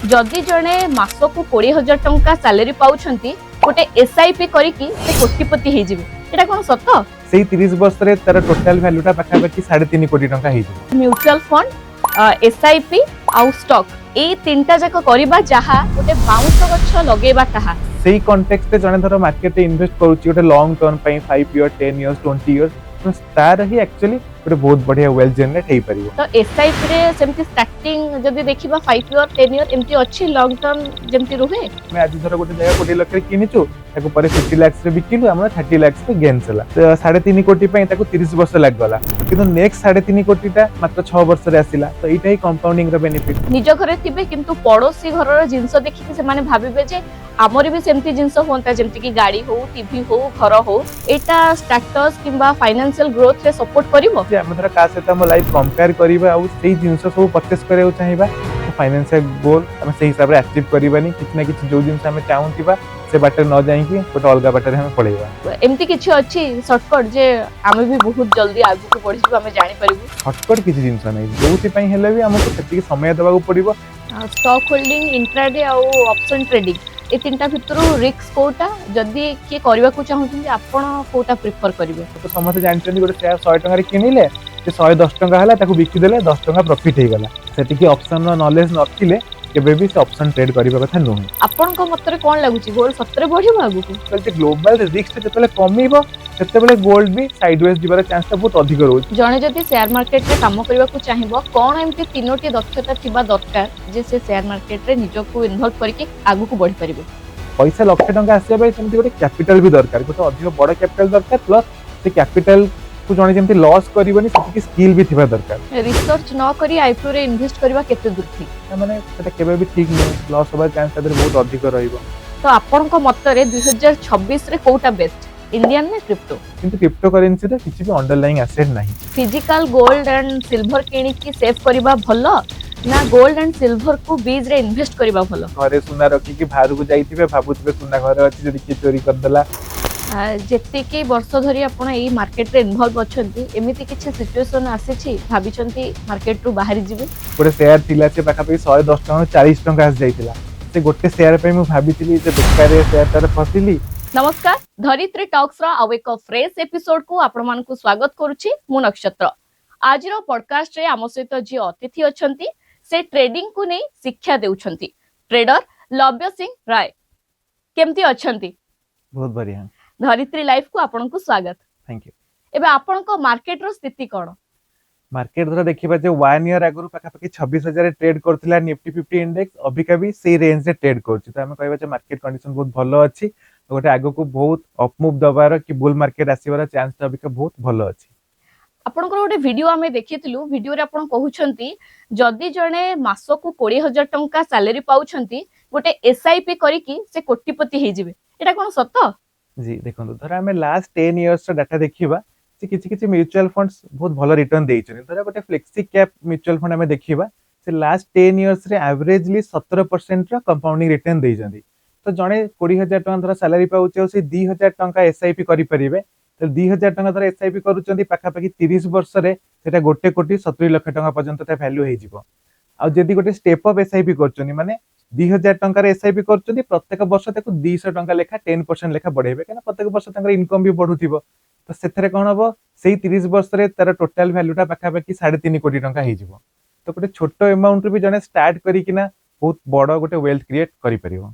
जदि जड़े मासकू 20,000 टंका सैलरी पाउछंती गोटे एसआईपी करिकी से कोटिपति हे जिवे एटा कोन सत सेही 30 वर्ष रे तार टोटल वैल्यूटा पाखापाखि 3.5 कोटी टंका हे जिवे। म्यूचुअल फंड एसआईपी आउ स्टॉक ए तीनटा जाक करबा जहा गोटे बाउंस गछ लगेबा ताहा सेही कॉन्टेक्स्ट रे जने धर मार्केट रे इन्वेस्ट करूची गोटे लॉन्ग टर्म पई 5 इयर 10 इयर्स 20 इयर्स तो तार ही एक्चुअली गोटे बहुत बढ़िया वेल जनरेट हेई परिबो। तो एसआईपी रे सेमती स्टार्टिंग जदि देखिबा 5 इयर 10 इयर एमती अछि लॉन्ग टर्म जेमती रुहे। मैं आज धर गोटे जगह 20 लाख रे किनिचु ताको परे 50 लाख रे बिकिलु हमरा 30 लाख रे गेन्स हला तो 3.5 कोटी पई ताको 30 वर्ष लाग गला किंतु नेक्स्ट 3.5 कोटीटा मात्र 6 वर्ष रे आसिला तो एटा ही कंपाउंडिंग रो बेनिफिट। निज घरे थिबे किंतु पड़ोसी घरर जिंस देखि के से माने भाबिबे जे हमर भी सेमती जिंस होंता जेमती कि गाड़ी हो टीवी हो घर हो एटा स्टेटस किंबा फाइनेंशियल ग्रोथ रे सपोर्ट करिवो जे हम धर का से हम लाइफ कंपेयर करिबा आ सेही जिंस सब परचेस करे चाहिबा तो फाइनेंशियल गोल हम सेही हिसाब रे अचीव करिबानी किछ ना किछ जो जिंस हम चाहूतिबा से बाटे न जाई कि गोटे अलगा बाटे हम पळेबा। एमती किछ अछि शॉर्टकट जे हम भी बहुत जल्दी आगु को बढ़ि हम जानि परिबो। शॉर्टकट किछ जिंस नै जोति पई हेले भी हमको सेति समय देबा को पड़िबो। स्टॉक होल्डिंग इंट्राडे आ ऑप्शन ट्रेडिंग ए तीनटा भितरु रिस्क कोटा जदि के करबा को चाहउछन आपण कोटा प्रेफर करिवे तो समस्त जानछन गोटे शेयर 100 टका रे किनिले से 110 टका हला ताको बिकि देले 10 टका प्रॉफिट हे गला सेति की ऑप्शन रो नॉलेज नथिले केबे भी से ऑप्शन ट्रेड करिबा कथा नुह। आपण को मतरे कोन लागुची गोल्ड सत्रे बढ़िबो आगु को कहते ग्लोबल रिस्क जतले कमीबो सेतेबेले गोल्ड भी साइडवेज दिबार चांस बहुत अधिक रहउछ। जणे जदि शेयर मार्केट रे काम करबा को चाहिबो कोन एमती तीनोटी दक्षता थिबा दरकार जे से शेयर मार्केट रे निजो को इन्वॉल्व करके आगु को बढ़ि परिबो। पैसा लाख टंका आसे भाई सेमती गोटे कैपिटल भी दरकार गोटे अधिक बड़ कैपिटल दरकार प्लस से कैपिटल को जणे जेमती लॉस करबनी सेति स्किल भी थिबा दरकार। रिसर्च न करी आईपीओ रे इन्वेस्ट करबा केते दूर ठीक माने सेटा केबे भी ठीक नै लॉस होबा चांस तादर बहुत अधिक रहइबो। तो आपण को मतरे 2026 रे कोटा बेस्ट इंडियन ने क्रिप्टो किंतु क्रिप्टो करेंसी रे किछि भी अंडरलाइंग एसेट नाही। फिजिकल गोल्ड एंड सिल्वर किनी की सेव करबा भलो ना गोल्ड एंड सिल्वर को बीज रे इन्वेस्ट करबा भलो। घरे सुना रखी कि बाहर को जाइथिबे भाबुथिबे सुना घरे अछि जदि कि चोरी कर देला जेते के वर्ष धरी आपण एई मार्केट रे इन्वॉल्व अछंती एमिति किछि सिचुएशन आसीछि भाबिचंती मार्केट रु बाहरी जिवे गोटे शेयर थिला से पाखा पे 110 टका 40 टका आस जाइतिला से गोटे शेयर पे मु भाबितिली जे बेकार शेयर तार फसिली। नमस्कार धरित्री टॉक्स रा आउ एक फ्रेश एपिसोड को आपण मान को स्वागत करूछि मु नक्षत्र। आज रो पॉडकास्ट रे आम सहित जे अतिथि अछंती से ट्रेडिंग को नै शिक्षा देउछंती ट्रेडर लव्य सिंह राय केमती अछंती। बहुत बढ़िया धरित्री लाइफ को आपण को स्वागत। Thank you. एबे आपण को मार्केट रो स्थिति कोन मार्केट धर देखिबा जे 1 ईयर आगु पाखा पाखि 26000 ट्रेड करथिला निफ्टी 50 इंडेक्स अबिका भी सेही रेंज रे ट्रेड करछि तो हम कहबा जे मार्केट कंडीशन बहुत भलो अछि गोटे आगु को बहुत अप मूव दबार कि बुल मार्केट आसीबार चांस अबिका बहुत भलो अछि। आपण को गोटे वीडियो हमें देखिथिलु वीडियो रे आपण कहउछंती जदि जणे मासकू 20,000 टंका सैलरी पाउछंती गोटे एसआईपी करिकी से कोटिपति हे जिवे एटा कोन सत जी देखो धर आम लास्ट 10 इयर्स डाटा देखा किसी म्यूचुअल फंड्स बहुत भल रिटर्न देइछन धर गोटे फ्लेक्सी कैप म्यूचुअल फंड आम देखा से लास्ट 10 इयर्स रे एवरेजली 17% रो कंपाउंडिंग रिटर्न देइछन तो जड़े 20,000 टका धर सैलरी पाउचे से 2,000 टका एसआईपी करि परिबे तो 2,000 टका धर एसआईपी करूचंती पाखा पाखि 30 वर्ष रे सेटा 1 कोटी 70 लाख टका पर्यंत ता वैल्यू हे जिवो आ जदी गोटे स्टेप अप एसआईपी करचनी माने 2,000 टंका रे एसआईपी करचनी प्रत्येक वर्ष ताको 200 टंका लेखा 10% लेखा बढ़ेबे काना प्रत्येक वर्ष तांकर इनकम भी बढ़ुथिबो तो सेथरे कोन हबो सेही 30 वर्ष रे तार टोटल वैल्यूटा पाखा पाखि 3.5 कोटी टंका हे जिवो तो गोटे छोटो अमाउंट रे भी जने स्टार्ट करी किना बहुत बड़ गोटे वेल्थ क्रिएट करि परिबो।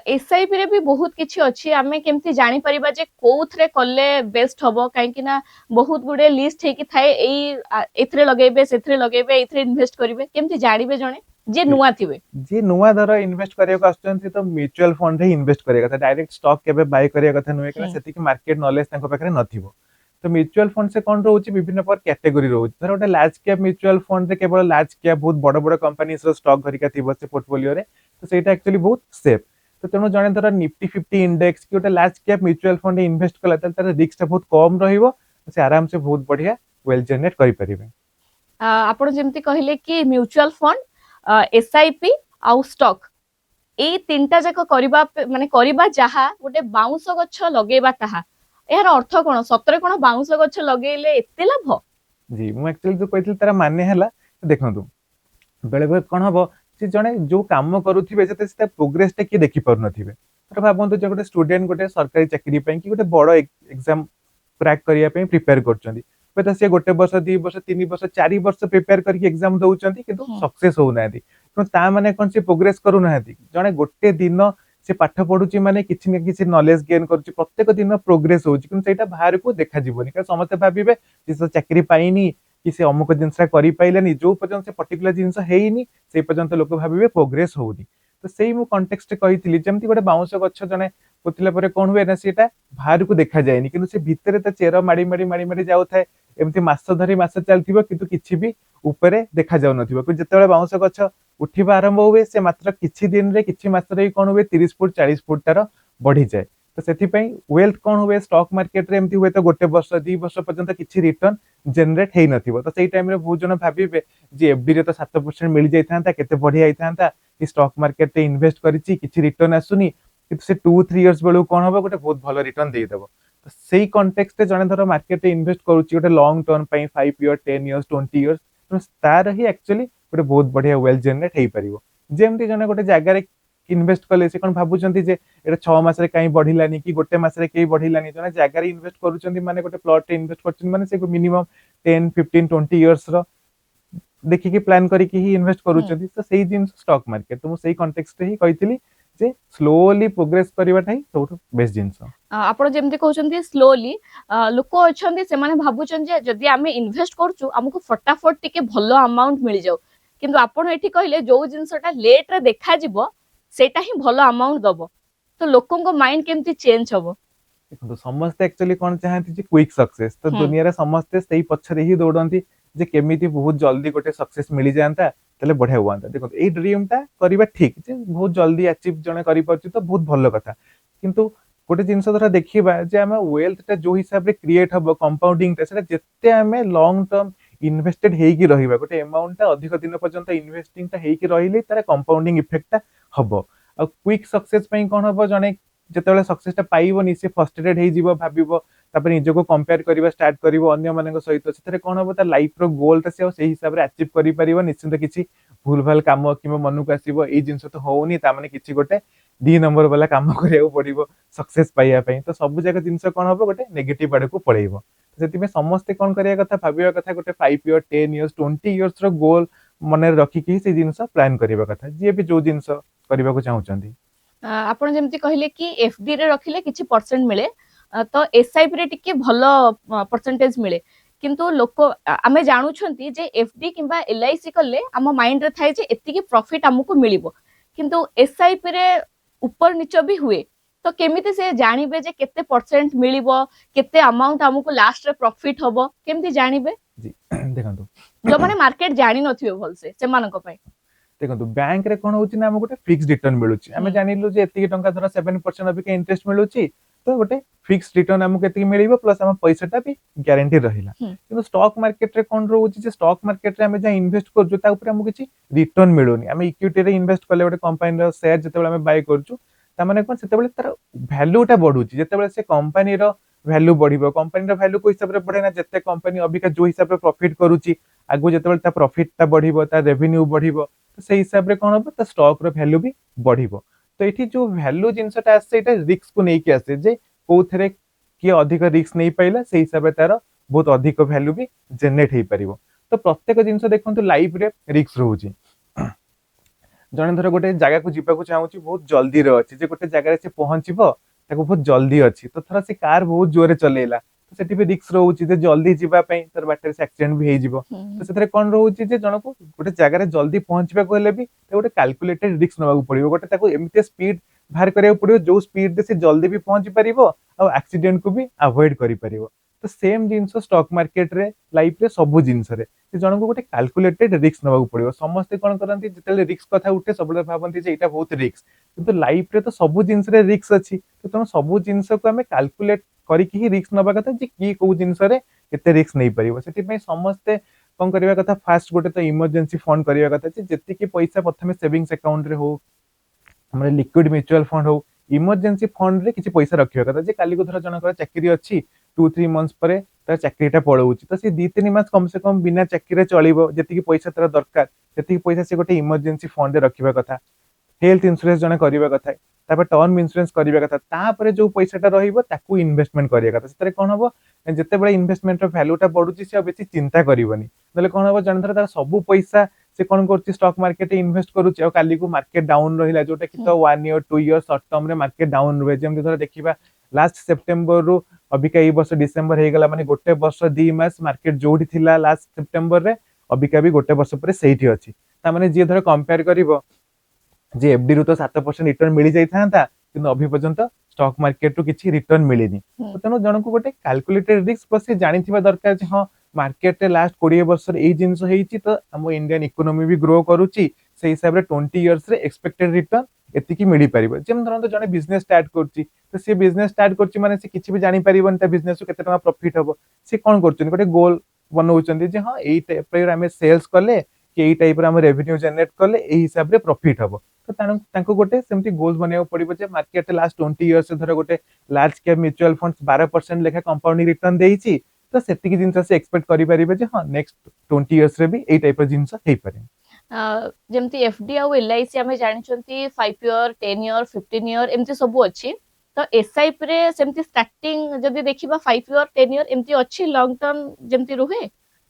एसआईपी रे भी बहुत किछि अछि आमे केमती जानि परिबा जे कोउथरे कले बेस्ट हबो काहे कि ना बहुत गुडे लिस्ट हे कि थाए एई एथरे लगेबे सेथरे लगेबे एथरे इन्वेस्ट करिवे केमती जानिबे जणे जे नुवा थिबे जे नुवा धर इन्वेस्ट करिया को आछन तो म्यूचुअल फंड रे इन्वेस्ट करिया कथा डायरेक्ट स्टॉक केबे बाय करिया कथा नुवे कना सेति कि मार्केट नॉलेज तांको पाखरे नथिबो तो म्यूचुअल फंड से कोन रहउची विभिन्न पर कैटेगरी रहउची धर गोटे लार्ज कैप म्यूचुअल फंड रे केवल लार्ज कैप बहुत बड़ बड़ कंपनीज रो स्टॉक घरिका थिबो से पोर्टफोलियो रे तो सेटा एक्चुअली बहुत सेफ तो तेणु जने धर निफ्टी 50 इंडेक्स कि गोटे large cap mutual fund invest कला तार रिस्क बहुत कम रहिबो से आराम से बहुत बढ़िया वेल जनरेट करि परिबे। आपण जेमती कहिले कि म्यूचुअल फंड एसआईपी आउ स्टॉक ए तीनटा जाक करबा माने करबा जहा गोटे बाउंस गछ लगेबा ताहा एहर अर्थ कोन सतरे कोन बाउंस गछ लगेले एते लाभ। जी मु एक्चुअली जो कहितल तारा माने हला देखंतु बेले बेले कोन हबो जे जणे जो काम करूथिबे से प्रोग्रेस टा किए देखि पारु नथिबे। तर भाबंतु जे गोटे स्टूडेंट गोटे सरकारी चाकरी पई कि गोटे बड़ एग्जाम क्रैक करिया पई प्रिपेयर करछन्ती, तो से गोटे वर्ष 2 वर्ष 3 वर्ष 4 वर्ष प्रिपेयर करके एग्जाम दउछन्ती किंतु हम्म। सक्सेस हो नांती। तो ता माने कोन से प्रोग्रेस करू नांती, जणे गोटे दिन से पाठ पढुची माने किछि न किछि नॉलेज गेन करूची, प्रत्येक दिन प्रोग्रेस होची, किंतु सेटा बाहर को देखा जीवनी कारण समस्त भाबिबे जे से चाकरी पाइनी कि से अमुक जिनसा करि पाइलानी, जो पर्यंत से पर्टिकुलर जिनसा हेइनी से पर्यंत लोक भाबिबे प्रोग्रेस होउनी। तो सेही मु कॉन्टेक्स्ट कहितली जेमति गोटे बाउंस गछ जणे पोतिला परे कोन हुए ना सेटा बाहर को देखा जायनी, किंतु से भितरे त चेर माडी माडी माडी माडी जाउ थाए, एमति मास धरी मास चलथिबो किंतु किछि भी ऊपरे देखा जाउ नथिबो। कि जेतेबेले बाउंस गछ उठिबा आरंभ हुए से मात्र किछि दिन रे किछि मास रे कोन हुए 30 फुट 40 फुट तार बढ़ी जाए। तो सेथि पई वेल्थ कोन हुए स्टॉक मार्केट रे एमति हुए तो गोटे वर्ष 2 वर्ष पर्यंत किछि रिटर्न जनरेट हेइ नथिबो। तो सेही टाइम रे बहुत जन भाबिबे जे एफडी रे तो 7% मिल जाई थांता, केते बढ़िया आइ थांता, कि स्टॉक मार्केट रे इन्वेस्ट करिछि किछि रिटर्न आसुनी, किंतु से 2-3 इयर्स बेलू कोन होबो गोटे बहुत भलो रिटर्न देइ देबो। तो सेही कॉन्टेक्स्ट रे जने धरो मार्केट रे इन्वेस्ट करूछि गोटे लॉन्ग टर्म पई 5 इयर 10 इयर्स 20 इयर्स, तो तार ही एक्चुअली गोटे बहुत बढ़िया वेल्थ जनरेट हेइ परिबो। जेमति जने गोटे जागा रे इन्वेस्ट कले से कोन भाबुचंती जे एटा 6 मास रे काई बढ़िलानी कि गोटे मास रे केई बढ़िलानी, जने जागा रे इन्वेस्ट करूचंती माने गोटे प्लॉट रे इन्वेस्ट करचंती माने से मिनिमम 10 15 20 इयर्स रो देखि कि प्लान करी कि ही इन्वेस्ट करूचंती। तो सेही जिंस स्टॉक मार्केट तो मु सेही कॉन्टेक्स्ट रे ही कहितली जे स्लोली प्रोग्रेस करबाटा ही सबटु बेस्ट जिंस। आपण जेमती कहउछन्ती स्लोली लोक अछन्ती से माने भाबुछन जे जदी आमे इन्वेस्ट करछु हमकु फटाफट टिके भलो अमाउंट मिल जाऊ, किंतु आपण एठी कहले जो जिंसटा लेट रे देखा जिवो सेटा ही भलो अमाउंट दबो। तो लोकन को माइंड केमती चेंज हबो? देखो समस्त एक्चुअली कोन चाहती जे क्विक सक्सेस, तो दुनिया रे समस्त सेही पछरे ही दौड़ंती जे केमिति बहुत जल्दी गोटे सक्सेस मिल जानता तले बढ़िया हुआंता। देखो ए ड्रीम टा करिबा ठीक जे बहुत जल्दी अचीव जने करि परछि तो बहुत भलो कथा, किंतु गोटे जिंस धरा देखिबा जे हम वेल्थ टा जो हिसाब रे क्रिएट हबो कंपाउंडिंग टा सेटा जत्ते हमें लॉन्ग टर्म इन्वेस्टेड हेई रहिबा गोटे अमाउंट टा अधिक दिन पर्यंत इन्वेस्टिंग टा हेई रहिले तार कंपाउंडिंग इफेक्ट टा हबो। आ क्विक सक्सेस पई कोन हबो जने जेतेबेले सक्सेस टा पाइबो से फ्रस्ट्रेटेड हेई जीवो भाबिबो, तापर निजको कंपेयर करबा स्टार्ट करिवो अन्य मानक सहित, सेतरे कोन हबो तार लाइफ रो गोल ता से सेही हिसाब रे अचीव करि परिबो। निश्चित किछि भूल भाल काम कि मन को आसीबो ए जिंस तो होउनी ता माने किछि गोटे 2 नंबर वाला काम करिया पड़िबो सक्सेस पाइया पई, तो सब जगह जिंस कोन हबो गोटे नेगेटिव आड़ को पळेइबो। सेति में समस्त कोन करिया कथा भाबिया कथा गोटे 5 इयर 10 इयर्स 20 इयर्स रो गोल मने रखि कि से जिंस प्लान करिबा कथा जे भी जो जिंस करिबा को चाहुचंती। आपण जेमती कहले कि एफडी रे रखिले किछि परसेंट मिले, तो एसआईपी रे टिके भलो परसेंटेज मिले, किंतु लोक आमे जानुछंती जे एफडी किंबा एलआईसी करले आम माइंड रे थाए जे एतिकी प्रॉफिट हमकु मिलिबो, किंतु एसआईपी रे ऊपर नीचो भी हुए। तो केमिति से जानिबे जे केते परसेंट मिलिबो, केते अमाउंट हमकु लास्ट रे प्रॉफिट हबो, केमिति जानिबे? जी देखंतु जो माने मार्केट जानि नथिबे भलसे से मानक पय देखो बैंक रे कोन होची ना हम गोटे फिक्स रिटर्न मिलुची, आमे जानिलु जे एतिकी टंका धरा 7% अभी के इंटरेस्ट मिलुची, तो गोटे फिक्स रिटर्न हमको केतिकी मिलिबो प्लस हम पैसाटा भी गारंटी रहिला। किंतु स्टॉक मार्केट रे कोन रहउची जे स्टॉक मार्केट रे हमें जा इन्वेस्ट करजु ता ऊपर हमको किछि रिटर्न मिलुनी। हमें इक्विटी रे इन्वेस्ट करले गोटे कंपनी रो शेयर जेतेबेले हमें बाय करजु ता माने कोन सेतेबेले तार वैल्यूटा बढ़ुची, जेतेबेले से कंपनी रो वैल्यू बढ़िबो, कंपनी रो वैल्यू को हिसाब रे बढ़े ना, जत्ते कंपनी अबिका जो हिसाब रे प्रॉफिट करूची आगु जेतेबेले ता प्रॉफिट ता बढ़िबो ता रेवेन्यू बढ़िबो, तो से हिसाब रे कोन होबो ता स्टॉक रो वैल्यू भी बढ़िबो। तो एठी जो वैल्यू जिंसटा आसे एटा रिस्क को नै कि आसे जे कोथरे कि अधिक रिस्क नै पाइला से हिसाब रे तार बहुत अधिक वैल्यू भी जनरेट हेई परिबो। तो प्रत्येक जिंस देखंतु लाइफ रे रिस्क रहउची। जने धर गोटे जगह को जीवा को चाहूची बहुत जल्दी रे अछि जे गोटे जगह रे से पहुंचीबो ताको बहुत जल्दी अछि, तो थरा से कार बहुत जोरे चलेला तो सेठी भी रिस्क रहउची जे जल्दी जीवा पई तर बाटर से एक्सीडेंट भी हेई जीवो। तो सेतरे कोन रहउची जे जनको गोटे जगह रे जल्दी पहुंचबा को हेले भी ते गोटे कैलकुलेटेड रिस्क नबा को पड़िबो, गोटे ताको एमिते स्पीड बाहर करिया पड़िबो जो स्पीड दे से जल्दी भी पहुंच परिबो और एक्सीडेंट को भी अवॉइड करि परिबो। तो सेम जिंस स्टॉक मार्केट रे लाइफ रे सब जिंस रे जनको गोटे कैलकुलेटेड रिस्क नबा को पड़िबो। समस्त कोन करंती जेतेले रिस्क कथा उठे सबले भाबंती जे एटा बहुत रिस्क, किंतु लाइफ रे तो सब जिंस रे रिस्क अछि, तो तम सब जिंस को हमें कैलकुलेट करी कि ही रिस्क नबा कथा जे की को जिंस रे केते रिस्क नै परिबो। सेति पई समस्त कोन करिवा कथा फास्ट गोटे तो इमरजेंसी फंड करिवा कथा जे जति की पैसा प्रथमे सेविंग्स अकाउंट रे हो हमरे लिक्विड म्यूचुअल फंड हो इमरजेंसी फंड रे किछि पैसा रखियो कथा जे काली को धर जनकर चाकरी अछि 2-3 मंथ्स परे ତାର ଚାକିରିଟା ପଳଉଛି, ତ ସେ 2-3 ମାସ କମ ସେ କମ ବିନା ଚାକିରିରେ ଚଳିବ, ଯେତିକି ପଇସା ତାର ଦରକାର ସେତିକି ପଇସା ସେ ଗୋଟେ ଇମର୍ଜେନ୍ସି ଫଣ୍ଡରେ ରଖିବା କଥା, ହେଲ୍ଥ ଇନ୍ସୁରାନ୍ସ ଜଣେ କରିବା କଥା, ତାପରେ ଟର୍ମ ଇନ୍ସୁରାନ୍ସ କରିବା କଥା, ତାପରେ ଯୋଉ ପଇସାଟା ରହିବ ତାକୁ ଇନଭେଷ୍ଟମେଣ୍ଟ କରିବା କଥା। ସେଥିରେ କଣ ହବ, ଯେତେବେଳେ ଇନଭେଷ୍ଟମେଣ୍ଟର ଭ୍ୟାଲୁଟା ବଢୁଛି ସେ ଆଉ ବେଶୀ ଚିନ୍ତା କରିବନି। ନହେଲେ କଣ ହବ, ଜଣେ ଧର ତାର ସବୁ ପଇସା ସେ କଣ କରୁଛି ଷ୍ଟକ୍ ମାର୍କେଟରେ ଇନଭେଷ୍ଟ କରୁଛି, ଆଉ କାଲିକୁ ମାର୍କେଟ ଡାଉନ ରହିଲା, ଯୋଉଟା କି ତ 1 ଇୟର 2 ଇୟର ସର୍ଟ ଟର୍ମରେ ମାର୍କେଟ ଡାଉନ ରୁହେ। ଯେମିତି ଧର ଦେଖିବା ଲାଷ୍ଟ ସେପ୍ଟେମ୍ବରରୁ ଅବିକା ଏଇ ବର୍ଷ ଡିସେମ୍ବର ହେଇଗଲା, ମାନେ 1 ବର୍ଷ 2 ମାସ ମାର୍କେଟ ଯୋଉଠି ଥିଲା ଲାଷ୍ଟ ସେପ୍ଟେମ୍ବରରେ, ଅବିକା ବି 1 ବର୍ଷ ପରେ ସେଇଠି ଅଛି। ତାମାନେ ଯିଏ ଧର କମ୍ପେୟାର କରିବ ଯେ ଏଫଡି ରୁ ତ 7% ରିଟର୍ନ ମିଳି ଯାଇଥାନ୍ତା, କିନ୍ତୁ ଅଭି ପର୍ଯ୍ୟନ୍ତ ଷ୍ଟକ୍ ମାର୍କେଟ ରୁ କିଛି ରିଟର୍ନ ମିଳିନି। ହୁଁ। ତ ତେଣୁ ଜଣକୁ ଗୋଟେ କାଲକୁଲେଟେଡ ରିସ୍କ ବସି ଜାଣିଥିବା ଦରକାର ଯେ ହଁ ମାର୍କେଟରେ ଲାଷ୍ଟ 20 ବର୍ଷରେ ଏଇ ଜିନିଷ ହେଇଛି, ତ ଆମ ଇଣ୍ଡିଆନ ଇକୋନୋମି ବି ଗ୍ରୋ କରୁଛି, ସେଇ ହିସାବରେ 20 ଇୟର୍ସରେ ଏକ୍ସପେକ୍ଟେଡ ରିଟର୍ନ ଏତିକି ମିଳିପାରିବ। ଯେମିତି ଧରନ୍ତୁ ଜଣେ ବିଜନେସ ଷ୍ଟାର୍ଟ କରୁଛି, ତ ସେ ବିଜନେସ ଷ୍ଟାର୍ଟ କରୁଛି ମାନେ ସେ କିଛି ବି ଜାଣିପାରିବନି ତା ବିଜନେସରୁ କେତେ ଟଙ୍କା ପ୍ରଫିଟ ହବ। ସେ କଣ କରୁଛନ୍ତି, ଗୋଟେ ଗୋଲ ବନଉଛନ୍ତି ଯେ ହଁ ଏଇ ଟାଇପର ଆମେ ସେଲ୍ସ କଲେ କି ଏଇ ଟାଇପର ଆମେ ରେଭିନ୍ୟୁ ଜେନେରେଟ କଲେ ଏଇ ହିସାବରେ ପ୍ରଫିଟ ହବ। ତ ତାଙ୍କୁ ଗୋଟେ ସେମିତି ଗୋଲ ବନେଇବାକୁ ପଡିବ ଯେ ମାର୍କେଟ ଲାଷ୍ଟ 20 ଇୟର୍ସ ଧର ଗୋଟେ ଲାର୍ଜ କ୍ୟାପ୍ ମ୍ୟୁଚୁଆଲ ଫଣ୍ଡ 12% ଲେଖା କମ୍ପାଉଣ୍ଡିଂ ରିଟର୍ନ ଦେଇଛି, ତ ସେତିକି ଜିନିଷ ସେ ଏକ୍ସପେକ୍ଟ କରିପାରିବେ ଯେ ହଁ ନେକ୍ସଟ 20 ଇୟର୍ସରେ ବି ଏଇ ଟାଇପର ଜିନିଷ ହେଇପାରେ। ଯେମିତି ଏଫଡି ଆଉ ଏଲଆଇସି ଆମେ ଜାଣିଛନ୍ତି 5 ଇୟର 10 ଇୟର 15 ଇୟର ଏମିତି ସବୁ ଅଛି, ତ ଏସଆଇପି ରେ ସେମିତି ଷ୍ଟାର୍ଟିଂ ଯଦି ଦେଖିବା 5 ଇୟର 10 ଇୟର ଏମିତି ଅଛି ଲଙ୍ଗ ଟର୍ମ ଯେମିତି ରୁହେ।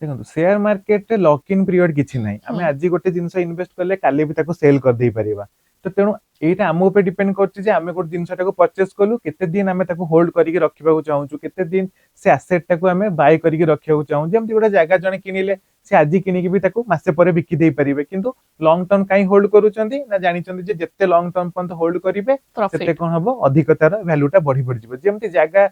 ଦେଖନ୍ତୁ ସେୟାର ମାର୍କେଟରେ ଲକ୍ ଇନ୍ ପିରିୟଡ କିଛି ନାହିଁ, ଆମେ ଆଜି ଗୋଟେ ଜିନିଷ ଇନଭେଷ୍ଟ କଲେ କାଲି ବି ତାକୁ ସେଲ୍ କରିଦେଇ ପାରିବା। ତ ତେଣୁ ଏଇଟା ଆମ ଉପରେ ଡିପେଣ୍ଡ କରୁଛି ଯେ ଆମେ ଗୋଟେ ଜିନିଷଟାକୁ ପରଚେସ କଲୁ, କେତେ ଦିନ ଆମେ ତାକୁ ହୋଲ୍ଡ କରିକି ରଖିବାକୁ ଚାହୁଁଛୁ, କେତେ ଦିନ ସେ ଆସେଟଟାକୁ ଆମେ ବାୟ କରିକି ରଖିବାକୁ ଚାହୁଁ। ଯେମିତି ଗୋଟେ ଜାଗା ଜଣେ କିଣିଲେ ସେ ଆଜି କିଣିକି ବି ତାକୁ ମାସେ ପରେ ବିକି ଦେଇ ପାରିବେ, କିନ୍ତୁ ଲଙ୍ଗ ଟର୍ମ କାଇଁ ହୋଲ୍ଡ କରୁଛନ୍ତି ନା ଜାଣିଛନ୍ତି ଯେ ଯେତେ ଲଙ୍ଗ ଟର୍ମ ପର୍ଯ୍ୟନ୍ତ ହୋଲ୍ଡ କରିବେ ସେତେ ପ୍ରଫିଟ। କଣ ହବ, ଅଧିକ ତାର ଭ୍ୟାଲୁଟା ବଢି ବଢିଯିବ। ଯେମିତି ଜାଗା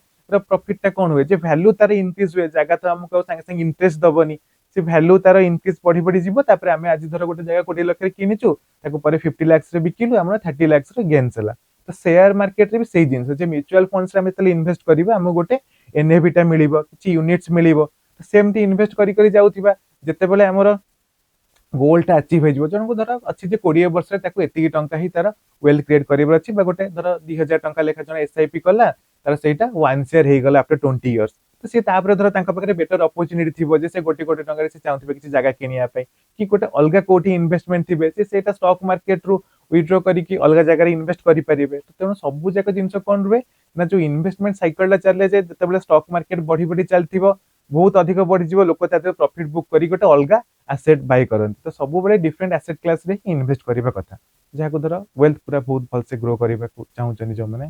ପ୍ରଫିଟ ଟା କଣ ହୁଏ, ଯେ ଭ୍ୟାଲୁ ତାର ଇନକ୍ରିଜ ହୁଏ, ଜାଗା ତ ଆମକୁ ଆଉ ସାଙ୍ଗେ ସାଙ୍ଗେ ଇଣ୍ଟରେଷ୍ଟ ଦବନି, ସେ ଭ୍ୟାଲୁ ତାର ଇନକ୍ରିଜ ବଢି ବଢି ଯିବ। ତାପରେ ଆମେ ଆଜି ଧର ଗୋଟେ ଜାଗା 20 ଲକ୍ଷରେ କିଣିଛୁ, ତାକୁ ପରେ 50 ଲାକ୍ସରେ ବିକିଲୁ, ଆମର 30 ଲାକ୍ସର ଗେନ୍ସ ହେଲା। ତ ସେୟାର ମାର୍କେଟରେ ବି ସେଇ ଜିନିଷ, ଯେ ମ୍ୟୁଚୁଆଲ ଫଣ୍ଡସରେ ଆମେ ଯେତେବେଳେ ଇନଭେଷ୍ଟ କରିବା ଆମକୁ ଗୋଟେ ଏନଏଭି ଟା ମିଳିବ, କିଛି ୟୁନିଟ୍ସ ମିଳିବ। ସେମିତି ଇନଭେଷ୍ଟ କରି କରି ଯାଉଥିବା, ଯେତେବେଳେ ଆମର ଗୋଲଟା ଆଚିଭ୍ ହେଇଯିବ, ଜଣଙ୍କୁ ଧର ଅଛି ଯେ 20 ବର୍ଷରେ ତାକୁ ଏତିକି ଟଙ୍କା ହିଁ ତାର ୱେଲ୍ଥ କ୍ରିଏଟ କରିବାର ଅଛି, ବା ଗୋଟେ ଧର 2,000 ଟଙ୍କା ଲେଖା ଜଣେ ଏସଆଇପି କଲା, ତାର ସେଇଟା 1 ସେୟାର ହେଇଗଲା ଆଫ୍ଟର 20 ଇୟର୍ସ। ତ ସେ ତାପରେ ଧର ତାଙ୍କ ପାଖରେ ବେଟର ଅପରଚ୍ୟୁନିଟି ଥିବ ଯେ ସେ କୋଟି କୋଟି ଟଙ୍କାରେ ସେ ଚାହୁଁଥିବେ କିଛି ଜାଗା କିଣିବା ପାଇଁ, କି ଗୋଟେ ଅଲଗା କୋଉଠି ଇନଭେଷ୍ଟମେଣ୍ଟ ଥିବେ, ସେ ସେଇଟା ଷ୍ଟକ୍ ମାର୍କେଟରୁ ୱିଡ୍ର କରିକି ଅଲଗା ଜାଗାରେ ଇନଭେଷ୍ଟ କରିପାରିବେ। ତ ତେଣୁ ସବୁ ଯାକ ଜିନିଷ କଣ ରୁହେ ନା, ଯୋଉ ଇନଭେଷ୍ଟମେଣ୍ଟ ସାଇକେଲଟା ଚାଲେ, ଯେ ଯେତେବେଳେ ଷ୍ଟକ୍ ମାର୍କେଟ ବଢି ବଢି ଚାଲିଥିବ, ବହୁତ ଅଧିକ ବଢିଯିବ, ଲୋକ ତା ଦେହରେ ପ୍ରଫିଟ ବୁକ୍ କରି ଗୋଟେ ଅଲଗା ଆସେଟ ବାଇ କରନ୍ତି। ତ ସବୁବେଳେ ଡିଫରେଣ୍ଟ ଆସେଟ କ୍ଲାସରେ ହିଁ ଇନଭେଷ୍ଟ କରିବା କଥା, ଯାହାକୁ ଧର ୱେଲ୍ଥ ପୁରା ବହୁତ ଭଲସେ ଗ୍ରୋ କରିବାକୁ ଚାହୁଁଛନ୍ତି ଯୋଉମାନେ।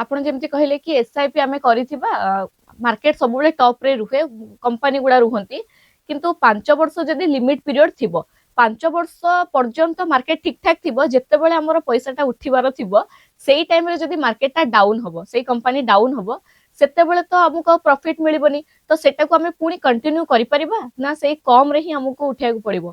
ଆପଣ ଯେମିତି କହିଲେ କି ଏସଆଇପି ଆମେ କରିଥିବା, ମାର୍କେଟ ସବୁବେଳେ ଟପ ରେ ରୁହେ, କମ୍ପାନୀ ଗୁଡା ରୁହନ୍ତି, କିନ୍ତୁ 5 ବର୍ଷ ଯଦି ଲିମିଟ ପିରିୟଡ ଥିବ, 5 ବର୍ଷ ପର୍ଯ୍ୟନ୍ତ ମାର୍କେଟ ଠିକ ଠାକ ଥିବ, ଯେତେବେଳେ ଆମର ପଇସାଟା ଉଠିବାର ଥିବ ସେଇ ଟାଇମରେ ଯଦି ମାର୍କେଟଟା ଡାଉନ ହବ, ସେଇ କମ୍ପାନୀ ଡାଉନ ହବ, ସେତେବେଳେ ତ ଆମକୁ ଆଉ ପ୍ରଫିଟ ମିଳିବନି। ତ ସେଟାକୁ ଆମେ ପୁଣି କଣ୍ଟିନ୍ୟୁ କରିପାରିବା ନା ସେଇ କମ ରେ ହିଁ ଆମକୁ ଉଠେଇବାକୁ ପଡିବ?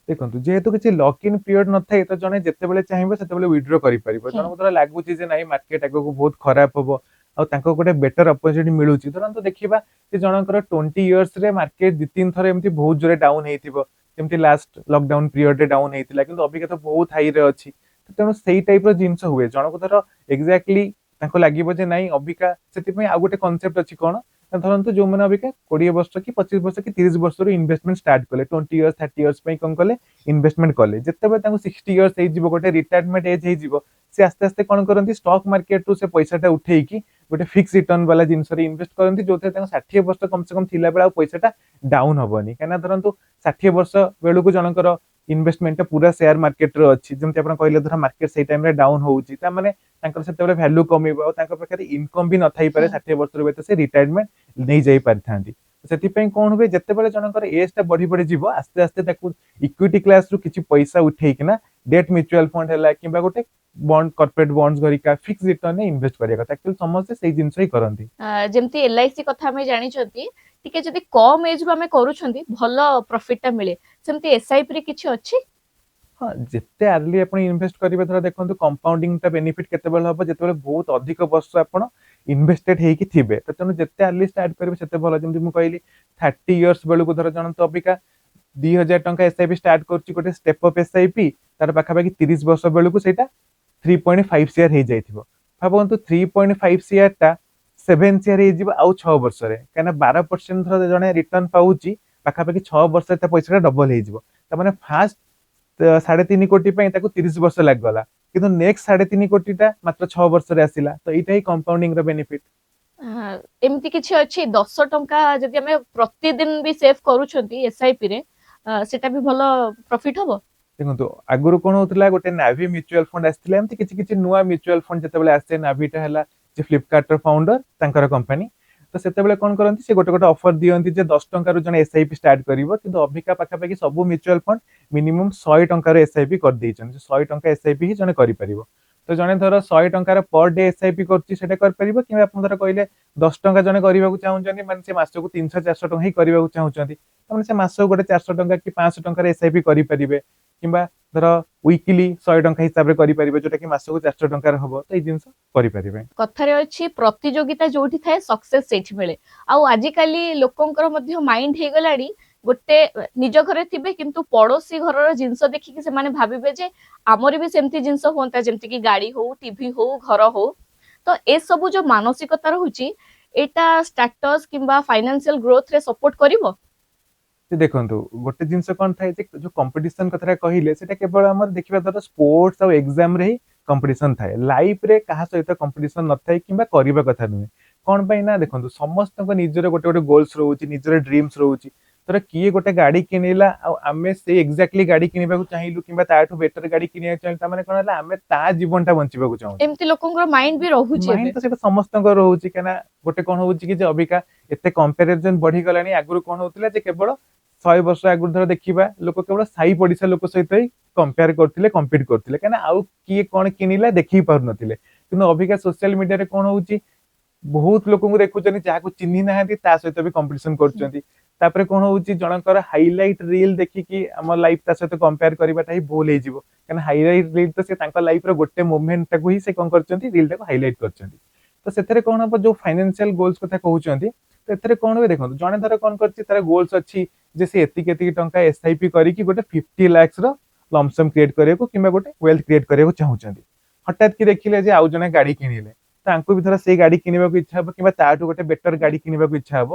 ଦେଖନ୍ତୁ ଯେହେତୁ କିଛି ଲକ୍ ଇନ୍ ପିରିୟଡ ନଥାଏ, ତ ଜଣେ ଯେତେବେଳେ ଚାହିଁବ ସେତେବେଳେ ୱିଡ୍ର କରିପାରିବ। ଜଣକୁ ଧର ଲାଗୁଛି ଯେ ନାଇଁ ମାର୍କେଟ ଆଗକୁ ବହୁତ ଖରାପ ହବ, ଆଉ ତାଙ୍କୁ ଗୋଟେ ବେଟର ଅପରଚ୍ୟୁନିଟି ମିଳୁଛି, ଧରନ୍ତୁ ଦେଖିବା ଯେ ଜଣଙ୍କର 20 ଇୟର୍ସରେ ମାର୍କେଟ 2-3 ଥର ଏମିତି ବହୁତ ଜୋରେ ଡାଉନ ହେଇଥିବ, ଯେମିତି ଲାଷ୍ଟ ଲକଡାଉନ ପିରିୟଡରେ ଡାଉନ ହେଇଥିଲା, କିନ୍ତୁ ଅବିକା ତ ବହୁତ ହାଇରେ ଅଛି। ତେଣୁ ସେଇ ଟାଇପର ଜିନିଷ ହୁଏ, ଜଣକୁ ଧର ଏକ୍ଜାକ୍ଟଲି ତାଙ୍କୁ ଲାଗିବ ଯେ ନାଇଁ ଅବିକା। ସେଥିପାଇଁ ଆଉ ଗୋଟେ କନସେପ୍ଟ ଅଛି କଣ ନା, ଧରନ୍ତୁ ଯୋଉମାନେ ଅବିକା 20 ବର୍ଷ କି 25 ବର୍ଷ କି 30 ବର୍ଷରୁ ଇନଭେଷ୍ଟମେଣ୍ଟ ଷ୍ଟାର୍ଟ କଲେ, 20 ଇୟର୍ସ 30 ଇୟର୍ସ ପାଇଁ କଣ କଲେ, ଇନଭେଷ୍ଟମେଣ୍ଟ କଲେ, ଯେତେବେଳେ ତାଙ୍କୁ 60 ଇୟର୍ସ ହେଇଯିବ, ଗୋଟେ ରିଟାୟାରମେଣ୍ଟ ଏଜ ହେଇଯିବ, ସେ ଆସ୍ତେ ଆସ୍ତେ କଣ କରନ୍ତି, ଷ୍ଟକ୍ ମାର୍କେଟରୁ ସେ ପଇସାଟା ଉଠେଇକି ଗୋଟେ ଫିକ୍ସ ରିଟର୍ନ ବାଲା ଜିନିଷରେ ଇନଭେଷ୍ଟ କରନ୍ତି, ଯୋଉଥିରେ ତାଙ୍କୁ 60 ବର୍ଷ କମ ସେ କମ ଥିଲାବେଳେ ଆଉ ପଇସାଟା ଡାଉନ ହବନି। କାହିଁକିନା ଧରନ୍ତୁ 60 ବର୍ଷ ବେଳକୁ ଜଣଙ୍କର ଇନଭେଷ୍ଟମେଣ୍ଟଟା ପୁରା ସେୟାର ମାର୍କେଟରେ ଅଛି, ଯେମିତି ଆପଣ କହିଲେ ଧର ମାର୍କେଟ ସେଇ ଟାଇମରେ ଡାଉନ ହଉଛି, ତାମାନେ ତାଙ୍କର ସେତେବେଳେ ଭ୍ୟାଲୁ କମିବ, ଆଉ ତାଙ୍କ ପାଖରେ ଇନକମ ବି ନଥାଇପାରେ, 60 ବର୍ଷରୁ ହୁଏତ ସେ ରିଟାୟାରମେଣ୍ଟ ନେଇଯାଇ ପାରିଥାନ୍ତି। ସେଥିପାଇଁ କଣ ହୁଏ, ଯେତେବେଳେ ଜଣଙ୍କର ଏଜ ଟା ବଢି ବଢି ଯିବ, ଆସ୍ତେ ଆସ୍ତେ ତାକୁ ଇକ୍ୱିଟି କ୍ଲାସରୁ କିଛି ପଇସା ଉଠେଇକିନା ଡେଟ୍ ମ୍ୟୁଚୁଆଲ ଫଣ୍ଡ ହେଲା କିମ୍ବା ଗୋଟେ ବଣ୍ଡ, କର୍ପୋରେଟ ବଣ୍ଡସ୍ ଘରିକା ଫିକ୍ସ ରିଟର୍ନରେ ଇନଭେଷ୍ଟ କରିବା କଥା। ଆକ୍ଚୁଆଲି ସମସ୍ତେ ସେଇ ଜିନିଷ ହିଁ କରନ୍ତି। ଯେମିତି ଏଲଆଇସି କଥା ଆମେ ଜାଣିଛନ୍ତି, ଟିକେ ଯଦି କମ ଏଜ ରୁ ଆମେ କରୁଛନ୍ତି ଭଲ ପ୍ରଫିଟ ଟା ମିଳେ, ସେମିତି ଏସଆଇପି ରେ କିଛି ଅଛି? ହଁ, ଯେତେ ଆର୍ଲି ଆପଣ ଇନଭେଷ୍ଟ କରିବେ, ଧର ଦେଖନ୍ତୁ କମ୍ପାଉଣ୍ଡିଂ ଟା ବେନିଫିଟ କେତେବେଳେ ହବ, ଯେତେବେଳେ ବହୁତ ଅଧିକ ବର୍ଷ ଆପଣ ଇନଭେଷ୍ଟେଡ ହେଇକି ଥିବେ। ତ ତେଣୁ ଯେତେ ଆର୍ଲି ଷ୍ଟାର୍ଟ କରିବେ ସେତେ ଭଲ। ଯେମିତି ମୁଁ କହିଲି 30 ଇୟର୍ସ ବେଳକୁ ଧର ଜଣେ ତ ଅବିକା 2,000 ଟଙ୍କା ଏସଆଇପି ଷ୍ଟାର୍ଟ କରୁଛି, ଗୋଟେ ଷ୍ଟେପ ଅଫ୍ ଏସଆଇପି, ତାର ପାଖାପାଖି 30 ବର୍ଷ ବେଳକୁ ସେଇଟା 3.5 ସିଆର ହେଇଯାଇଥିବ। ଭାବନ୍ତୁ 3.5 ସିଆର ଟା सेभेन शेयर ହେଇଯିବ ଆଉ 6 ବର୍ଷରେ କାହିଁକିନା 12% ଧର ଜଣେ ରିଟର୍ନ ପାଉଛି ପାଖାପାଖି 6 ବର୍ଷରେ ତା ପଇସାଟା ଡବଲ ହେଇଯିବ ତାମାନେ ଫାଷ୍ଟ 3.5 କୋଟି ପାଇଁ ତାକୁ 30 ବର୍ଷ ଲାଗିଗଲା କିନ୍ତୁ ନେକ୍ସଟ 3.5 କୋଟିଟା ମାତ୍ର 6 ବର୍ଷରେ ଆସିଲା ତ ଏଇଟା ହିଁ କମ୍ପାଉଣ୍ଡିଂ ର ବେନିଫିଟ। ଏମିତି କିଛି ଅଛି 10 ଟଙ୍କା ଯଦି ଆମେ ପ୍ରତିଦିନ ବି ସେଭ୍ କରୁଛନ୍ତି ଏସ୍ଆଇପି ରେ ସେଟା ବି ଭଲ ପ୍ରଫିଟ ହବ। ଦେଖନ୍ତୁ ଆଗରୁ କଣ ହଉଥିଲା ଗୋଟେ ନାଭି ମ୍ୟୁଚୁଆଲ ଫଣ୍ଡ ଆସିଥିଲା ଏମିତି କିଛି କିଛି ନୂଆ ମ୍ୟୁଚୁଆଲ ଫଣ୍ଡ ଯେତେବେଳେ ଆସେ ନାଭିଟା ହେଲା ଯେ ଫ୍ଲିପକାର୍ଟ ର ଫାଉଣ୍ଡର ତାଙ୍କର କମ୍ପାନୀ ତ ସେତେବେଳେ କଣ କରନ୍ତି ସେ ଗୋଟେ ଗୋଟେ ଅଫର ଦିଅନ୍ତି ଯେ 10 ଟଙ୍କାରୁ ଜଣେ ଏସ୍ଆଇପି ଷ୍ଟାର୍ଟ କରିବ କିନ୍ତୁ ଅବିକା ପାଖାପାଖି ସବୁ ମ୍ୟୁଚୁଆଲ ଫଣ୍ଡ ମିନିମମ୍ 100 ଟଙ୍କାର ଏସ୍ଆଇପି କରିଦେଇଛନ୍ତି 100 ଟଙ୍କା ଏସ୍ଆଇପି ହିଁ ଜଣେ କରିପାରିବ ତ ଜଣେ ଧର 100 ଟଙ୍କାର ପର ଡେ ଏସ୍ଆଇପି କରୁଛି ସେଟା କରିପାରିବ କିମ୍ବା ଆପଣ ଧର କହିଲେ 10 ଟଙ୍କା ଜଣେ କରିବାକୁ ଚାହୁଁଛନ୍ତି ମାନେ ସେ ମାସକୁ 300-400 ଟଙ୍କା ହିଁ କରିବାକୁ ଚାହୁଁଛନ୍ତି ତାମାନେ ସେ ମାସକୁ ଗୋଟେ 400 ଟଙ୍କା କି 500 ଟଙ୍କାର ଏସ୍ଆଇପି କରିପାରିବେ କିମ୍ବା ଧର ୱିକଲି 100 ଟଙ୍କା ହିସାବରେ କରିପାରିବେ ଯୋଉଟା କି ମାସକୁ 400 ଟଙ୍କାର ହବ ତ ଏଇ ଜିନିଷ କରିପାରିବେ। କଥାରେ ଅଛି ପ୍ରତିଯୋଗିତା ଯୋଉଠି ଥାଏ ସକ୍ସେସ ସେଇଠି ମିଳେ ଆଉ ଆଜିକାଲି ଲୋକଙ୍କର ମଧ୍ୟ ମାଇଣ୍ଡ ହେଇଗଲାଣି ଗୋଟେ ନିଜ ଘରେ ଥିବେ କିନ୍ତୁ ପଡୋଶୀ ଘରର ଜିନିଷ ଦେଖିକି ସେମାନେ ଭାବିବେ ଯେ ଆମର ବି ସେମିତି ଜିନିଷ ହୁଅନ୍ତା ଯେମିତି କି ଗାଡି ହଉ ଟିଭି ହଉ ଘର ହଉ ତ ଏସବୁ ଯୋଉ ମାନସିକତା ରହୁଛି ଏଇଟା ଷ୍ଟାଟସ କିମ୍ବା ଫାଇନାନ୍ସିଆଲ ଗ୍ରୋଥ ରେ ସପୋର୍ଟ କରିବ। ସେ ଦେଖନ୍ତୁ ଗୋଟେ ଜିନିଷ କଣ ଥାଏ ଯେ ଯୋଉ କମ୍ପିଟିସନ କଥାଟା କହିଲେ ସେଟା କେବଳ ଆମର ଦେଖିବା ଧର ସ୍ପୋର୍ଟସ ଆଉ ଏକ୍ସାମ ରେ ହିଁ କମ୍ପିଟିସନ ଥାଏ ଲାଇଫ ରେ କାହା ସହିତ କମ୍ପିଟିସନ ନଥାଏ କିମ୍ବା କରିବା କଥା ନୁହେଁ କଣ ପାଇଁ ନା ଦେଖନ୍ତୁ ସମସ୍ତଙ୍କ ନିଜର ଗୋଟେ ଗୋଟେ ଗୋଲ୍ସ ରହୁଛି ନିଜର ଡ୍ରିମ୍ସ ରହୁଛି ଧର କିଏ ଗୋଟେ ଗାଡି କିଣିଲା ଆଉ ଆମେ ସେଇ ଏକ୍ଜାକ୍ଟଲି ଗାଡି କିଣିବାକୁ ଚାହିଁଲୁ କିମ୍ବା ତାଠୁ ବେଟର ଗାଡି କିଣିବାକୁ ଚାହିଁଲୁ ତାମାନେ କଣ ହେଲା ଆମେ ତା ଜୀବନଟା ବଞ୍ଚିବାକୁ ଚାହୁଁଛୁ ଏମିତି ଲୋକଙ୍କର ମାଇଣ୍ଡ ବି ରହୁଛି ମାଇଣ୍ଡ ଏବେ। ତ ସେଇଟା ସମସ୍ତଙ୍କର ରହୁଛି କାହିଁକିନା ଗୋଟେ କଣ ହଉଛି କି ଯେ ଅବିକା ଏତେ କମ୍ପାରିଜନ ବଢିଗଲାଣି ଆଗରୁ କଣ ହଉଥିଲା ଯେ କେବଳ 100 ବର୍ଷ ଆଗରୁ ଧର ଦେଖିବା ଲୋକ କେବଳ ସାହି ପଡିଶା ଲୋକ ସହିତ ହିଁ କମ୍ପେୟାର କରୁଥିଲେ କମ୍ପିଟ୍ କରୁଥିଲେ କାହିଁକିନା ଆଉ କିଏ କଣ କିଣିଲା ଦେଖି ପାରୁନଥିଲେ କିନ୍ତୁ ଅବିକା ସୋସିଆଲ ମିଡିଆରେ କଣ ହଉଛି ବହୁତ ଲୋକଙ୍କୁ ଦେଖୁଛନ୍ତି ଯାହାକୁ ଚିହ୍ନି ନାହାନ୍ତି ତା ସହିତ ବି କମ୍ପିଟିସନ କରୁଛନ୍ତି ତାପରେ କଣ ହଉଛି ଜଣଙ୍କର ହାଇଲାଇଟ ରିଲ ଦେଖିକି ଆମ ଲାଇଫ ତା ସହିତ କମ୍ପେୟାର କରିବାଟା ହିଁ ଭୁଲ ହେଇଯିବ କାହିଁକିନା ହାଇଲାଇଟ ରିଲ ତ ସେ ତାଙ୍କ ଲାଇଫର ଗୋଟେ ମୋମେଣ୍ଟ ଟାକୁ ହିଁ ସେ କଣ କରିଛନ୍ତି ରିଲ ଟାକୁ ହାଇଲାଇଟ କରିଛନ୍ତି ତ ସେଥିରେ କଣ ହବ ଯୋଉ ଫାଇନାନ୍ସିଆଲ ଗୋଲ୍ସ କଥା କହୁଛନ୍ତି ତ ଏଥିରେ କଣ ହୁଏ ଦେଖନ୍ତୁ ଜଣେ ଧର କଣ କରିଛି ତାର ଗୋଲ୍ସ ଅଛି ଯେ ସେ ଏତିକି ଏତିକି ଟଙ୍କା ଏସ୍ଆଇପି କରିକି ଗୋଟେ 50 ଲାକ୍ସ ର ଲମସମ୍ କ୍ରିଏଟ କରିବାକୁ କିମ୍ବା ଗୋଟେ ୱେଲ୍ଥ କ୍ରିଏଟ କରିବାକୁ ଚାହୁଁଛନ୍ତି ହଠାତ୍ କି ଦେଖିଲେ ଯେ ଆଉ ଜଣେ ଗାଡି କିଣିଲେ ତାଙ୍କୁ ବି ଧର ସେଇ ଗାଡି କିଣିବାକୁ ଇଚ୍ଛା ହବ କିମ୍ବା ତାଠୁ ଗୋଟେ ବେଟର ଗାଡି କିଣିବାକୁ ଇଚ୍ଛା ହବ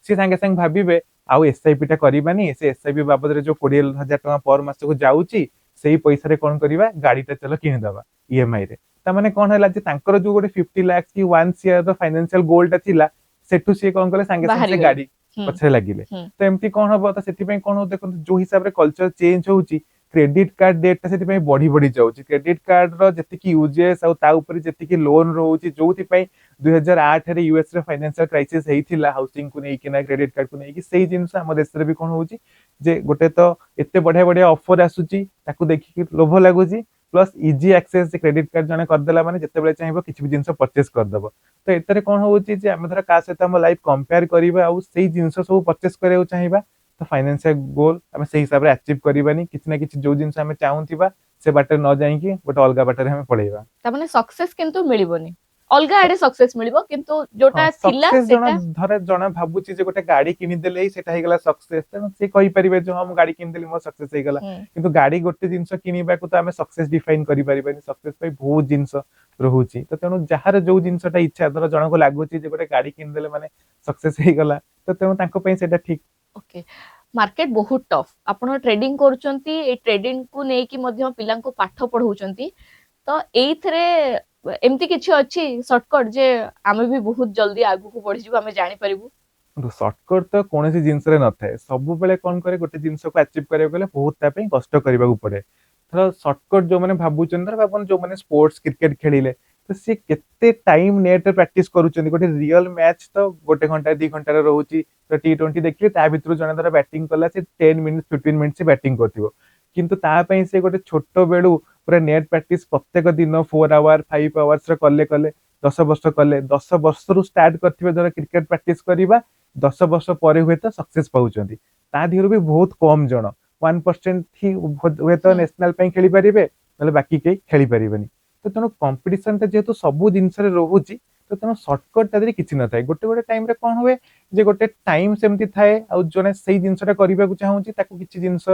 ସେ ସାଙ୍ଗେ ସାଙ୍ଗେ ଭାବିବେ ଆଉ ଏସ୍ଆଇପି ଟା କରିବାନି ସେ ଏସ୍ଆଇପି ବାବଦରେ ଯୋଉ 20,000 ଟଙ୍କା ପର ମାସକୁ ଯାଉଛି ସେଇ ପଇସାରେ କଣ କରିବା ଗାଡିଟା ଚାଲ କିଣିଦବା ଇଏମଆଇ ରେ ତାମାନେ କଣ ହେଲା ଯେ ତାଙ୍କର ଯୋଉ ଗୋଟେ 50 ଲାକ୍ସ କି 1 CR ର ଫାଇନାନ୍ସିଆଲ ଗୋଲଟା ଥିଲା ସେଠୁ ସିଏ କଣ କଲେ ସାଙ୍ଗେ ସାଙ୍ଗେ ସେ ବାହାରିଗଲେ। ଗାଡି ହୁଁ ପଛରେ ଲାଗିଲେ ହୁଁ ତ ଏମିତି କଣ ହବ ତ ସେଥିପାଇଁ କଣ ହଉ ଦେଖନ୍ତୁ ଯୋଉ ହିସାବରେ କଲଚର ଚେଞ୍ଜ ହଉଛି କ୍ରେଡିଟ କାର୍ଡ ଡେଟ୍ ଟା ସେଥିପାଇଁ ବଢି ବଢି ଯାଉଛି କ୍ରେଡିଟ କାର୍ଡ ର ଯେତିକି ୟୁଜେସ୍ ଆଉ ତା ଉପରେ ଯେତିକି ଲୋନ ରହୁଛି ଯୋଉଥିପାଇଁ 2008ରେ ୟୁଏସ ରେ ଫାଇନାନ୍ସିଆଲ କ୍ରାଇସିସ୍ ହେଇଥିଲା ହାଉସିଂ କୁ ନେଇକିନା କ୍ରେଡିଟ କାର୍ଡ କୁ ନେଇକି ସେଇ ଜିନିଷ ଆମ ଦେଶରେ ବି କଣ ହଉଛି ଯେ ଗୋଟେ ତ ଏତେ ବଢିଆ ବଢିଆ ଅଫର ଆସୁଛି ତାକୁ ଦେଖିକି ଲୋଭ ଲାଗୁଛି plus easy access credit card ଜଣେ କରିଦେଲା ମାନେ ଯେତେବେଳେ ଚାହିଁବ କିଛି ବି ଜିନିଷ ପରଚେସ କରିଦବ ତ ଏଥିରେ କଣ ହଉଛି ଯେ ଆମେ ଧର କାହା ସହିତ ଆମ ଲାଇଫ କମ୍ପେୟାର କରିବା ଆଉ ସେଇ ଜିନିଷ ସବୁ ପରଚେସ କରିବାକୁ ଚାହିଁବା ତ ଫାଇନାନ୍ସିଆଲ ଗୋଲ ଆମେ ସେଇ ହିସାବରେ ଆଚିଭ କରିବାନି କିଛି ନା କିଛି ଯୋଉ ଜିନିଷ ଆମେ ଚାହୁଁଥିବା ସେ ବାଟରେ ନ ଯାଇକି ଗୋଟେ ଅଲଗା ବାଟରେ ଆମେ ପଳେଇବା। ତାମାନେ ସକ୍ସେସ କିନ୍ତୁ ମିଳିବନି ଅଲଗା ଆଡେ ସକ୍ସେସ ମିଳିବ କିନ୍ତୁ ହଁ ଯୋଉଟା ଥିଲା ସକ୍ସେସ ଜଣ ସେଟା ଧର ଜଣେ ଭାବୁଛି ଯେ ଗୋଟେ ଗାଡି କିଣିଦେଲେ ହିଁ ସେଟା ହେଇଗଲା ସକ୍ସେସ ତେଣୁ ସେ କହିପାରିବେ ଯେ ହଁ ମୁଁ ଗାଡି କିଣିଦେଲି ମୋ ସକ୍ସେସ ହେଇଗଲା ହୁଁ କିନ୍ତୁ ଗାଡି ଗୋଟେ ଜିନିଷ କିଣିବାକୁ ତ ଆମେ ସକ୍ସେସ ଡିଫାଇନ କରିପାରିବାନି ସକ୍ସେସ ପାଇଁ ବହୁତ ଜିନିଷ ରହୁଛି ତ ତେଣୁ ଯାହାର ଯୋଉ ଜିନିଷଟା ଇଚ୍ଛା ଧର ଜଣକୁ ଲାଗୁଛି ଯେ ଗୋଟେ ଗାଡି କିଣିଦେଲେ ମାନେ ସକ୍ସେସ ହେଇଗଲା ତ ତେଣୁ ତାଙ୍କ ପାଇଁ ସେଇଟା ଠିକ। ଓକେ ମାର୍କେଟ ବହୁତ ଟଫ୍ ଆପଣ ଟ୍ରେଡିଂ କରୁଛନ୍ତି ଏଇ ଟ୍ରେଡିଂ କୁ ନେଇକି ମଧ୍ୟ ପିଲାଙ୍କୁ ପାଠ ପଢଉଛନ୍ତି ତ ଏଇଥିରେ ଏମିତି କିଛି ଅଛି ସର୍ଟକଟ ଯେ ଆମେ ବି ବହୁତ ଜଲ୍ଦି ଆଗକୁ ବଢିଯିବୁ ଆମେ ଜାଣିପାରିବୁ। ସର୍ଟକଟ ତ କୌଣସି ଜିନିଷରେ ନଥାଏ ସବୁବେଳେ କଣ କରେ ଗୋଟେ ଜିନିଷକୁ ଆଚିଭ କରିବାକୁ ଗଲେ ବହୁତ ତା ପାଇଁ କଷ୍ଟ କରିବାକୁ ପଡେ ଧର ସର୍ଟକଟ ଯୋଉମାନେ ଭାବୁଛନ୍ତି ଧର ଭାବନ୍ତୁ ଯୋଉମାନେ ସ୍ପୋର୍ଟସ କ୍ରିକେଟ ଖେଳିଲେ ତ ସିଏ କେତେ ଟାଇମ ନେଟରେ ପ୍ରାକ୍ଟିସ କରୁଛନ୍ତି ଗୋଟେ ରିଅଲ ମ୍ୟାଚ ତ 1 ଘଣ୍ଟା 2 ଘଣ୍ଟାରେ ରହୁଛି ତ T20 ଦେଖିଲେ ତା ଭିତରୁ ଜଣେ ଧର ବ୍ୟାଟିଂ କଲା ସେ 10 ମିନିଟ 15 ମିନିଟ ସେ ବ୍ୟାଟିଂ କରୁଥିବ କିନ୍ତୁ ତା ପାଇଁ ସେ ଗୋଟେ ଛୋଟ ବେଳୁ ପୁରା ନେଟ୍ ପ୍ରାକ୍ଟିସ ପ୍ରତ୍ୟେକ ଦିନ 4 ଆୱାର 5 ଆୱାର୍ସ ର କଲେ କଲେ 10 ବର୍ଷ କଲେ 10 ବର୍ଷରୁ ଷ୍ଟାର୍ଟ କରିଥିବେ ଧର କ୍ରିକେଟ ପ୍ରାକ୍ଟିସ କରିବା 10 ବର୍ଷ ପରେ ହୁଏତ ସକ୍ସେସ ପାଉଛନ୍ତି ତା ଦେହରୁ ବି ବହୁତ କମ ଜଣ 1% ହିଁ ହୁଏତ ହୁଁ ନ୍ୟାସନାଲ ପାଇଁ ଖେଳିପାରିବେ ନହେଲେ ବାକି କେହି ଖେଳିପାରିବେନି ତ ତେଣୁ କମ୍ପିଟିସନ ଟା ଯେହେତୁ ସବୁ ଜିନିଷରେ ରହୁଛି ତ ତେଣୁ ସର୍ଟକଟ ତା ଦେହରେ କିଛି ନଥାଏ ଗୋଟେ ଗୋଟେ ଟାଇମରେ କଣ ହୁଏ ଯେ ଗୋଟେ ଟାଇମ ସେମିତି ଥାଏ ଆଉ ଜଣେ ସେଇ ଜିନିଷଟା କରିବାକୁ ଚାହୁଁଛି ତାକୁ କିଛି ଜିନିଷ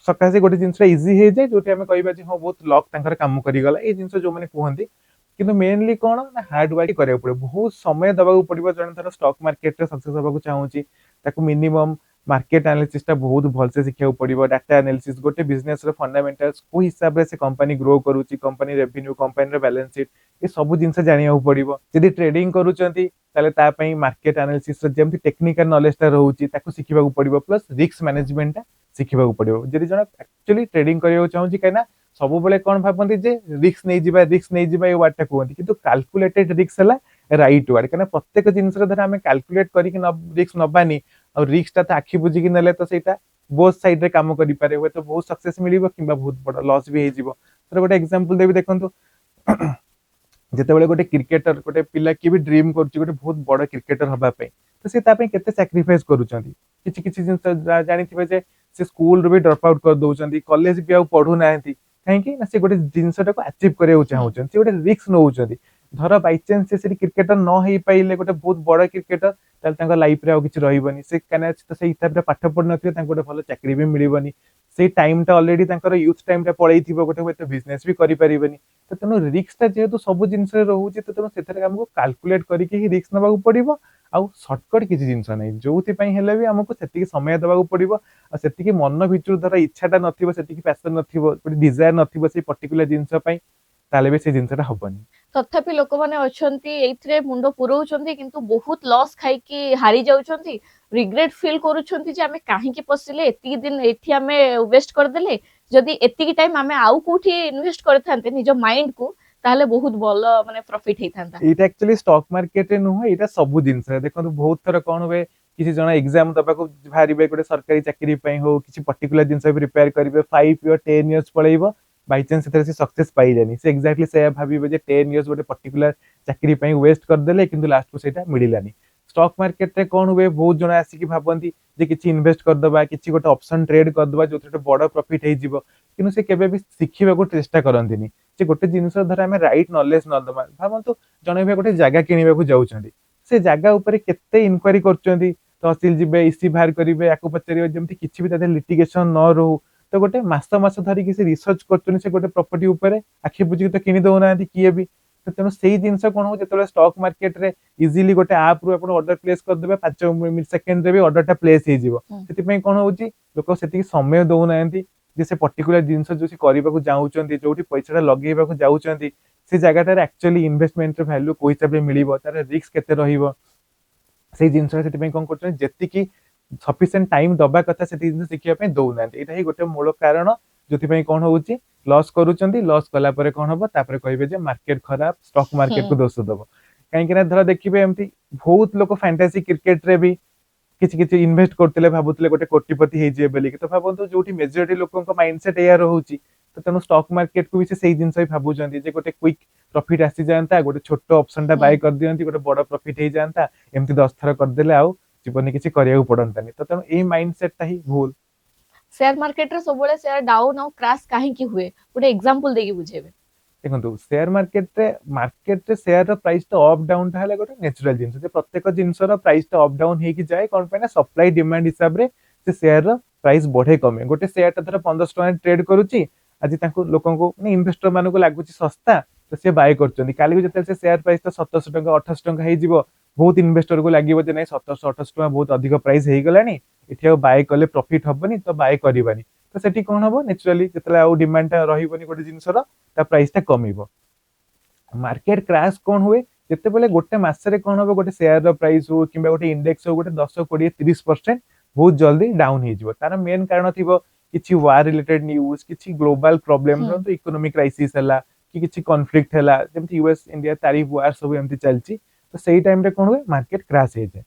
ସକାଶେ ଗୋଟେ ଜିନିଷଟା ଇଜି ହେଇଯାଏ ଯୋଉଠି ଆମେ କହିବା ଯେ ହଁ ବହୁତ ଲକ୍ ତାଙ୍କର କାମ କରିଗଲା ଏଇ ଜିନିଷ ଯୋଉମାନେ କୁହନ୍ତି କିନ୍ତୁ मेनली कोन ना हार्ड वर्क କରିବାକୁ पड़े बहुत समय दबाक पड़ो जन थर स्टॉक मार्केट रे सक्सेस होबाक चाहूची ताको मिनिमम मार्केट एनालिसिस टा बहुत भलसे शिखिया पड़ो डाटा एनालिसिस गोटे बिजनेस रो फंडामेंटल्स को हिसाब रे से कंपनी ग्रो करूची कंपनी रेवेन्यू कंपनी रो बैलेंस शीट ये सब जिनस जानिया पड़ो जदि ट्रेडिंग करूचंती ताले ता पई मार्केट एनालिसिस रो जेमति टेक्निकल नॉलेज टा रहउची ताको शिखिबा पड़ो प्लस रिस्क मैनेजमेंट टा शिखिबा पड़ो जदि जण एक्चुअली ट्रेडिंग करियो चाहूची काइना सब बेले कोन भाबंती जे रिस्क नै जिबा ए वर्ड टा कहंती किंतु कैलकुलेटेड रिस्क हला राइट वर्ड कना प्रत्येक जिनस रे धर हमें कैलकुलेट करी कि रिस्क नबानी और रिस्क ता आखि बुझी कि नेले तो सेटा बोथ साइड रे काम करि पारे हो तो बहुत सक्सेस मिलिबो किबा बहुत बड़ लॉस भी हे जिवो तर गोटे एग्जांपल देबी देखंतु जेतेबेले गोटे क्रिकेटर गोटे पिला की भी ड्रीम करछि गोटे बहुत बड़ क्रिकेटर हबा पे तो से ता पे केते सैक्रिफाइस करूचंती किछि किछि जिंस जानिथिबे जे से स्कूल रो भी ड्रॉप आउट कर दोउचंती कॉलेज भी आ पढु नाहंती काहेकि ना से गोटे जिंसटा को अचीव करियो चाहउचंती गोटे रिस्क नउचंती धर बाय चांस से क्रिकेटर न होई पाइले गोटे बहुत बड़ क्रिकेटर ताल तांका लाइफ रे आ किछि रहिबनी से कने तो से हिसाब रे पाठ पढ नथिबे तांको गोटे भलो चाकरी भी मिलिबनी से टाइम टा ऑलरेडी तांकर यूथ टाइम रे पळेई थिबो गोटे होते बिजनेस भी करि परिबनी तो तनो रिस्क ता जेहेतु सब जिंस रे रहउची तो तनो सेथरे हमको कैलकुलेट करी कि रिस्क नबाकू पड़िबो आ शॉर्टकट किछि जिंस नै जोथि पई हेले भी हमको सेतिकी समय दबाकू पड़िबो आ सेतिकी मन भितर धर इच्छाटा नथिबो सेतिकी पैशन नथिबो गोटे डिजायर नथिबो से पर्टिकुलर जिंस पई ताले भी से जिंसटा हबनी तथापि लोक माने अछंती एइथरे मुंडो पुरौचंती किंतु बहुत लॉस खाई कि हारी जाउचंती रिग्रेट फील करूचंती जे हमें काहे की पसिले एती दिन एठी हमें वेस्ट कर देले जदी एती टाइम हमें आउ कोठी इन्वेस्ट करथांते निजो माइंड को ताले बहुत भल माने प्रॉफिट हेथांता एटा एक्चुअली स्टॉक मार्केट रे नुह एटा सब जिंस रे देखो बहुत थर कोन होवे किसी जण एग्जाम दबाको भारिबे गोटे सरकारी चाकरी पई हो किसी पर्टिकुलर जिंस प्रिपेयर करिवे 5 इयर 10 इयर्स पळेइबो बाय चांस से सक्सेस पाई जानी से एक्जेक्टली से भाबिबे जे 10 इयर्स गोटे पर्टिकुलर चाकरी पई वेस्ट कर देले किंतु लास्ट को सेटा मिलिलानी स्टॉक मार्केट रे कोन हुए बहुत जण आसी कि भाबंती जे किछि इन्वेस्ट कर दबा किछि गोटे ऑप्शन ट्रेड कर दबा जोथे बड़ प्रॉफिट हे जिवो किनु से केबे भी सिखिबा को चेष्टा करंतिनी जे गोटे जिंस धर हमें राइट नॉलेज न दबा भाबंतु जणे भी गोटे जागा किनिबा को जाउछंती से जागा ऊपर केते इंक्वायरी करचंती तहसील जिबे इसी बाहर करिवे याकू पचरिवे जेमति किछि भी तादे लिटिगेशन न रहू तो गोटे मास धरी कि से रिसर्च करचनी से गोटे प्रॉपर्टी ऊपर आखि बुझी तो किनि दउना किए भी तो तेनो सेही जिंस कोन हो जेतले स्टॉक मार्केट रे इजीली गोटे ऐप रु अपन ऑर्डर प्लेस कर देबे 5 सेकंड रे भी ऑर्डर टा प्लेस हे जिवो सेति पई कोन होची लोक सेति समय दउना जे से पर्टिकुलर जिंस जो से करबा को जाउचंती जोठी पैसाटा लगेबा को जाउचंती से जगहटा रे एक्चुअली इन्वेस्टमेंट रे वैल्यू कोइ हिसाब रे मिलिबो तार रिस्क केते रहिबो से जिंस सेति पई कोन करचन जेति की सफिशिएंट टाइम दबा कथा से जिन शिखिया पे दउना एटा ही गोटे मूल कारण जोथि पई कोन होउची लॉस करूचंती लॉस कला परे कोन होबो तापरे कहबे जे मार्केट खराब स्टॉक मार्केट को दोष दबो काहे कि ना धर देखिबे एमती बहुत लोक फैंटेसी क्रिकेट रे भी किछि किछि इन्वेस्ट करथिले भाबुथिले गोटे कोटिपति हे जे बेली तो भाबंतु जोठी मेजॉरिटी लोकन को माइंडसेट एया रहउची तो तनो स्टॉक मार्केट को भी से सेही जिंस ही भाबुचंती जे गोटे क्विक प्रॉफिट आसी जानता गोटे छोटो ऑप्शन टा बाय कर दियंती गोटे बड़ प्रॉफिट हे जानता एमती 10 थर कर देले आउ जीवन किसी करिया पड़तानी तो तेणु ए माइंडसेट ता ही भूल शेयर मार्केट रे सबले शेयर डाउन और क्रैश काहे की हुए गोटे एग्जांपल देकी बुझेबे देखंतु शेयर मार्केट रे शेयर रो प्राइस तो अप डाउन था गोटे नेचुरल जिंस जे प्रत्येक जिंस रो प्राइस तो अप डाउन हे कि जाय कोन पे ना सप्लाई डिमांड हिसाब रे से शेयर रो प्राइस बढ़े कमे गोटे शेयर ता धर 1500 टका ट्रेड करूची आज तांको लोकन को इन्वेस्टर मानको लागुची सस्ता तो से बाय करचंदी काली को जते से शेयर प्राइस तो 1700 टका 2800 टका हे जिवो बहुत इन्वेस्टर को लागिबो जे नै 1700 2800 टका बहुत अधिक प्राइस हे गलानी एठी बाय कले प्रॉफिट हबनी तो बाय करबानी तो सेठी कोन हबो नेचुरली जतले आ डिमांड ता रहिबनी गोटे जिंसर ता प्राइस ता कमिबो मार्केट क्रैश कोन हुए जते बेले गोटे मास रे कोन हबो गोटे शेयर रो प्राइस हो किबा गोटे इंडेक्स हो गोटे 10 20 30% बहुत जल्दी डाउन हे जिवो तार मेन कारण थिबो किछि वार रिलेटेड न्यूज़ किछि ग्लोबल प्रॉब्लम तो इकोनॉमिक क्राइसिस हला कि किछि कॉन्फ्लिक्ट हला जेमति यूएस इंडिया तारिफ वार सब एमति चलची तो सही टाइम रे कोन हुए मार्केट क्रैश हे जाय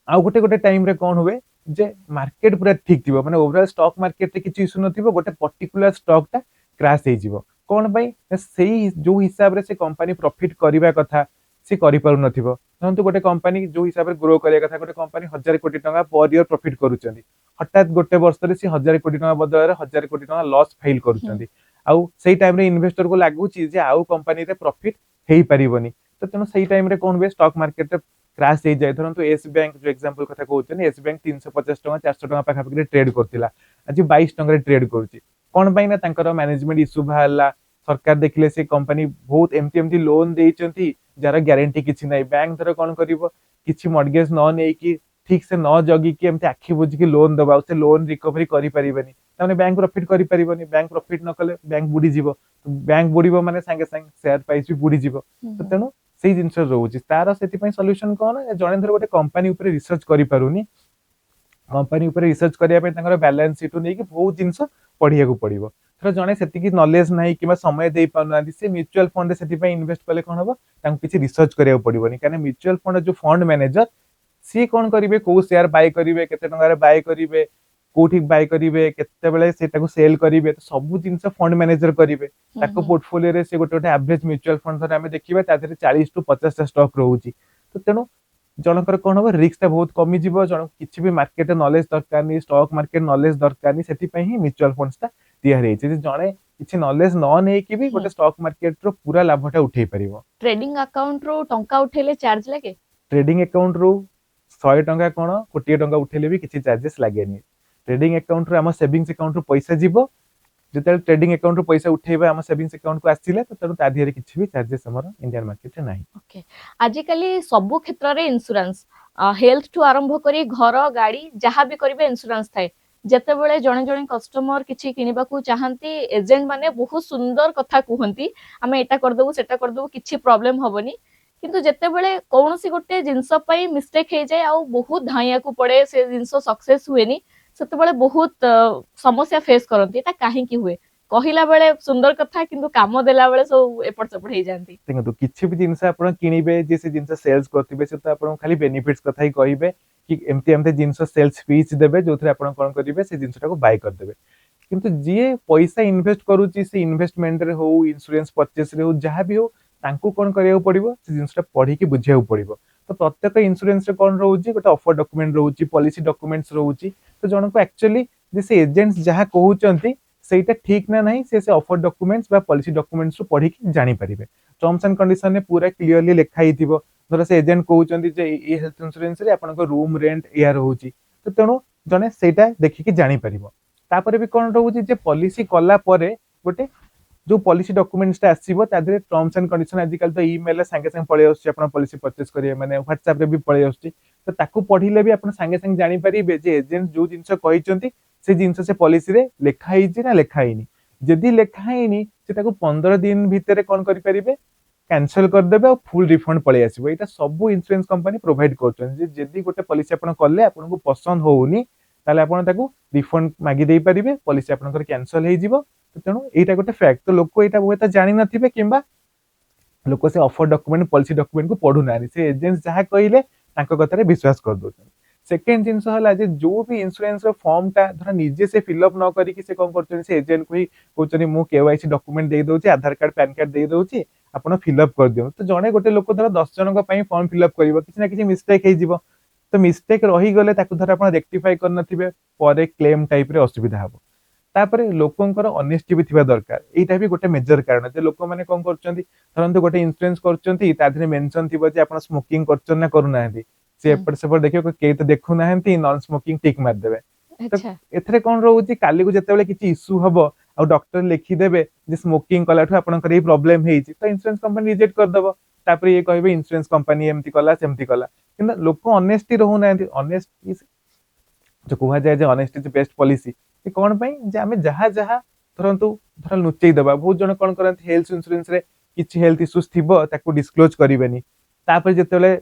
आ गोटे गोटे टाइम रे कोन हुए जे मार्केट पूरा ठीक थिबो माने ओवरऑल स्टॉक मार्केट रे किछि इशू नथिबो गोटे पर्टिकुलर स्टॉक ता क्रैश हे जिवो कोन भाई सेही जो हिसाब रे से कंपनी प्रॉफिट करबा कथा से करि पारु नथिबो नंतु गोटे कंपनी जो हिसाब रे ग्रो करिया कथा गोटे कंपनी 1000 कोटी टका पर ईयर प्रॉफिट करूचंदी हठात गोटे वर्ष रे से 1000 कोटी टका बदल रे 1000 कोटी टका लॉस फाइल करूचंदी आउ सेही टाइम रे इन्वेस्टर को लागुची जे आउ कंपनी रे प्रॉफिट हेई परिबनी तो तेनो सेही टाइम रे कोन हुए स्टॉक मार्केट रे क्रैश हे जाय धरंतु एस बैंक जो एग्जांपल कथा कहउछन एस बैंक 350 टका 400 टका पाखा पाखी ट्रेड करतिला आज 22 टका रे ट्रेड करूची कोन पई ना तांकर मैनेजमेंट इशू भाला सरकार देखिले से कंपनी बहुत एमती एमती लोन देइचंती जार ग्यारंटी किछि नै बैंक धर कोन करिवो किछि मॉर्गेज न नै कि ठीक से न जगी कि एमती आखि बुझी कि लोन दबा से लोन रिकवरी करि परिबनी ताने बैंक प्रॉफिट करि परिबनी बैंक प्रॉफिट न कले बैंक बुडी जीवो बैंक बुडीबो माने संगे संग शेयर प्राइस भी बुडी जीवो तो तेनु सेही जिंस रहउची तार सेति पई सॉल्यूशन कोन जणे धर गोटे कंपनी ऊपर रिसर्च करि पारुनी कंपनी ऊपर रिसर्च करिया पे तांकर बैलेंस शीट नै कि बहुत जिंस पढिया को पड़िबो थर जणे सेति कि नॉलेज नाही किबा समय देई पाउनादी से म्यूचुअल फंड रे सेति पई इन्वेस्ट कले कोन हबो तांको किछि रिसर्च करिया पड़िबोनी कारण म्यूचुअल फंड जो फंड मैनेजर सी कोन करिवे को शेयर बाय करिवे केते टंगा रे बाय करिवे कोठी बाय करिवे केते बेले सेटा को सेल करिवे तो सब जिंस फंड मैनेजर करिवे ताको पोर्टफोलियो रे से गोटे गोटे एवरेज म्यूचुअल फंड थरे हमें देखिबा ता देरे 40 टू 50 टा स्टॉक रहउची तो तेनु जनकर कोन हो रिस्क ता बहुत कमी जीवो जन किछि भी मार्केट नॉलेज दरकार नहीं स्टॉक मार्केट नॉलेज दरकार नहीं सेति पई ही म्यूचुअल फंड्स ता दिया रे जे जने किछि नॉलेज न नै कि भी गोटे स्टॉक मार्केट रो पूरा लाभटा उठै परिबो ट्रेडिंग अकाउंट रो टंका उठेले चार्ज लागे ट्रेडिंग अकाउंट रो 100 टंका कोन कोटी टंका उठेले भी किछि चार्जेस लागेनी ट्रेडिंग अकाउंट रो हम सेविंग्स अकाउंट रो पैसा जीवो जेते ट्रेडिंग अकाउंट रो पैसा उठेबा हम सेविंग्स अकाउंट को आसिले तो तनु ता दिहरे किछि भी चार्जेस हमर इंडियन मार्केट रे नाही ओके आजि काली सब क्षेत्र रे इंश्योरेंस हेल्थ टू आरंभ करी घर गाड़ी जहाँ भी करिवे इंश्योरेंस थाए जेते बेले जणे जणे कस्टमर किछि किनिबाकू चाहंती एजेंट माने बहुत सुंदर कथा कुहंती आमे एटा कर देबो सेटा कर देबो किछि प्रॉब्लम हबनी किंतु जेते बेले कोनोसी गोटे जिंस पई मिस्टेक हे जाय आ बहुत धाइया को पड़े से जिंस सक्सेस हुएनी सेते बेले बहुत समस्या फेस करंती एटा काहे की हुए कहिला बेले सुंदर कथा किंतु काम देला बेले सब एपट सेपट हे जानती देखो किछि भी जिंस आपण किनिबे जे से जिंस सेल्स करथिबे से तो आपण खाली बेनिफिट्स कथा ही कहिबे कि एमती एमती जिंस सेल्स स्पीच देबे जोथरे आपण कोन करिवे से जिंसटा को बाय कर देबे किंतु जे पैसा इन्वेस्ट करूची से इन्वेस्टमेंट रे हो इंश्योरेंस परचेस रे हो जहां भी हो तांको कोन करिया पड़िबो से जिंसटा पढी के बुझिया पड़िबो तो प्रत्येक इंश्योरेंस रे कोन रहउची गोटे ऑफर डॉक्यूमेंट रहउची पॉलिसी डॉक्यूमेंट्स रहउची तो जण को एक्चुअली जे से एजेंट्स जहां कहउचंती सेटा ठीक ना नहीं से ऑफर डॉक्यूमेंट्स बा पॉलिसी डॉक्यूमेंट्स रो पढी के जानि परिबे टर्म्स एंड कंडीशन ने पूरा क्लियरली लिखा हिथिबो धर से एजेंट कहउचंती जे ई हेल्थ इंश्योरेंस रे आपन को रूम रेंट या रहउची तो तेनु जने सेटा देखि के जानि परिबो तापर भी कोन रहउची जे पॉलिसी कला परे गोटे जो पॉलिसी डॉक्यूमेंट्स ता आसीबो ता दरे टर्म्स एंड कंडीशन आजिकल तो ईमेल संगे संगे पळे आछी आपण पॉलिसी परचेस करिए माने व्हाट्सएप रे भी पळे आछी तो ताकू पढिले भी आपण संगे संगे जानि परिबे जे एजेंट जो जिंस कहिचंती से जिंस से पॉलिसी रे लेखा हिची ना लेखा हिनी जदी लेखा हिनी से ताकू 15 दिन भीतर कोन करि परिबे कैंसिल कर देबे और फुल रिफंड पळे आसीबो एटा सब इंश्योरेंस कंपनी प्रोवाइड करछन जे जदी गोटे पॉलिसी आपण करले आपण को पसंद होउनी ताले आपण ताकू रिफंड मागी देई परिबे पॉलिसी आपण कैंसिल हे जीवो तेणु एटा गोटे फैक्ट तो लोक एटा बहुत जानि नथिबे किंबा लोक से ऑफर डॉक्यूमेंट पॉलिसी डॉक्यूमेंट को पढु नानी से एजेंट्स जहा कहिले तांको कथा रे विश्वास कर दोछन सेकंड जिंस हला जे जो भी इंश्योरेंस रो फॉर्म ता धर निजे से फिल अप न करी कि से कोन करछन से एजेंट को ही कोचनी मु केवाईसी डॉक्यूमेंट दे दोछि आधार कार्ड पैन कार्ड दे दोछि आपण फिल अप कर दियो तो जणे गोटे लोक धर 10 जन को पई फॉर्म फिल अप करिवो किछ ना किछ मिस्टेक हे जीवो तो मिस्टेक रही गले ताकू धर आपण रेक्टिफाई कर नथिबे परे क्लेम टाइप रे असुविधा हबो तापरे लोकंकर ऑनेस्टी भी थिबा दरकार एटा भी गोटे मेजर कारण जे लोक माने कोन करचंती धरंतु गोटे इंश्योरेंस करचंती ता धरे मेंशन थिबो जे आपण स्मोकिंग करचन ना करू नाहंती से एपट सेपट देखियो के तो देखु नाहंती नॉन स्मोकिंग टिक मार देबे अच्छा एथरे कोन रहउची काली को जतेबेले किछि इशू हबो आ डॉक्टर लिखि देबे जे स्मोकिंग कलाठु आपण कर ई प्रॉब्लम हेइची तो इंश्योरेंस कंपनी रिजेक्ट कर देबो तापरे ये कहबे इंश्योरेंस कंपनी एमती कला सेमती कला किंतु लोक ऑनेस्टी रहउ नाहंती ऑनेस्टी जो कुहा जाय जे ऑनेस्टी इज बेस्ट पॉलिसी कि कोन पई जे हमें जहा जहा धरंतु धर नुचेई दबा बहुत जन कोन करंती हेल्थ इंश्योरेंस रे किछि हेल्थ इश्यूज थिबो ताको डिस्क्लोज करिवेनी तापर जेतेले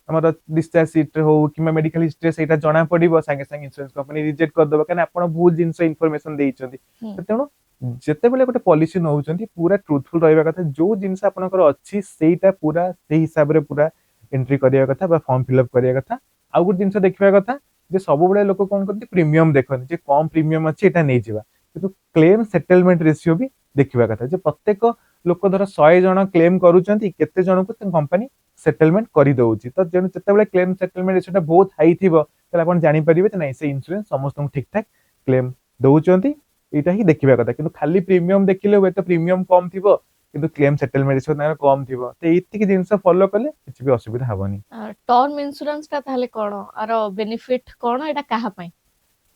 हमर डिस्चार्ज शीट हो कि मेडिकल हिस्ट्री सेटा जणा पडिबो संगे संगे इंश्योरेंस कंपनी रिजेक्ट कर दबा कारण आपण बहुत जिंस इंफॉर्मेशन देइचंती तेणु जेतेबेले गोटे पॉलिसी नउचंती पूरा ट्रूथफुल रहबा कथा जो जिंस आपनकर अछि सेटा पूरा सेही हिसाब रे पूरा एंट्री करिया कथा बा फॉर्म फिल अप करिया कथा आ गुड जिंस देखिबा कथा जे सब बळे लोक कोन करती प्रीमियम देखन जे कम प्रीमियम अछि एटा नै जिवा किंतु क्लेम सेटलमेंट रेशियो भी देखिबा कथा जे प्रत्येक लोक धर 100 जण क्लेम करूचंती केते जण को कंपनी सेटलमेंट करि दउची तो जेनु जतेबेले क्लेम सेटलमेंट रेशियो बहुत हाई थिबो तले आपण जानि परिबे जे नै से इंश्योरेंस समस्त ठीक ठाक क्लेम दउचंती एटा ही देखिबा कथा किंतु खाली प्रीमियम देखिले होय तो प्रीमियम कम थिबो किंतु क्लेम सेटलमेंट रेशियो ना कम थिबो तो एतिक जिंस फॉलो करले किछ भी असुविधा हबनी टर्म इंश्योरेंस का ताले कोन आरो बेनिफिट कोन एटा काहा पई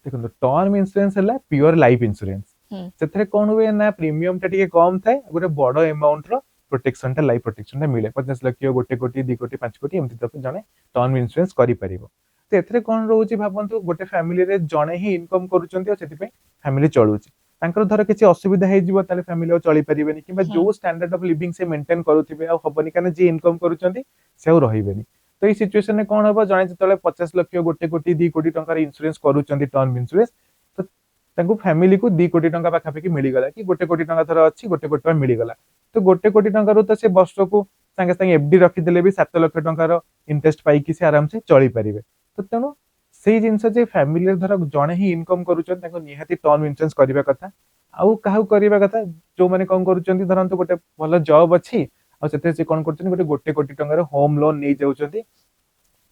देखो टर्म इंश्योरेंस हला प्योर लाइफ इंश्योरेंस ହୁଁ। ସେଥିରେ କଣ ହୁଏ ନା ପ୍ରିमियम ଟା ଟିକେ କମ ଥାଏ, ଗୋଟେ ବଡ ଆମାଉଣ୍ଟ ର ପ୍ରୋटेକ୍शन ଟା ଲାଇଫ ପ୍ରୋटेକ୍शन ଟା ମିଳେ, 50 ଲକ୍ଷ 1 କୋଟି 2 କୋଟି 5 କୋଟି ଏମିତି ତକ ଜଣେ ଟର୍ମ ଇନ୍ସୁରାନ୍ସ କରିପାରିବ। ତ ଏଥିରେ କଣ ରହୁଛି ଭାବନ୍ତୁ, ଗୋଟେ ଫ୍ୟାମିଲିରେ ଜଣେ ହିଁ ଇନକମ କରୁଛନ୍ତି ଆଉ ସେଥିପାଇଁ ଫ୍ୟାମିଲି ଚଳୁଛି। ତାଙ୍କର ଧର କିଛି ଅସୁବିଧା ହେଇଯିବ ତାହେଲେ ଫ୍ୟାମିଲି ଆଉ ଚଳିପାରିବେନି, କିମ୍ବା ହୁଁ। ଯୋଉ ଷ୍ଟାଣ୍ଡାର୍ଡ ଅଫ ଲିଭିଂ ସେ ମେଣ୍ଟେନ କରୁଥିବେ ଆଉ ହବନି, କାରଣ ଯିଏ ଇନକମ କରୁଛନ୍ତି ସେ ଆଉ ରହିବେନି। ତ ଏଇ ସିଚୁଏସନରେ କଣ ହବ, ଜଣେ ଯେତେବେଳେ 50 ଲକ୍ଷ 1 କୋଟି 2 କୋଟି ଟଙ୍କାର ଇନ୍ସୁରାନ୍ସ କରୁଛନ୍ତି ଟର୍ମ ଇନ୍ସୁରାନ୍ସ, ତ ତାଙ୍କୁ ଫ୍ୟାମିଲିକୁ 2 କୋଟି ଟଙ୍କା ପାଖାପାଖି ମିଳିଗଲା, କି 1 କୋଟି ଟଙ୍କା ଧର ଅଛି 1 କୋଟି ଟଙ୍କା ମିଳିଗଲା। ତ 1 କୋଟି ଟଙ୍କାରୁ ତ ସେ ବର୍ଷକୁ ସାଙ୍ଗେ ସାଙ୍ଗେ ଏଫଡି ରଖିଦେଲେ ବି 7 ଲକ୍ଷ ଟଙ୍କାର ଇଣ୍ଟରେଷ୍ଟ ପାଇକି ସେ ଆରାମସେ ଚଳିପାରିବେ। ତ ତେଣୁ ସେଇ ଜିନିଷ ଯେ ଫ୍ୟାମିଲିରେ ଧର ଜଣେ ହିଁ ଇନକମ କରୁଛନ୍ତି ତାଙ୍କୁ ନିହାତି ଟର୍ମ ଇନ୍ସୁରାନ୍ସ କରିବା କଥା। ଆଉ କାହାକୁ କରିବା କଥା, ଯୋଉମାନେ କଣ କରୁଛନ୍ତି, ଧରନ୍ତୁ ଗୋଟେ ଭଲ ଜବ୍ ଅଛି ଆଉ ସେଥିରେ ସେ କଣ କରୁଛନ୍ତି, 1 କୋଟି ଟଙ୍କାର ହୋମ ଲୋନ ନେଇଯାଉଛନ୍ତି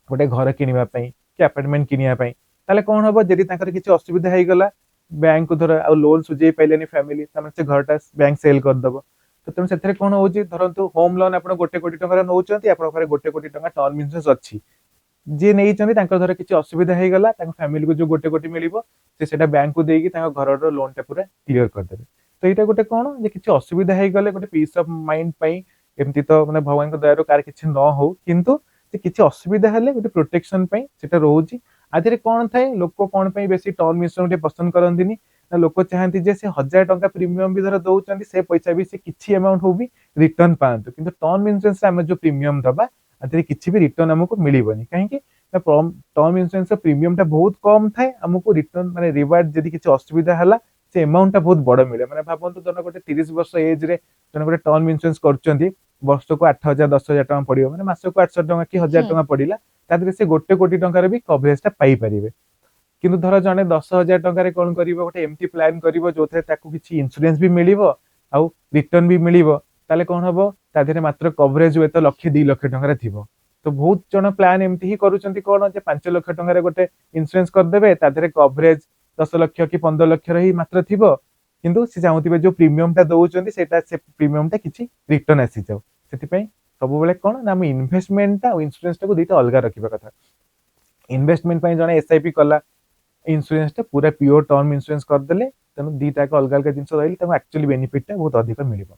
ଗୋଟେ ଘର କିଣିବା ପାଇଁ କି ଆପାର୍ଟମେଣ୍ଟ କିଣିବା ପାଇଁ। ତାହେଲେ କଣ ହବ, ଯଦି ତାଙ୍କର କିଛି ଅସୁବିଧା ହେଇଗଲା, ବ୍ୟାଙ୍କକୁ ଧର ଆଉ ଲୋନ ସୁଝେଇ ପାଇଲେନି ଫ୍ୟାମିଲି, ତାମାନେ ସେ ଘରଟା ବ୍ୟାଙ୍କ ସେଲ କରିଦବ। ତ ତେଣୁ ସେଥିରେ କଣ ହଉଛି, ଧରନ୍ତୁ ହୋମ ଲୋନ ଆପଣ 1 କୋଟି ଟଙ୍କାର ନଉଛନ୍ତି, ଆପଣଙ୍କ ପାଖରେ 1 କୋଟି ଟଙ୍କା ଟର୍ମ ଇନ୍ସୁରାନ୍ସ ଅଛି, ଯିଏ ନେଇଛନ୍ତି ତାଙ୍କର ଧର କିଛି ଅସୁବିଧା ହେଇଗଲା, ତାଙ୍କ ଫ୍ୟାମିଲିକୁ ଯୋଉ 1 କୋଟି ମିଳିବ ସେ ସେଟା ବ୍ୟାଙ୍କକୁ ଦେଇକି ତାଙ୍କ ଘରର ଲୋନ ଟା ପୁରା କ୍ଲିୟର କରିଦେବେ। ତ ଏଇଟା ଗୋଟେ କଣ, ଯେ କିଛି ଅସୁବିଧା ହେଇଗଲେ ଗୋଟେ ପିସ୍ ଅଫ ମାଇଣ୍ଡ ପାଇଁ, ଏମିତି ତ ମାନେ ଭଗବାନଙ୍କ ଦୟାରୁ କାହାର କିଛି ନ ହଉ, କିନ୍ତୁ ଯେ କିଛି ଅସୁବିଧା ହେଲେ ଗୋଟେ ପ୍ରୋଟେକ୍ସନ ପାଇଁ ସେଟା ରହୁଛି। ଆଜିରେ କଣ ଥାଏ, ଲୋକ କଣ ପାଇଁ ବେଶୀ ଟର୍ମ ଇନ୍ସୁରାନ୍ସ ଟିକେ ପସନ୍ଦ କରନ୍ତିନି ନା, ଲୋକ ଚାହାନ୍ତି ଯେ ସେ 1000 ଟଙ୍କା ପ୍ରିମିୟମ ବି ଧର ଦଉଛନ୍ତି, ସେ ପଇସା ବି ସେ କିଛି ଆମାଉଣ୍ଟ ହଉ ବି ରିଟର୍ନ ପାଆନ୍ତୁ। କିନ୍ତୁ ଟର୍ମ ଇନ୍ସୁରାନ୍ସ ଆମେ ଯୋଉ ପ୍ରିମିୟମ ଦବା ଆଜିରେ କିଛି ବି ରିଟର୍ନ ଆମକୁ ମିଳିବନି, କାହିଁକି ନା ଟର୍ମ ଇନ୍ସୁରାନ୍ସ ପ୍ରିମିୟମ ଟା ବହୁତ କମ ଥାଏ, ଆମକୁ ରିଟର୍ନ ମାନେ ରିୱାର୍ଡ ଯଦି କିଛି ଅସୁବିଧା ହେଲା ସେ ଆମାଉଣ୍ଟ ଟା ବହୁତ ବଡ ମିଳେ। ମାନେ ଭାବନ୍ତୁ ଜଣେ ଗୋଟେ 30 ବର୍ଷ ଏଜ ରେ ଜଣେ ଗୋଟେ ଟର୍ମ ଇନ୍ସୁରାନ୍ସ କରୁଛନ୍ତି, ବର୍ଷକୁ 8000 10000 ଟଙ୍କା ପଡିବ, ମାନେ ମାସକୁ 800 ଟଙ୍କା କି 1000 ହୁଁ। ଟଙ୍କା ପଡିଲା, ତା ଦେହରେ ସେ 1 କୋଟି ଟଙ୍କାର ବି କଭରେଜ ଟା ପାଇପାରିବେ। କିନ୍ତୁ ଧର ଜଣେ 10,000 ଟଙ୍କାରେ କଣ କରିବ, ଗୋଟେ ଏମିତି ପ୍ଲାନ କରିବ ଯୋଉଥିରେ ତାକୁ କିଛି ଇନ୍ସୁରାନ୍ସ ବି ମିଳିବ ଆଉ ରିଟର୍ନ ବି ମିଳିବ, ତାହେଲେ କଣ ହବ, ତା ଦେହରେ ମାତ୍ର କଭରେଜ ହୁଏତ 1 2 ଲକ୍ଷ ଟଙ୍କାରେ ଥିବ। ତ ବହୁତ ଜଣ ପ୍ଲାନ ଏମିତି ହିଁ କରୁଛନ୍ତି, କଣ ଯେ 5 ଲକ୍ଷ ଟଙ୍କାରେ ଗୋଟେ ଇନ୍ସୁରାନ୍ସ କରିଦେବେ, ତା ଦେହରେ କଭରେଜ 10 ଲକ୍ଷ କି 15 ଲକ୍ଷର ହିଁ ମାତ୍ର ଥିବ, କିନ୍ତୁ ସେ ଚାହୁଁଥିବେ ଯୋଉ ପ୍ରିମିୟମ ଟା ଦଉଛନ୍ତି ସେଇଟା ସେ ପ୍ରିମିୟମ ଟା କିଛି ରିଟର୍ନ ଆସିଯାଉ। ସେଥିପାଇଁ ସବୁବେଳେ କଣ ନା, ଆମେ ଇନଭେଷ୍ଟମେଣ୍ଟ ଆଉ ଇନ୍ସୁରାନ୍ସ ଟାକୁ ଦିଟା ଅଲଗା ରଖିବା କଥା। ଇନଭେଷ୍ଟମେଣ୍ଟ ପାଇଁ ଜଣେ ଏସଆଇପି କଲା, ଇନ୍ସୁରାନ୍ସ ଟା ପୁରା ପିଓର ଟର୍ମ ଇନ୍ସୁରାନ୍ସ କରିଦେଲେ, ତେଣୁ ଦିଟା ଅଲଗା ଅଲଗା ଜିନିଷ ରହିଲେ ତାଙ୍କୁ ଆକ୍ଚୁଆଲି ବେନିଫିଟ ଟା ବହୁତ ଅଧିକ ମିଳିବ।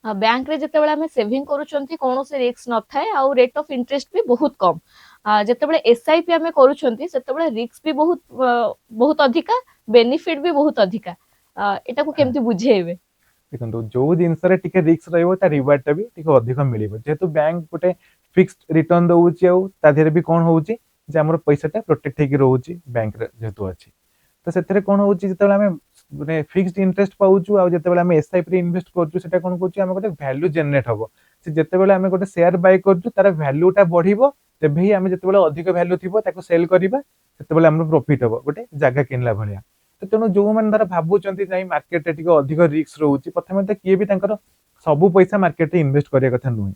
ବ୍ୟାଙ୍କରେ ଯେତେବେଳେ ଆମେ ସେଭିଂ କରୁଛନ୍ତି କୌଣସି ରିସ୍କ ନଥାଏ, ଆଉ ରେଟ୍ ଅଫ ଇଣ୍ଟରେଷ୍ଟ ବି ବହୁତ କମ। ଯେତେବେଳେ ଏସଆଇପି ଆମେ କରୁଛନ୍ତି ସେତେବେଳେ ରିସ୍କ ବି ବହୁତ ଅଧିକା, ବେନିଫିଟ ବି ବହୁତ ଅଧିକା। ଏଟାକୁ କେମିତି ବୁଝେଇବେ? ଦେଖନ୍ତୁ, ଯୋଉ ଜିନିଷରେ ଟିକେ ରିସ୍କ ରହିବ ତା ରିୱାର୍ଡ ଟା ବି ଟିକେ ଅଧିକ ମିଳିବ। ଯେହେତୁ ବ୍ୟାଙ୍କ ଗୋଟେ ଫିକ୍ସଡ ରିଟର୍ନ ଦଉଛି, ଆଉ ତା ଦେହରେ ବି କଣ ହଉଛି ଯେ ଆମର ପଇସାଟା ପ୍ରୋଟେକ୍ଟ ହେଇକି ରହୁଛି ବ୍ୟାଙ୍କରେ ଯେହେତୁ ଅଛି। ତ ସେଥିରେ କଣ ହଉଛି, ଯେତେବେଳେ ଆମେ ମାନେ ଫିକ୍ସଡ ଇଣ୍ଟରେଷ୍ଟ ପାଉଛୁ ଆଉ ଯେତେବେଳେ ଆମେ ଏସଆଇପି ରେ ଇନଭେଷ୍ଟ କରୁଛୁ, ସେଟା କଣ କରୁଛି, ଆମେ ଗୋଟେ ଭ୍ୟାଲ୍ୟୁ ଜେନେରେଟ ହବ। ସେ ଯେତେବେଳେ ଆମେ ଗୋଟେ ସେୟାର ବାଇ କରୁଛୁ ତାର ଭ୍ୟାଲ୍ୟୁ ଟା ବଢିବ, ତେବେ ହିଁ ଆମେ ଯେତେବେଳେ ଅଧିକ ଭ୍ୟାଲ୍ୟୁ ଥିବ ତାକୁ ସେଲ କରିବା, ସେତେବେଳେ ଆମର ପ୍ରଫିଟ ହବ, ଗୋଟେ ଜାଗା କିଣିଲା ଭଳିଆ। ତ ତେଣୁ ଯୋଉମାନେ ଧର ଭାବୁଛନ୍ତି ନାଇଁ ମାର୍କେଟରେ ଟିକେ ଅଧିକ ରିସ୍କ ରହୁଛି, ପ୍ରଥମେ ତ କିଏ ବି ତାଙ୍କର ସବୁ ପଇସା ମାର୍କେଟରେ ଇନଭେଷ୍ଟ କରିବା କଥା ନୁହେଁ।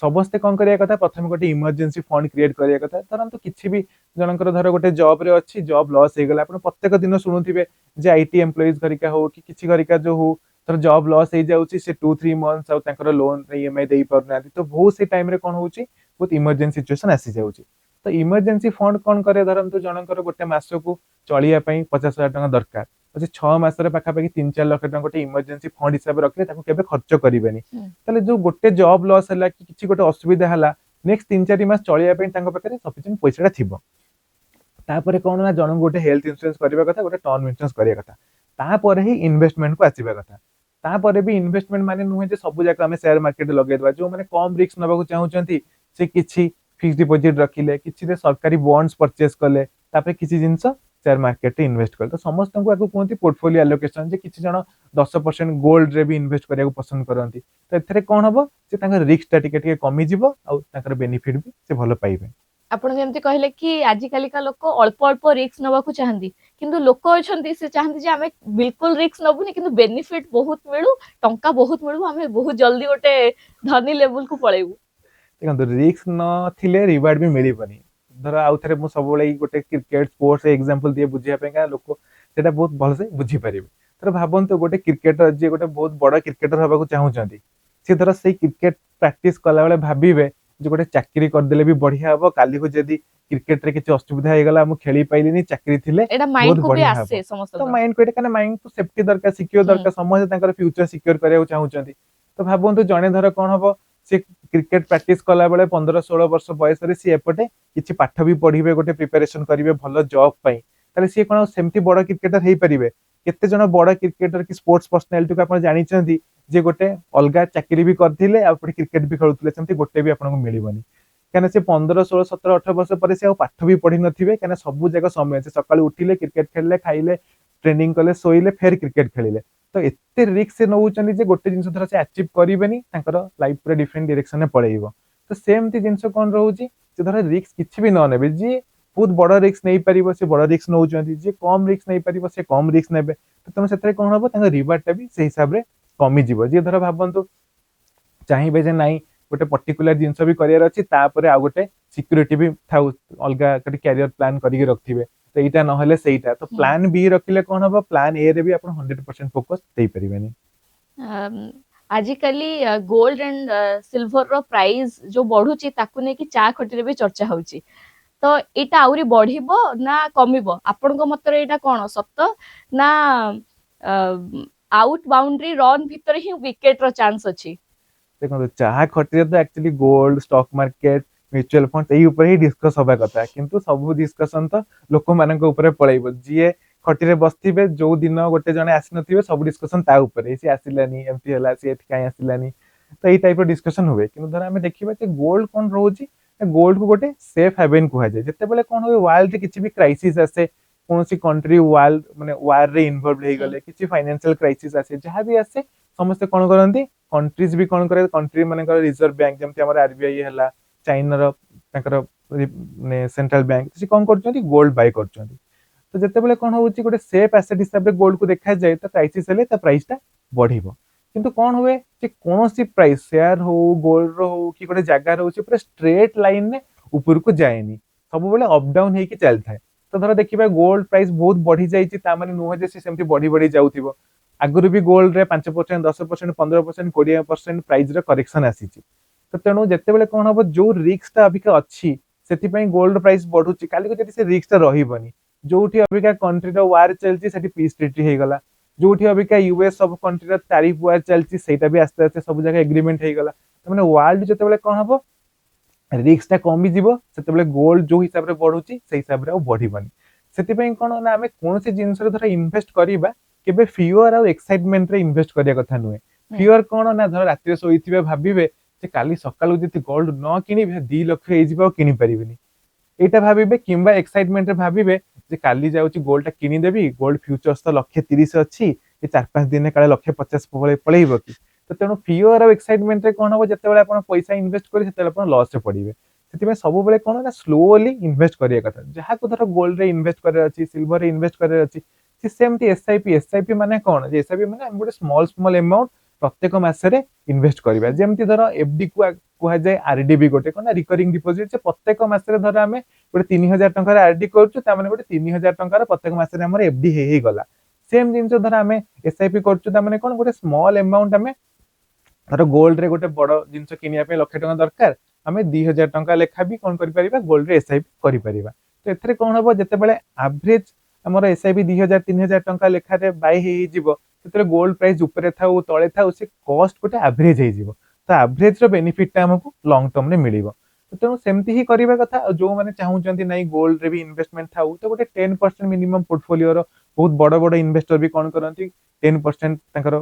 ସମସ୍ତେ କଣ କରିବା କଥା, ପ୍ରଥମେ ଗୋଟେ ଇମର୍ଜେନ୍ସି ଫଣ୍ଡ କ୍ରିଏଟ କରିବା କଥା। ଧରନ୍ତୁ କିଛି ବି ଜଣଙ୍କର ଧର ଗୋଟେ ଜବ ରେ ଅଛି, ଜବ ଲସ୍ ହେଇଗଲା, ଆପଣ ପ୍ରତ୍ୟେକ ଦିନ ଶୁଣୁଥିବେ ଯେ ଆଇଟି ଏମ୍ପ୍ଲୟିଜ ଘରିକା ହଉ କି କିଛି ଘରିକା ଯୋଉ ହଉ, ଧର ଜବ ଲସ୍ ହେଇଯାଉଛି, ସେ 2 3 months ଆଉ ତାଙ୍କର ଲୋନ ଇଏମଆଇ ଦେଇ ପାରୁନାହାନ୍ତି, ତ ବହୁତ ସେଇ ଟାଇମରେ କଣ ହଉଛି, ବହୁତ ଇମର୍ଜେନ୍ସି ସିଚୁଏସନ ଆସିଯାଉଛି। ତ ଇମର୍ଜେନ୍ସି ଫଣ୍ଡ କଣ କରେ, ଧରନ୍ତୁ ଜଣଙ୍କର ଗୋଟେ ମାସକୁ ଚଳିବା ପାଇଁ 50,000 ଟଙ୍କା ଦରକାର, ସେ 6 ମାସରେ ପାଖାପାଖି 3 4 ଲକ୍ଷ ଟଙ୍କା ଗୋଟେ ଇମର୍ଜେନ୍ସି ଫଣ୍ଡ ହିସାବରେ ରଖିଲେ ତାକୁ କେବେ ଖର୍ଚ୍ଚ କରିବେନି। ହୁଁ। ତାହେଲେ ଯୋଉ ଗୋଟେ ଜବ ଲସ୍ ହେଲା କି କିଛି ଗୋଟେ ଅସୁବିଧା ହେଲା, ନେକ୍ସଟ 3 4 ମାସ ଚଳିବା ପାଇଁ ତାଙ୍କ ପାଖରେ ସଫିସିଏଣ୍ଟ ପଇସାଟା ଥିବ। ତାପରେ କଣ ନା, ଜଣଙ୍କୁ ଗୋଟେ ହେଲ୍ଥ ଇନ୍ସୁରାନ୍ସ କରିବା କଥା, ଗୋଟେ ଟର୍ମ ଇନ୍ସୁରାନ୍ସ କରିବା କଥା, ତାପରେ ହିଁ ଇନଭେଷ୍ଟମେଣ୍ଟକୁ ଆସିବା କଥା। ତାପରେ ବି ଇନଭେଷ୍ଟମେଣ୍ଟ ମାନେ ନୁହେଁ ଯେ ସବୁ ଯାକ ଆମେ ସେୟାର ମାର୍କେଟରେ ଲଗେଇଦବା। ଯୋଉମାନେ କମ ରିସ୍କ ନେବାକୁ ଚାହୁଁଛନ୍ତି, ସେ କିଛି ଫିକ୍ସ ଡିପୋଜିଟ ରଖିଲେ, କିଛିରେ ସରକାରୀ ବଣ୍ଡସ ପରଚେଜ କଲେ, ତାପରେ କିଛି ଜିନିଷ ସେୟାର ମାର୍କେଟରେ ଇନଭେଷ୍ଟ କଲେ। ତ ସମସ୍ତଙ୍କୁ ଆକୁ କୁହନ୍ତି ପୋର୍ଟଫୋଲିଓ ଆଲୋକେସନ, ଯେ କିଛି ଜଣ 10% ଗୋଲ୍ଡରେ ବି ଇନଭେଷ୍ଟ କରିବାକୁ ପସନ୍ଦ କରନ୍ତି। ତ ଏଥିରେ କଣ ହବ, ଯେ ତାଙ୍କର ରିସ୍କ ଟା ଟିକେ ଟିକେ କମିଯିବ ଆଉ ତାଙ୍କର ବେନିଫିଟ ବି ସେ ଭଲ ପାଇବେ। ଆପଣ ଯେମିତି କହିଲେ କି ଆଜିକାଲିକା ଲୋକ ଅଳ୍ପ ଅଳ୍ପ ରିସ୍କ ନେବାକୁ ଚାହାନ୍ତି, କିନ୍ତୁ ଲୋକ ଅଛନ୍ତି ସେ ଚାହାନ୍ତି ଯେ ଆମେ ବିଲକୁଲ ରିସ୍କ ନବୁନି, କିନ୍ତୁ ବେନିଫିଟ ବହୁତ ମିଳୁ, ଟଙ୍କା ବହୁତ ମିଳୁ, ଆମେ ବହୁତ ଜଲ୍ଦି ଗୋଟେ ଧନୀ ଲେବୁଲକୁ ପଳେଇବୁ। ଦେଖନ୍ତୁ, ରିସ୍କ ନଥିଲେ ରିୱାର୍ଡ ବି ମିଳିବନି। ଧର ଆଉ ଥରେ ମୁଁ ସବୁବେଳେ ଏଇ ଗୋଟେ କ୍ରିକେଟ ସ୍ପୋର୍ଟସ ଏକ୍ସାମ୍ପଲ ଦିଏ ବୁଝିବା ପାଇଁ, କାରଣ ଲୋକ ସେଟା ବହୁତ ଭଲସେ ବୁଝିପାରିବେ। ଧର ଭାବନ୍ତୁ, ଗୋଟେ କ୍ରିକେଟର ଯିଏ ଗୋଟେ ବହୁତ ବଡ କ୍ରିକେଟର ହବାକୁ ଚାହୁଁଛନ୍ତି, ସେ ଧର ସେଇ କ୍ରିକେଟ ପ୍ରାକ୍ଟିସ କଲାବେଳେ ଭାବିବେ ଯେ ଗୋଟେ ଚାକିରି କରିଦେଲେ ବି ବଢିଆ ହବ, କାଲିକୁ ଯଦି क्रिकेट रे किसी असुविधा हो गला मु खेली पाइलिनी चाकरी थिले एटा बहुत माइंड को भी बढ़िया आसे हबो समस्त तो माइंड को एटा काने माइंड को सेफ्टी दरकार सिक्योर दरकार समझे तांकर फ्यूचर सिक्योर करिया चाहूचंती तो भाबंतु जणे धर कोन हबो से क्रिकेट प्रैक्टिस कला बेले 15-16 वर्ष बयस रे सी एपटे किछि पाठ भी पढिबे गोटे प्रिपरेशन करिवे भलो जॉब पई ताले सी कोन सेमती बड़ क्रिकेटर हेई परिबे केते जण बड़ क्रिकेटर की स्पोर्ट्स पर्सनालिटी को आपण जानिचंती जे गोटे अलगा चाकरी भी करथिले आ क्रिकेट भी खेलुथिले सेमती गोटे भी आपनको मिलिबनी कहना से 15-16-17-18 वर्ष पर से पाठ भी पढ़ी नथिबे कहना सब जगह समय से सकाळ उठिले क्रिकेट खेलले खाइले ट्रेनिंग कले सोइले फेर क्रिकेट खेलिले तो एते रिस्क से नउचंदी जे गोटे जिंस धर से अचीव करिबेनी तांकर लाइफ पूरा डिफरेंट डायरेक्शन में पळेइबो तो सेमती जिंस कोन रहउची जे धर रिस्क किछि भी न नेबे जे बहुत बड़ रिस्क नहीं पारिबो से बड़ रिस्क नउचंदी जे कम रिस्क नहीं पारिबो से कम रिस्क नेबे तो तमे सेतरे कोन हबो तांकर रिवार्ड टा भी से हिसाब रे कमी जीवो जे धर भाबंतु चाहिबे जे नाही गोटे पर्टिकुलर जिंस भी करियर अछि तापरे आ गोटे सिक्योरिटी भी थाउ अलगा कटी कैरियर प्लान करिके रखथिबे तो एटा न हले सेटा तो प्लान बी रखिले कोन हबो प्लान ए रे भी आपण 100% फोकस देई परिबेनी आजिकली गोल्ड एंड सिल्वर रो प्राइस जो बढ़ुची ताकू ने कि चा खटी रे भी चर्चा होउची तो एटा आउरी बढ़िबो ना कमिबो आपनको मतरे एटा कोन सत्य ना आउट बाउंड्री रन भीतर ही विकेट रो चांस अछि देखो चाह खटिरे तो actually gold stock market mutual fund एही ऊपर ही डिस्कस होबा कथा किंतु सब डिस्कशन तो लोक मानक ऊपर पळैबो जिए खटिरे बसथिबे जो दिन गोटे जने आसी नथिबे सब डिस्कशन ता ऊपर से आसिलानी एमटी हला से एथि काई आसिलानी तो एई टाइप रो डिस्कशन हुए किंतु धर हमें देखिबा जे गोल्ड कोन रहउची गोल्ड को गोटे सेफ हेवन कुहा जाय जते बेले कोन होय वर्ल्ड रे किछि भी क्राइसिस आसे कोनसी कंट्री वर्ल्ड माने वार रे इन्वॉल्व हे गले किछि फाइनेंशियल क्राइसिस आसे जहां भी आसे समस्त कोन करंती कंट्रीज भी कोन करे कंट्री माने रिजर्व बैंक जेमति हमर आरबीआई हला चाइना रो ताकर ने सेंट्रल बैंक से कोन करचंती गोल्ड बाय करचंती तो जते बेले कोन होउची गोटे सेफ एसेट हिसाब रे गोल्ड को देखा जाय तो क्राइसिस हेले तो प्राइस ता बढ़िबो किंतु कोन हुए जे कोनोसी प्राइस शेयर हो गोल्ड रो हो कि गोटे जगह रहउची पूरा स्ट्रेट लाइन ने ऊपर को जाएनी सब बेले अप डाउन हे कि चल थाए तो धर देखिबा गोल्ड प्राइस बहुत बढ़ी जाईची ता माने नुह जे सेमती बढ़ी बढ़ी जाउथिबो आगुरु भी गोल्ड रे 5% 10% 15% 20% प्राइस रे करेक्शन आसीची तो तेणु जेते बेले कोन हबो जो रिस्क ता अबिका अछि सेति पई गोल्ड प्राइस बढ़ुची काली को जति से रिस्क ता रहिबनी जोठी अबिका कंट्री रो वार चलची सेठी पीस ट्रीटी हे गला जोठी अबिका यूएस सब कंट्री रो टैरिफ वार चलची सेटा भी आस्ते आस्ते सब जगह एग्रीमेंट हे गला त माने वर्ल्ड जेते बेले कोन हबो रिस्क ता कमी जीवो सेते बेले गोल्ड जो हिसाब रे बढ़ुची से हिसाब रे आ बढ़िबनी सेति पई कोन ना हमें कोनसी जिंस रे धर इन्वेस्ट करिबा केबे फियर और एक्साइटमेंट रे इन्वेस्ट करिया कथा नुए फियर कोन ना धर राति सोइथिबे भाबिबे जे काली सकाळु जति गोल्ड न किनी 2 लाख हे जिबा किनी परिबिनी एटा भाबिबे किंबा एक्साइटमेंट रे भाबिबे जे काली जाउची गोल्ड ता किनी देबी गोल्ड फ्यूचर्स तो 130 अछि ए 4-5 दिन काले 150 पळेइबो की तो तेणु फियर और एक्साइटमेंट रे कोन हो जते बेले आपण पैसा इन्वेस्ट करी सेते आपण लॉस रे पड़िबे सेति में सब बेले कोन ना स्लोली इन्वेस्ट करिया कथा जहा को धर गोल्ड रे इन्वेस्ट करे अछि सिल्वर रे इन्वेस्ट करे अछि से सेमती एसआईपी माने कोन जे एसआईपी माने हम गोटे स्मॉल अमाउंट प्रत्येक मासरे इन्वेस्ट करिबा जेमती धर एफडी को कुहा जाय आरडी भी गोटे कोन रिकरिंग डिपॉजिट जे प्रत्येक मासरे धर हमें गोटे 3000 टंका रे आरडी करछु ता माने गोटे 3000 टंका रे प्रत्येक मासरे हमर एफडी हे गला सेम जिंस धर हमें एसआईपी करछु ता माने कोन गोटे स्मॉल अमाउंट हमें धर गोल्ड रे गोटे बड़ जिंस किनिया पे 1 लाख टंका दरकार हमें 2000 टंका लेखा भी कोन करि परिबा गोल्ड रे एसआईपी करि परिबा तो एथरे कोन हबो जते बेले एवरेज हमर एसआईपी 2000-3000 टंका लेखा रे बाय हे जिवो सेतरे गोल्ड प्राइस ऊपर थाउ तळे थाउ से कॉस्ट गोटे एवरेज हे जिवो तो एवरेज रो बेनिफिट ता हमकु लॉन्ग टर्म रे मिलिबो तो तेणु सेमती ही करिबा कथा जो माने चाहूचंती नै गोल्ड रे भी इन्वेस्टमेंट थाउ तो गोटे 10% मिनिमम पोर्टफोलियो रो बहुत बड़ बड़ इन्वेस्टर भी कोन करंती 10% ताकर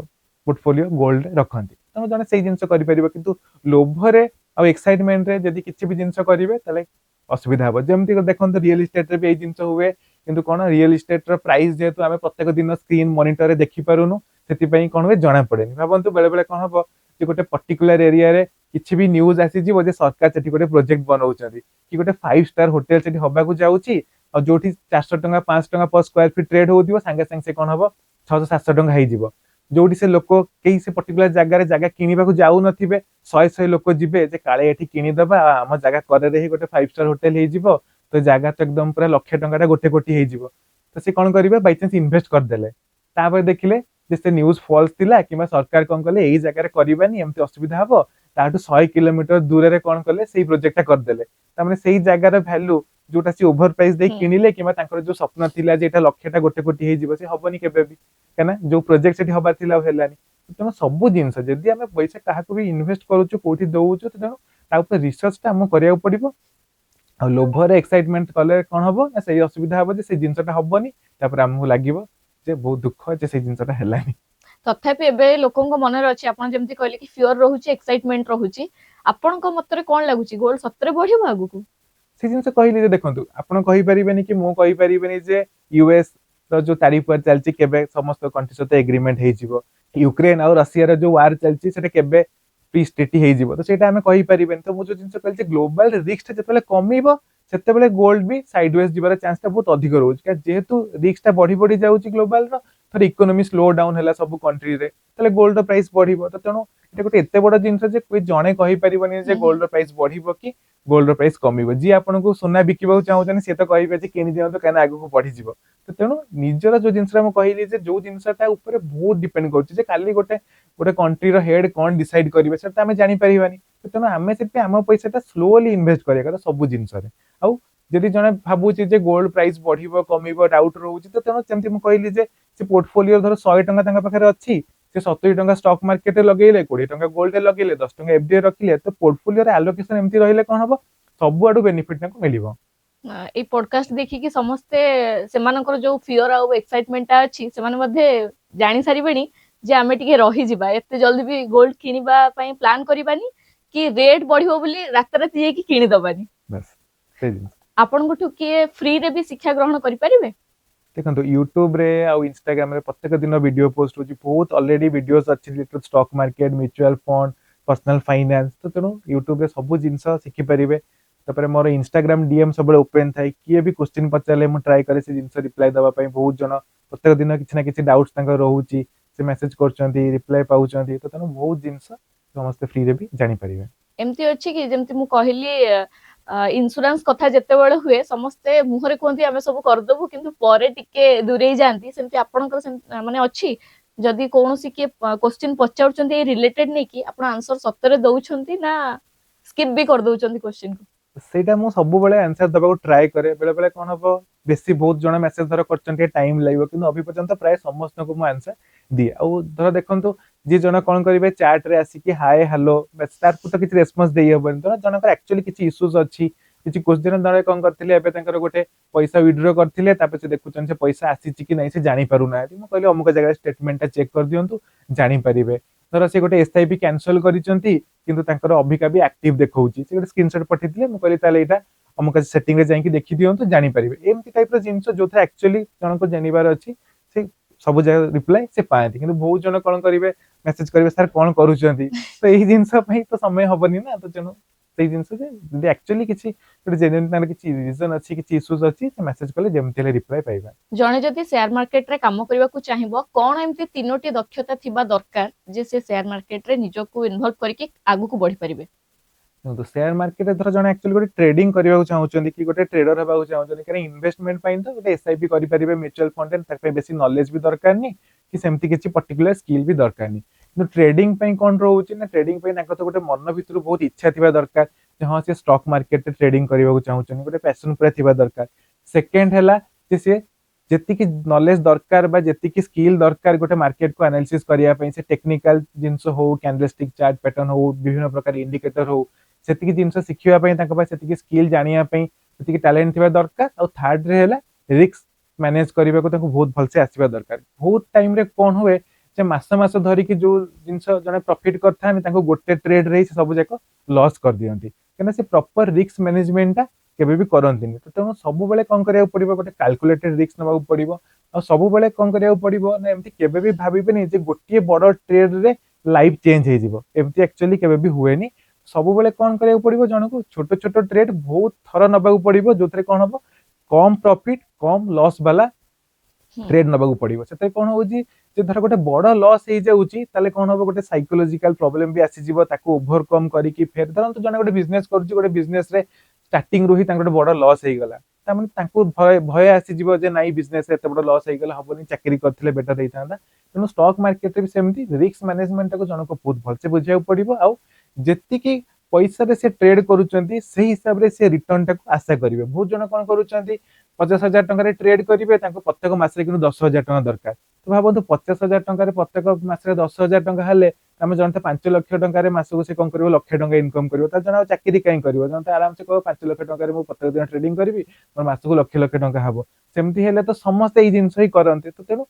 पोर्टफोलियो गोल्ड रे रखंती तो जने सेही जिंस करि परिबो किंतु लोभ रे आ एक्साइटमेंट रे जदी किछि भी जिंस करिवे तले असुविधा हो जेमती देखो रियल इस्टेट रे भी ए जिंस हुए किंतु कोन रियल इस्टेट रो प्राइस जेतु आमे प्रत्येक दिन स्क्रीन मॉनिटर रे देखि पारुनु सेति पई कोन हुए जणा पड़ेनी भाबंतु बेले बेले कोन हबो जे गोटे पर्टिकुलर एरिया रे किछि भी न्यूज आसी जी जे सरकार सेठी गोटे प्रोजेक्ट बनाउछंती कि गोटे 5 स्टार होटल सेठी होबा को जाउची और जोठी 400 टंका 5 टंका पर स्क्वायर फीट ट्रेड होउदिबो संगे संगे से कोन हबो 600-700 टंका हे जिवो जोठी से लोक केही से पर्टिकुलर जगह किनिबा को जाउ नथिबे 100 लोक जिबे जे काळे एठी किनि दबा हम जगह करे रे गोटे 5 स्टार होटल हे जिवो तो जगह तो एकदम पूरा 1 लाख टंका गोटे कोटी हे जिवो तो से कोन करिवे बाय चांस इन्वेस्ट कर देले तापर देखिले जे से न्यूज़ फॉल्स थिला किमा सरकार कोन कले एही जगह रे करिबानी एमती असुविधा हबो ताटू 100 किलोमीटर दूर रे कोन कले सेही प्रोजेक्ट कर देले त माने सेही जगह रे वैल्यू जोटा सी ओभर प्राइस दे हम्म। किनिले किबा तांकर जो स्वप्न थिला जे एटा लक्षटा गोटे कोटी हे जीव से हबनी केबे भी केना जो प्रोजेक्ट सेठी हबार थिला हेलानी तेणु सब जिनस जदि आम पैसा क्या भी इनवेस्ट करूँ कौटी दौचु तेणु ता रिसर्च टा आम करिया पड़िबो आ लोभर एक्साइटमेंट कले कौन हम ना से असुविधा हम जे से जिनसटा हबनी तापर आमको लागिबो जे बहुत दुख जे से जिनसटा हेलानी तथापि एबे लोकଙ୍କ ମନରେ ଅଛି ଆପଣ ଯେମିତି କହିଲେ କି ଫିୟର ରହୁଛି ଏକ୍ସାଇଟमेंट ରହୁଛି ଆପଣଙ୍କ ମତରେ କଣ ଲାଗୁଛି ଗୋଲ୍ଡ ସତରେ ବଢିବ ଆଗକୁ से जिनस कहली जे देखंतु आपण कहि परिबेनी कि मु कहि परिबेनी जे यूएस रो जो तारीफ पर चलची केबे समस्त कंट्री सते एग्रीमेंट हे जिवो यूक्रेन और रशिया रो जो वार चलची सेटा केबे पीस ट्रीटी हे जिवो तो सेटा हमें कहि परिबेनी तो मु जो जिनस कहली जे ग्लोबल रिस्क जतले कमीबो सेतेबेले गोल्ड भी साइडवेज जिबार चांस ता बहुत अधिक रहउछ का जेहेतु रिस्क ता बढ़ी बढ़ी जाउची ग्लोबल रो थोर इकोनॉमी स्लो डाउन हैला सब कंट्री रे तले गोल्ड रो प्राइस बढ़िबो तो तेणु एटा गोटे एते बड़ जिनस जे कोई जणे कहि परिबनी जे गोल्ड रो प्राइस बढ़िबो कि गोल्ड रो प्राइस कमिबो जी आपनको सोना बिकिबा चाहूछन से तो कहिबे जे किनि दियंतो काना आगु को बढ़ी जिवो तो तेणु निजर जो जिनसरा म कहली जे जो जिनसटा ऊपर बहुत डिपेंड करछि जे काली गोटे गोटे कंट्री रो हेड कोन डिसाइड करिवे सेटा हमें जानि परिबानी तो तेणु हमें सेते हम पैसाटा स्लोली इन्वेस्ट करिया कथा सब जिनसरे आउ जदि जने भाबुछि जे गोल्ड प्राइस बढ़िबो कमिबो डाउट रहउछि तो तेणु सेमति म कहली जे से पोर्टफोलियो धर 100 टंका तांका पाखरे अछि से 70 टंका स्टॉक मार्केट रे लगेले 20 टंका गोल्ड रे लगेले 10 टंका एफडी रखिले तो पोर्टफोलियो रे एलोकेशन एमति रहिले कोन हबो सब आडू बेनिफिट तांको मिलिबो এই ପଡକାଷ୍ଟ ଦେଖିକି ସମସ୍ତେ ସେମାନଙ୍କର ଯୋଉ ଫିୟର ଆଉ ଏକ୍ସାଇଟମେଣ୍ଟଟା ଅଛି ସେମାନେ ମଧ୍ୟ ଜାଣି ସାରିବେଣି ଯେ ଆମେ ଟିକେ ରହିଯିବା ଏତେ ଜଲ୍ଦି ବି ଗୋଲ୍ଡ କିଣିବା ପାଇଁ ପ୍ଲାନ୍ କରିବାନି କି ରେଟ୍ ବଢିବ ବୋଲି ରାତାରାତି ଯାଇକି କିଣିଦବାନି बस से जिनस ଆପଣଙ୍କଠୁ କିଏ ଫ୍ରିରେ ବି ଶିକ୍ଷା ଗ୍ରହଣ କରିପାରିବେ देखो यूट्यूब रे और इंस्टाग्राम रे प्रत्येक दिन वीडियो पोस्ट होची बहुत ऑलरेडी वीडियोस अच्छी related stock market mutual fund personal finance तो तेणु यूट्यूब रे सब जिनस शिखि परिबे तापर मोर इंस्टाग्राम डीएम सब ओपन थाई किए भी क्वेश्चन पचारे मु ट्राई करे से जिनस रिप्लाई दवा पई बहुत जन प्रत्येक दिन किछि ना किछि डाउट्स तांकर रहउची से मेसेज करचंती रिप्लाई पाउचंती तो तेणु बहुत जिनस समस्त फ्री रे भी जानि परिबे एमती अछि कि जेमती मु कहली इन्शुरांस कथा जेतेबेले हुए समस्ते मुहरे कहती आमे सब करदेबु किंतु परे टिके दूरेई जांती सेमती आपनकर माने अछि जदि कोनोसी के क्वेश्चन पचाउचंती रिलेटेड नै कि आपण आंसर सत्तरे दउचंती ना स्किप भी कर दउचंती क्वेश्चन को सेटा मु सब बेले आंसर दबाको ट्राई करे बेले बेले कोन हबो बेसी बहुत जण मेसेज धर करचंती टाइम लागो किंतु अभी पर्यंत प्राय समस्त को मु आंसर दिए और धर देखंतु जी जण कोन करिवे चैट रे आसी कि हाय हेलो तार को तो किछि रेस्पॉन्स देई हबन तो जनकर एक्चुअली किछि इश्यूज अछि किछि क्वेश्चन धर कोन करथिले एबे तांकर गोटे पैसा विथड्रॉ करथिले तापे से देखुचन से पैसा आसीछि कि नै से जानि पारु ना मु कहले अमुक जगह स्टेटमेंट चेक कर दियंतु जानि परिबे धर से गोटे एसआईपी कैंसिल करिसंती किंतु तांकर अभिका भी एक्टिव देखौची से गोटे स्क्रीनशॉट पठिथिले मु कहले ताले एटा अमुक सेटिंग रे जाई कि देखि दियंतु जानि परिबे एमति टाइप रो जिंस जोथरा एक्चुअली जनको जानिबार अछि से सब जगह रिप्लाई से पाएंती किंतु बहुत जन कोन करिवे मेसेज करिवे सर कोन करूचंती तो एही जिंस पई तो समय हबनी ना तो जन सेही जिंस जे जदि एक्चुअली किछि गोटे जेन्युइन तांकर किछि रीजन अछि किछि इश्यूज अछि से मेसेज कले जेमति ले रिप्लाई पाइबा जणे जदि शेयर मार्केट रे काम करबाकू चाहिबो कोन एमती तीनोटी दक्षता थिबा दरकार जे से शेयर मार्केट रे निजको इन्वॉल्व करके आगु को बढ़ी परिबे तो शेयर मार्केट धर जन एक्चुअली गोटे ट्रेडिंग करबा चाहूचंती कि गोटे ट्रेडर हेबा चाहूचंती कारण इन्वेस्टमेंट पाइन तो गोटे एसआईपी करि परिबे म्यूचुअल फंड एंड ताके बेसी नॉलेज भी दरकार नहीं कि सेमति किछि पर्टिकुलर स्किल भी दरकार नहीं किंतु ट्रेडिंग पाइन कोन रहउची ना ट्रेडिंग पाइन ताको तो गोटे मन भितर बहुत इच्छा थिबा दरकार जे हां से स्टॉक मार्केट रे ट्रेडिंग करबा चाहूचंती गोटे पैशन पूरा थिबा दरकार सेकंड हैला जे से जेतिकी नॉलेज दरकार बा जेतिकी स्किल दरकार गोटे मार्केट को एनालिसिस करिया पई से टेक्निकल जिंस हो कैंडलस्टिक चार्ट पैटर्न हो विभिन्न प्रकार इंडिकेटर हो सेतिकी जिंस शिखिबा पई तांका पास सेतिकी स्किल जानिया पई सेतिकी टैलेंट थिबा दरकार और थर्ड रे हैला रिस्क मैनेज करबा को तांको बहुत भलसे आसीबा दरकार बहुत टाइम रे कोन होए जे मास मास धरि कि जो जिंस जने प्रॉफिट करथान तांको गोटे ट्रेड रे से सब जाको लॉस कर दियंती केना से प्रॉपर रिस्क मैनेजमेंट ता केबे भी करंतिनी तो तेणु सब बेले कोन करिया पड़िबो गोटे कैलकुलेटेड रिस्क नबा पड़िबो और सब बेले कोन करिया पड़िबो ना एमती केबे भी भाबिबेनी जे गोटे बड़ ट्रेड रे लाइफ चेंज हे जिवो एमती एक्चुअली केबे भी हुएनी सब बेले कोन करिया पड़िबो जनको छोट छोट ट्रेड बहुत थर नबा पड़िबो जोथरे कोन हबो कम प्रॉफिट कम लॉस वाला ट्रेड नबा पड़िबो सेते कोन होउची जे धर गोटे बड़ लॉस हे जाउची ताले कोन हबो गोटे साइकोलॉजिकल प्रॉब्लम भी आसी जिवो ताको ओवरकम करी कि फेर धरन तो जने गोटे बिजनेस करूची गोटे बिजनेस रे स्टार्टिंग रु ही तांको बड़ लॉस हे गला तामने तांको भय भय आसी जिवो जे नाइ बिजनेस रे एते बड़ लॉस हे गला हबोनी चाकरी करथिले बेटर हेइतांदा तेनु स्टॉक मार्केट रे भी सेमती रिस्क मैनेजमेंट को जनको बहुत भलसे बुझिया पड़िबो आ जेति की पैसा रे से ट्रेड करूचंती से हिसाब रे से रिटर्न टाको आशा करिवे। बहुत जन कोन करूचंती 50,000 टंका रे ट्रेड करिवे तांको प्रत्येक मासरे किनु 10,000 टंका दरकार। तो भाबंतु 50,000 टंका रे प्रत्येक मासरे 10,000 टंका हेले आमे जनते 5 लाख टंका रे मासको से कोन करिवो लाख टंका इनकम करिवो। त जन चाकरी काई करिवो जनते आराम से को 5 लाख टंका रे मु प्रत्येक दिन ट्रेडिंग करिवि मोर मासको लाख लाख टंका हबो। सेमति हेले तो समस्त एई जिंस ही करन्ते। तो तेनु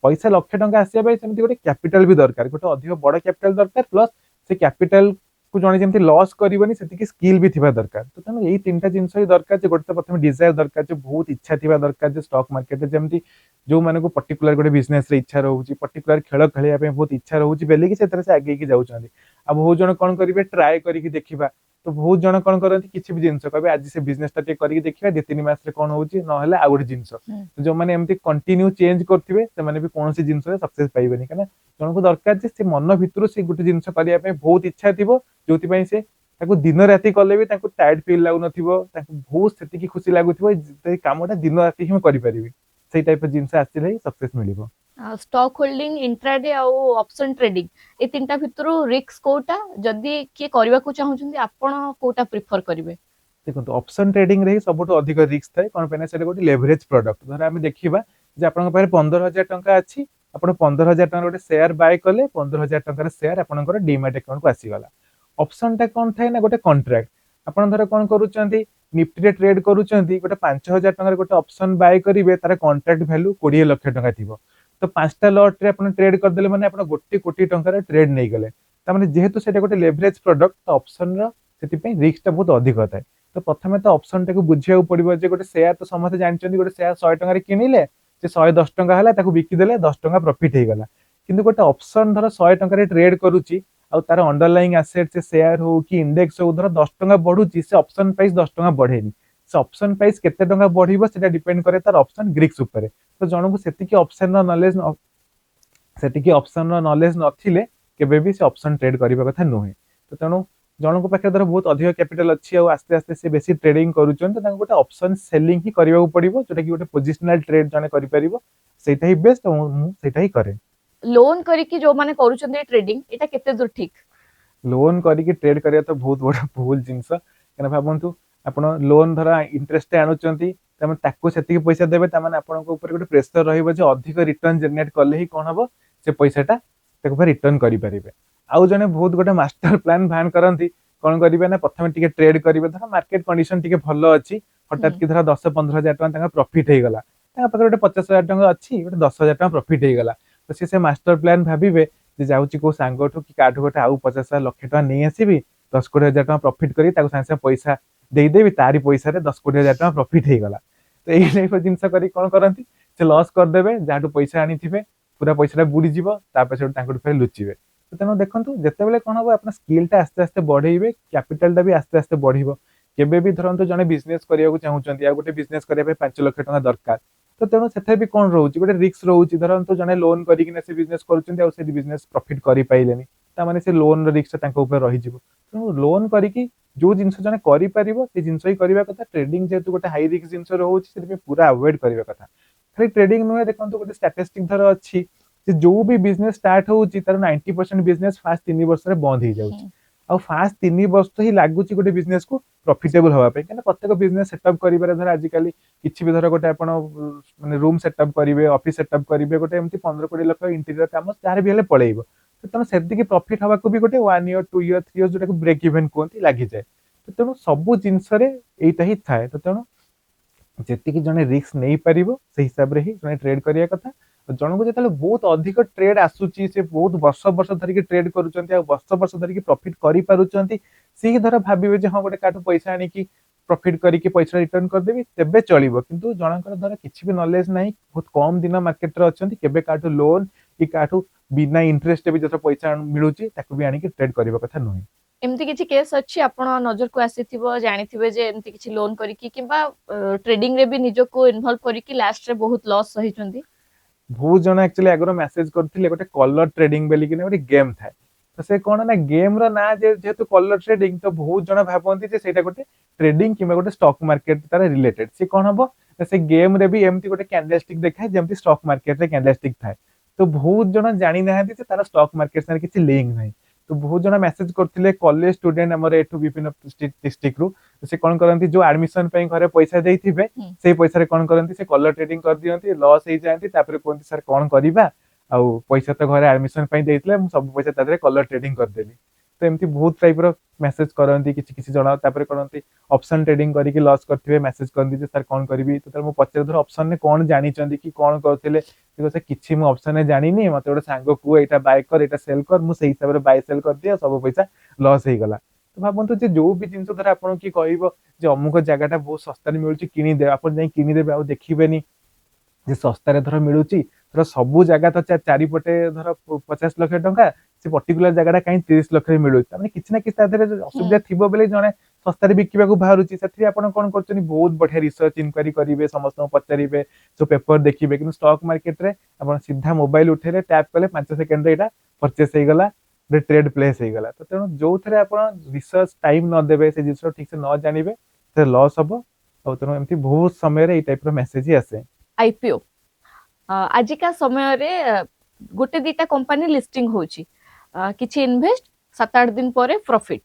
पैसा लाख टंका आसिया बाय सेमति गोटे कैपिटल भी दरकार, गोटे अधिक बड़ कैपिटल दरकार प्लस से कैपिटल को जने जेमति लॉस करिवनी सेतिकी स्किल भी थिबा दरकार। तो तेनु एई तीनटा जिंस ही दरकार जे गोटे तो प्रथम डिजायर दरकार जे बहुत इच्छा थिबा दरकार जे स्टॉक मार्केट रे जेमति जो माने को पर्टिकुलर गोटे बिजनेस रे इच्छा रहउची, पर्टिकुलर खेल खेलिया पे बहुत इच्छा रहउची बेले कि सेतरे से आगे की जाउछंदी। आ बहुत जण कोन करिवे ट्राई करिकि देखिबा। तो बहुत जण कोन करंती किछि भी जिंस कहबे आज से बिजनेस टा करिकि देखिबा 2-3 मास रे कोन होउची न हेले आ गोटे जिंस। तो जो माने एमति कंटिन्यू चेंज करथिबे से माने भी कोनोसी जिंस रे सक्सेस पाइबेनी काना जणको दरकार जे से मन भितरु से गोटे जिंस करिया पे बहुत इच्छा थिबो जोति पई से ताको दिन राति कले भी ताको टायर्ड फील लागु नथिबो, ताको बहुत सेतिकी खुशी लागुथिबो जे कामटा दिन राति ही करि परिबी। सेही टाइप जिंस आसिले ही सक्सेस मिलिबो। स्टॉक होल्डिंग इंट्राडे आ ऑप्शन ट्रेडिंग ए तीनटा भितरु रिस्क कोटा जदी के करबा को चाहुचंदी आपण कोटा प्रिफर करिवे? देखो ऑप्शन ट्रेडिंग रे सबुठ अधिक रिस्क थाए कोन पे ना से गोटे लेवरेज प्रोडक्ट धर आमे देखिबा जे आपन पारे 15,000 टंका अछि आपण 15,000 टंका गोटे शेयर बाय कले 15,000 टंका रे शेयर आपनकर डीमैट अकाउंट को आसी गला। ऑप्शन टा कोन थाए ना गोटे कॉन्ट्रैक्ट आपण धर कोन करूचंती निफ्टी रे ट्रेड करूचंती गोटे 5,000 टंका रे गोटे ऑप्शन बाय करिवे तार कॉन्ट्रैक्ट वैल्यू 20 लाख टंका थिबो। तो 5टा लॉट रे आपण ट्रेड कर देले माने आपण 1 कोटी टंका रे ट्रेड नै गले त माने जेहेतु सेटा गोटे लेवरेज प्रोडक्ट तो ऑप्शन रो सेति पे रिस्क टा बहुत अधिक थाए। तो प्रथमे तो ऑप्शन टाको बुझिया पड़िबो जे गोटे शेयर तो समस्त जानचंदी गोटे शेयर 100 टंका रे किनिले से 110 टंका हला ताको बिकि देले 10 टंका प्रॉफिट हे गला। किंतु गोटे ऑप्शन धर 100 टंका रे ट्रेड करूची आ तार अंडरलाइंग एसेट से शेयर हो कि इंडेक्स हो धर 10 टंका बढ़ुची से ऑप्शन प्राइस 10 टंका बढ़ेनी। से ऑप्शन प्राइस केते टंका बढ़िबो सेटा डिपेंड करे तार ऑप्शन ग्रिक्स ऊपर। तो जनकु सेतिकी ऑप्शन रो नॉलेज सेतिकी ऑप्शन रो नॉलेज नथिले केबे भी से ऑप्शन ट्रेड करिबा कथा नुहे। तो तेनु जनक पाखे धर बहुत अधिक कैपिटल अच्छी और आस्ते आस्ते से बेसी ट्रेडिंग करूछन तो गोटे ऑप्शन सेलिंग ही करबा पड़िबो जोटा कि गोटे पोजिशनल ट्रेड जने करि परिबो सेटा ही बेस्ट और मु सेटा ही करे। लोन करिकि जो माने करूछन ट्रेडिंग एटा केते दूर ठीक? लोन करिकि ट्रेड करिया तो बहुत बड़ भूल जिंस कना भाबंतु आपण लोन धरा इंटरेस्ट आनुचंती तमे ताको सेतिकी पैसा देबे त माने आपन को ऊपर गोटे प्रेशर रहइबो जे अधिक रिटर्न जनरेट करले ही कोन हबो से पैसाटा ताको रिटर्न करि परिबे। आउ जने बहुत गोटे मास्टर प्लान भान करंती कोन करिवे ना प्रथमे टिके ट्रेड करिवे धर मार्केट कंडीशन टिके भलो अछि हठात कि धर 10-15,000 टका ताका प्रॉफिट हे गला ताका पकर गोटे 50,000 टका अछि गोटे 10,000 टका प्रॉफिट हे गला। तो से मास्टर प्लान भाबिबे जे जाउची को सांगठो कि काठो गोटे आउ 50,000 लाख टका नै आसीबी 10 कोटी हजार टका प्रॉफिट करी ताको सांसे पैसा देई देबी तारी पैसा रे 10 कोटी हजार टका प्रॉफिट हे गला। तो एई टाइप जिंस करी कोन करंती से लॉस कर देबे जाटू पैसा आनी थिबे पूरा पैसा बुडी जिवो तापर से तांको फेर लुचिबे। तो तेनो देखंतु जेतेबेले कोन हबो आपन स्किल टा आस्ते आस्ते बढ़ेइबे कैपिटल टा भी आस्ते आस्ते बढ़िबो। केबे भी धरंतु जने बिजनेस करिया को चाहउचंती या गोटे बिजनेस करिया पे 5 लाख टका दरकार तो तेनो सेथे भी कोन रहउची गोटे रिस्क रहउची धरंतु जने लोन करी कि से बिजनेस करूचंती आ से बिजनेस प्रॉफिट करि पाइलेनी ता माने से लोन रो रिस्क तांको ऊपर रहि जिवो। तो लोन करी कि जो जिंस जने करि परिबो से जिंस ही करिवा कथा। ट्रेडिंग जेतु गोटे हाई रिस्क जिंस रहउची से पे पूरा अवॉइड करिवा कथा। खाली ट्रेडिंग नुहे देखंतु गोटे स्टैटिस्टिक धर अछि जो भी बिजनेस स्टार्ट होउची तार 90% बिजनेस फास्ट 3 वर्ष रे बंद ही जाउची आ फास्ट 3 वर्ष तो ही लागुची गोटे बिजनेस को प्रॉफिटेबल होवा पे कने प्रत्येक बिजनेस सेटअप करिबारे धर आज काली किछि भी धर गोटे आपण माने रूम सेटअप करिवे ऑफिस सेटअप करिवे गोटे एमती 15-20 लाख इंटीरियर काम चार भी हेले पळेइबो। तो तने सेति की प्रॉफिट हवा को भी गोटे 1 ईयर 2 ईयर 3 ईयर जोटा को ब्रेक इवन कोंती लागि जाय। तो तेनु सब जिंस रे एटा ही थाए। तो तेनु जेति की जने रिस्क नै परिबो से हिसाब रे ही जने ट्रेड करिया कथा। जनको जेतले बहुत अधिक ट्रेड आसुची से बहुत वर्ष वर्ष धरिक ट्रेड करूचंती आ वर्ष वर्ष धरिक प्रॉफिट करि पारुचंती से धर भाबिबे जे हां गोटे काटो पैसा आनी की प्रॉफिट करी के पैसा रिटर्न कर देबी तेबे चलिबो। किंतु जनकर धर किछि भी नॉलेज नाही बहुत कम दिन मार्केट रे अछंती केबे काटो लोन कि काटो बिना इंटरेस्ट भी जतो पैसा मिलुची ताको भी आनी के ट्रेड करबा कथा नहै। एमती किछि केस अछि आपण नजर को आसीथिबो जानिथिबे जे एमती किछि लोन करी कि किबा ट्रेडिंग रे भी निजो को इन्वॉल्व करी कि लास्ट रे बहुत लॉस सहिचंती? बहुत जन एक्चुअली आगर मेसेज करथिले गोटे कलर ट्रेडिंग बेली कि गोटे गेम थाए। तो से कोन ना गेम रो ना जेहेतु कलर ट्रेडिंग तो बहुत जन भाबंती जे सेटा गोटे ट्रेडिंग किबा गोटे स्टॉक मार्केट तार रिलेटेड से कोन हबो से गेम रे भी एमती गोटे कैंडलस्टिक देखाय जेमती स्टॉक मार्केट रे कैंडलस्टिक थाए। तो बहुत जन जानि नाहंती जे तार स्टॉक मार्केट से किछि लिंक नाही तो बहुत जन मेसेज करथिले कॉलेज स्टूडेंट हमर एठु विभिन्न डिस्ट्रिक्ट रु से कोन करंती जो एडमिशन पे घरे पैसा देइथिबे हम्म। से पैसा रे कोन करंती से कलर ट्रेडिंग कर दियंती लॉस हे जायंती तापर कोनती सर कोन करिबा आ पैसा तो घरे एडमिशन पे देइथिले हम सब पैसा तादरे कलर ट्रेडिंग कर देली तो एमती बहुत टाइप रो मेसेज करंती किछि किछि जण तापर करंती ऑप्शन ट्रेडिंग करी कि लॉस करथिबे मेसेज करंती जे सर कोन करबी तो मु पचर धर ऑप्शन ने कोन जानि चंदी कि कोन करथिले से किछि मु ऑप्शन ने जानिनी मते गोटे सांग को एटा बाय कर एटा सेल कर मु सेही हिसाब रे बाय सेल कर दिया सब पैसा लॉस हे गला तो भाबंतु जे जो भी जिंस धर आपन की कहइबो जे अमुक जगहटा बहुत सस्ता रे मिलुची किनी दे आपन जाई किनी देबे आ देखिबेनी जे सस्ता रे धर मिलुची धर सबु जगह तो चारि पटे धर 50 लाख टंका से पर्टिकुलर जगहटा काई 30 लाख रे मिलुची ताने किछि ना किछि तादरे असुविधा थिबो बेले जने सस्ता रे बिकिबा को बाहरुची सेथि आपन कोन करचनी बहुत बढ़िया रिसर्च इंक्वायरी करिवे समस्त पचारिबे जो पेपर देखिबे कि स्टॉक मार्केट रे आपन सीधा मोबाइल उठेले टैप कले 5 सेकंड रे एटा परचेस हे गला ट्रेड प्लेस हे गला तो तेणु जो थरे आपन रिसर्च टाइम न देबे से जिसरो ठीक से न जानिबे ते लॉस हबो और तेणु एमती बहुत समय रे ए टाइप रो मेसेज ही आसे आईपीओ आजिका समय रे गोटे दीटा कंपनी लिस्टिंग होची किछि इन्वेस्ट 7-8 दिन परे प्रॉफिट